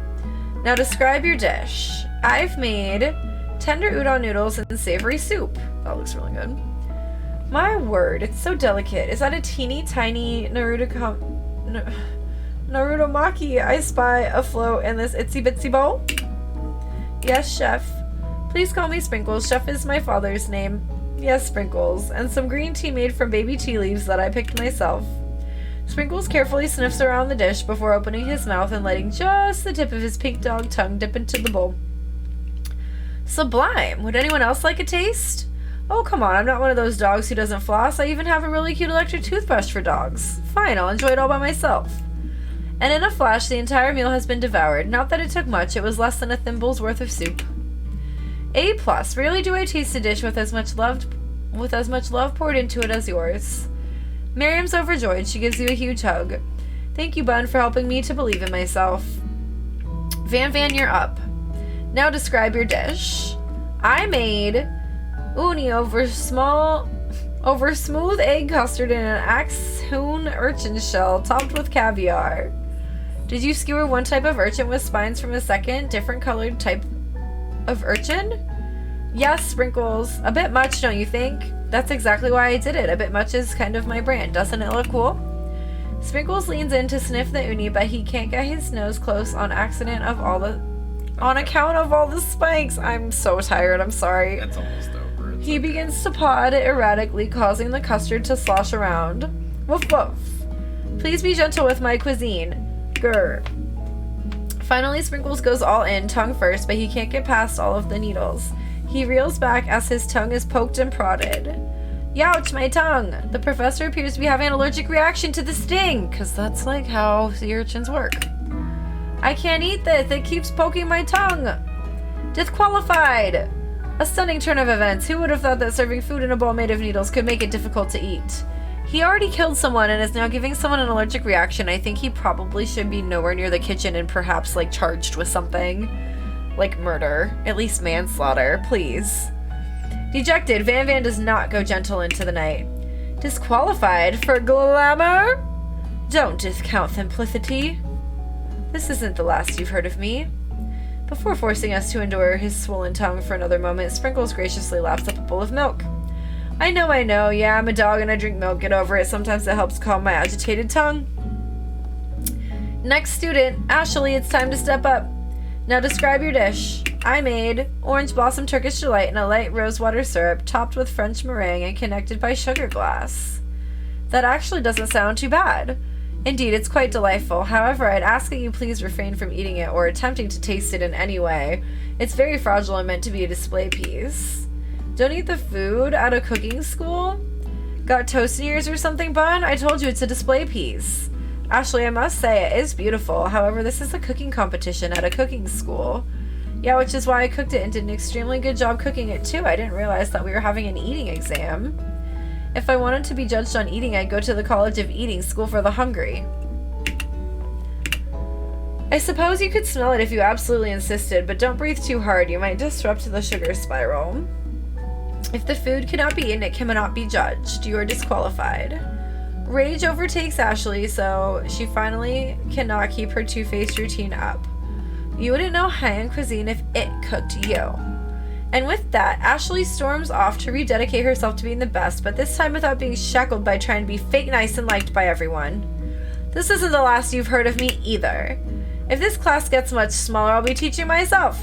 Now describe your dish. I've made tender udon noodles and savory soup. That looks really good. My word, it's so delicate. Is that a teeny tiny Naruto Naruto Maki, I spy afloat in this itsy bitsy bowl. Yes, Chef. Please call me Sprinkles. Chef is my father's name. Yes, Sprinkles. And some green tea made from baby tea leaves that I picked myself. Sprinkles carefully sniffs around the dish before opening his mouth and letting just the tip of his pink dog tongue dip into the bowl. Sublime! Would anyone else like a taste? Oh, come on, I'm not one of those dogs who doesn't floss. I even have a really cute electric toothbrush for dogs. Fine, I'll enjoy it all by myself. And in a flash, the entire meal has been devoured. Not that it took much, it was less than a thimble's worth of soup. A+. Rarely do I taste a dish with as much love poured into it as yours. Miriam's overjoyed. She gives you a huge hug. Thank you, Bun, for helping me to believe in myself. Van, you're up. Now describe your dish. I made uni over smooth egg custard in an Axhoon urchin shell topped with caviar. Did you skewer one type of urchin with spines from a second, different colored type of urchin? Yes, Sprinkles. A bit much, don't you think? That's exactly why I did it. A bit much is kind of my brand. Doesn't it look cool? Sprinkles leans in to sniff the uni, but he can't get his nose close on account of all the spikes. I'm so tired. I'm sorry. It's almost over. He begins to paw at it erratically, causing the custard to slosh around. Woof woof. Please be gentle with my cuisine. Grr. Finally, Sprinkles goes all in, tongue first, but he can't get past all of the needles. He reels back as his tongue is poked and prodded. Youch, my tongue! The professor appears to be having an allergic reaction to the sting, because that's like how sea urchins work. I can't eat this, it keeps poking my tongue! Disqualified! A stunning turn of events. Who would have thought that serving food in a bowl made of needles could make it difficult to eat? He already killed someone and is now giving someone an allergic reaction. I think he probably should be nowhere near the kitchen and perhaps, like, charged with something. Like murder. At least manslaughter, please. Dejected, Van does not go gentle into the night. Disqualified for glamour? Don't discount simplicity. This isn't the last you've heard of me. Before forcing us to endure his swollen tongue for another moment, Sprinkles graciously laps up a bowl of milk. I know, yeah, I'm a dog and I drink milk, get over it. Sometimes it helps calm my agitated tongue. Next student, Ashley, it's time to step up. Now describe your dish. I made orange blossom Turkish delight in a light rosewater syrup topped with French meringue and connected by sugar glass. That actually doesn't sound too bad. Indeed, it's quite delightful. However, I'd ask that you please refrain from eating it or attempting to taste it in any way. It's very fragile and meant to be a display piece. Don't eat the food at a cooking school? Got toast in yours or something, Bun? I told you it's a display piece. Ashley, I must say, it is beautiful. However, this is a cooking competition at a cooking school. Yeah, which is why I cooked it and did an extremely good job cooking it too. I didn't realize that we were having an eating exam. If I wanted to be judged on eating, I'd go to the College of Eating, School for the Hungry. I suppose you could smell it if you absolutely insisted, but don't breathe too hard. You might disrupt the sugar spiral. If the food cannot be eaten, it cannot be judged. You are disqualified. Rage overtakes Ashley, so she finally cannot keep her two-faced routine up. You wouldn't know high-end cuisine if it cooked you. And with that, Ashley storms off to rededicate herself to being the best, but this time without being shackled by trying to be fake nice and liked by everyone. This isn't the last you've heard of me either. If this class gets much smaller, I'll be teaching myself.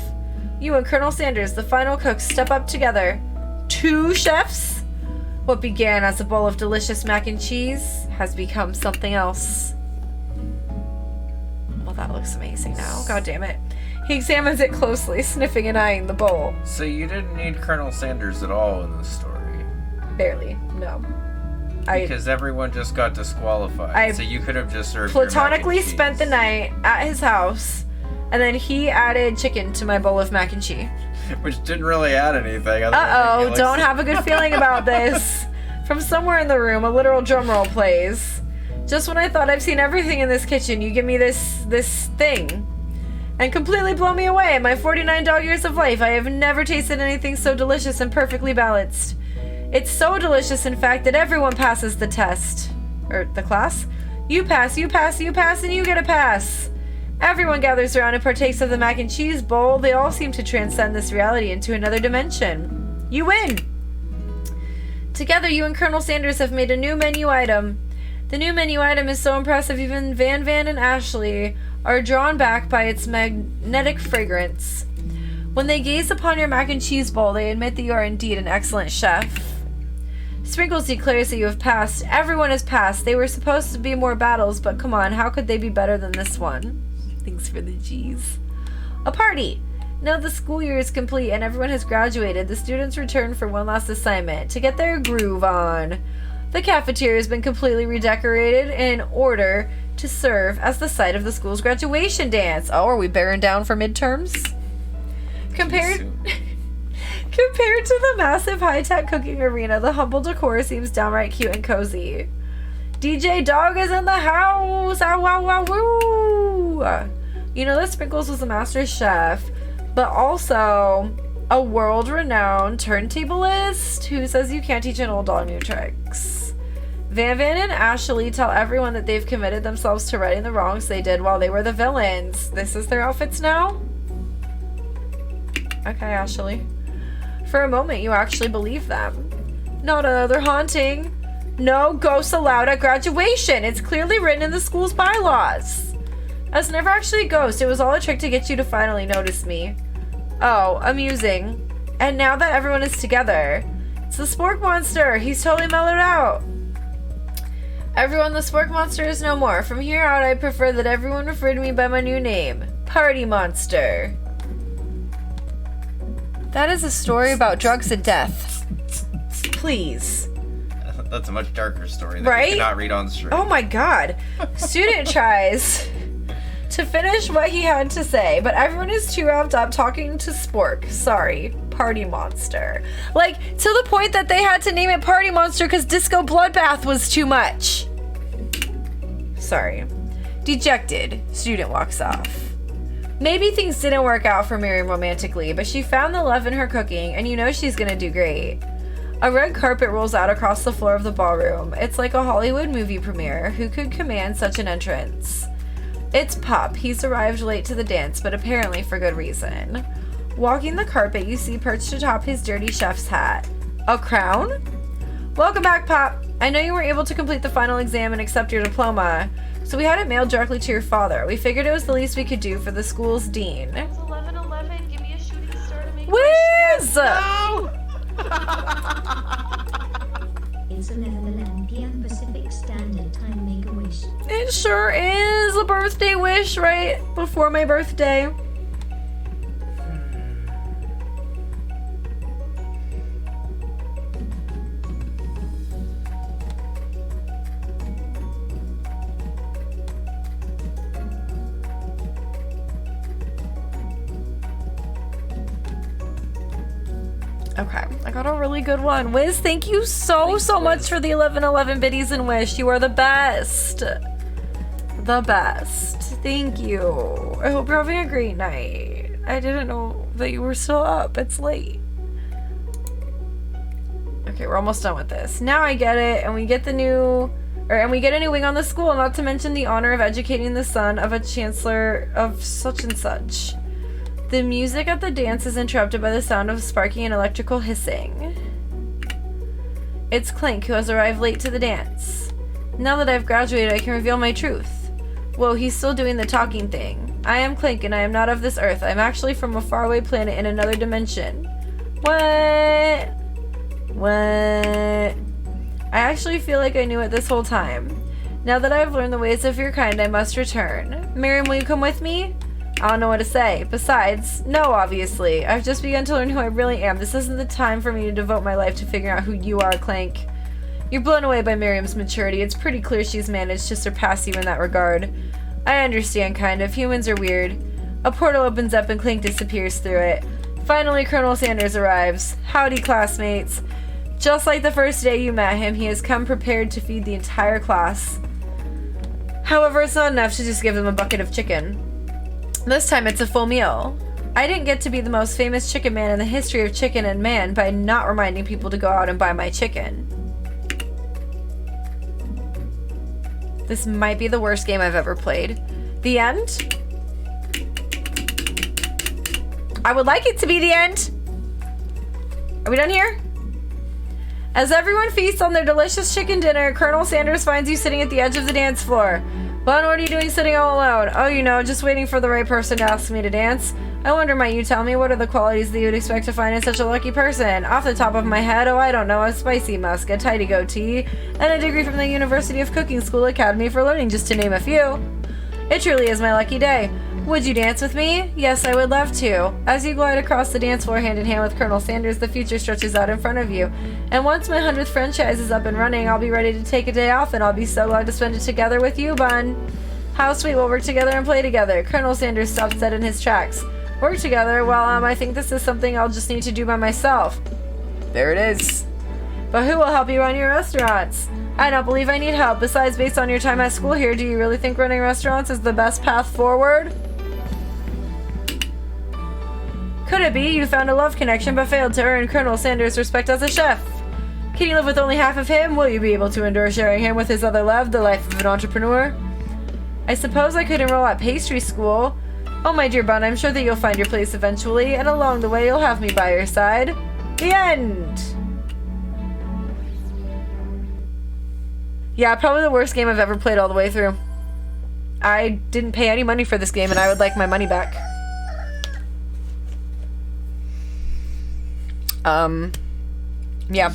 You and Colonel Sanders, the final cook, step up together. 2 chefs? What began as a bowl of delicious mac and cheese has become something else. Well, that looks amazing now. God damn it. He examines it closely, sniffing and eyeing the bowl. So you didn't need Colonel Sanders at all in this story? Barely, no. Because everyone just got disqualified, so you could have just served your mac and platonically cheese. spent the night at his house, and then he added chicken to my bowl of mac and cheese. Which didn't really add anything. Uh-oh, don't have a good feeling about this. From somewhere in the room, a literal drumroll plays. Just when I thought I've seen everything in this kitchen, you give me this thing. And completely blow me away. In my 49 dog years of life, I have never tasted anything so delicious and perfectly balanced. It's so delicious, in fact, that everyone passes the test. Or the class? You pass, and you get a pass. Everyone gathers around and partakes of the mac and cheese bowl. They all seem to transcend this reality into another dimension. You win! Together, you and Colonel Sanders have made a new menu item. The new menu item is so impressive, even Van and Ashley are drawn back by its magnetic fragrance. When they gaze upon your mac and cheese bowl, they admit that you are indeed an excellent chef. Sprinkles declares that you have passed. Everyone has passed. They were supposed to be more battles, but come on, how could they be better than this one? Thanks for the G's. A party! Now the school year is complete and everyone has graduated. The students return for one last assignment, to get their groove on. The cafeteria has been completely redecorated in order to serve as the site of the school's graduation dance. Oh, are we bearing down for midterms? Compared to the massive high-tech cooking arena, the humble decor seems downright cute and cozy. DJ Dog is in the house! Ow, wow, wow, woo! You know that Sprinkles was a master chef, but also a world-renowned turntablist who says you can't teach an old dog new tricks. Van and Ashley tell everyone that they've committed themselves to righting the wrongs they did while they were the villains. This is their outfits now? Okay, Ashley. For a moment, you actually believe them. Not another haunting. No ghosts allowed at graduation. It's clearly written in the school's bylaws. I was never actually a ghost. It was all a trick to get you to finally notice me. Oh, amusing. And now that everyone is together, it's the Spork Monster. He's totally mellowed out. Everyone, the Spork Monster is no more. From here out, I prefer that everyone refer to me by my new name, Party Monster. That is a story about drugs and death. Please. That's a much darker story that right? you cannot read on stream. Oh my god. Student tries to finish what he had to say, but everyone is too wrapped up talking to Spork. Sorry, Party Monster. Like, to the point that they had to name it Party Monster because Disco Bloodbath was too much. Sorry. Dejected, student walks off. Maybe things didn't work out for Miriam romantically, but she found the love in her cooking, and you know she's gonna do great. A red carpet rolls out across the floor of the ballroom. It's like a Hollywood movie premiere. Who could command such an entrance? It's Pop. He's arrived late to the dance, but apparently for good reason. Walking the carpet, you see perched atop his dirty chef's hat. A crown? Welcome back, Pop. I know you weren't able to complete the final exam and accept your diploma, so we had it mailed directly to your father. We figured it was the least we could do for the school's dean. It's 11:11. Give me a shooting star to make Whiz! No! It's 11 p.m. Pacific Standard Time. Make a wish. It sure is a birthday wish right before my birthday. Okay, I got a really good one. Wiz, thank you so much for the 1111 biddies and wish. You are the best. The best. Thank you. I hope you're having a great night. I didn't know that you were still up. It's late. Okay, we're almost done with this. Now I get it, and we get a new wing on the school, not to mention the honor of educating the son of a chancellor of such and such. The music at the dance is interrupted by the sound of sparking and electrical hissing. It's Clank, who has arrived late to the dance. Now that I've graduated, I can reveal my truth. Whoa, he's still doing the talking thing. I am Clank, and I am not of this earth. I'm actually from a faraway planet in another dimension. What? What? I actually feel like I knew it this whole time. Now that I've learned the ways of your kind, I must return. Miriam, will you come with me? I don't know what to say. Besides, no, obviously. I've just begun to learn who I really am. This isn't the time for me to devote my life to figuring out who you are, Clank. You're blown away by Miriam's maturity. It's pretty clear she's managed to surpass you in that regard. I understand, kind of. Humans are weird. A portal opens up and Clank disappears through it. Finally, Colonel Sanders arrives. Howdy, classmates. Just like the first day you met him, he has come prepared to feed the entire class. However, it's not enough to just give them a bucket of chicken. This time it's a full meal. I didn't get to be the most famous chicken man in the history of chicken and man by not reminding people to go out and buy my chicken. This might be the worst game I've ever played. The end? I would like it to be the end. Are we done here? As everyone feasts on their delicious chicken dinner, Colonel Sanders finds you sitting at the edge of the dance floor. Bun, what are you doing sitting all alone? Oh, you know, just waiting for the right person to ask me to dance. I wonder, might you tell me, what are the qualities that you would expect to find in such a lucky person? Off the top of my head, oh, I don't know, a spicy musk, a tidy goatee, and a degree from the University of Cooking School Academy for Learning, just to name a few. It truly is my lucky day. Would you dance with me? Yes, I would love to. As you glide across the dance floor hand in hand with Colonel Sanders, the future stretches out in front of you. And once my 100th franchise is up and running, I'll be ready to take a day off, and I'll be so glad to spend it together with you, Bun. How sweet, we'll work together and play together. Colonel Sanders stops dead in his tracks. Work together? Well, I think this is something I'll just need to do by myself. There it is. But who will help you run your restaurants? I don't believe I need help. Besides, based on your time at school here, do you really think running restaurants is the best path forward? Could it be you found a love connection but failed to earn Colonel Sanders' respect as a chef? Can you live with only half of him? Will you be able to endure sharing him with his other love, the life of an entrepreneur? I suppose I could enroll at pastry school. Oh, my dear Bun, I'm sure that you'll find your place eventually, and along the way you'll have me by your side. The end! Yeah, probably the worst game I've ever played all the way through. I didn't pay any money for this game, and I would like my money back. Yeah.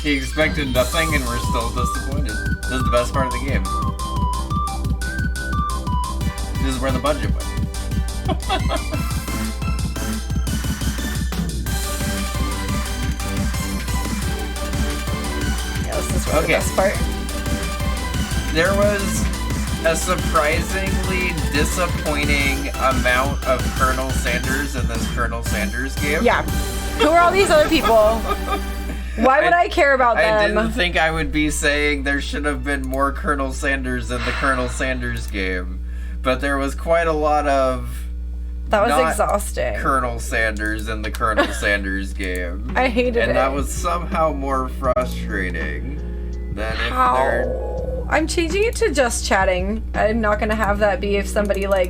He expected nothing and we're still disappointed. This is the best part of the game. This is where the budget went. Yeah, this is really the best part. There was a surprisingly disappointing amount of Colonel Sanders in this Colonel Sanders game. Yeah. Who are all these other people? Why would I care about them? I didn't think I would be saying there should have been more Colonel Sanders in the Colonel Sanders game. But there was quite a lot of that was exhausting. Colonel Sanders in the Colonel Sanders game. I hated it. And that was somehow more frustrating than if they're... I'm changing it to just chatting. I'm not gonna have that be if somebody, like,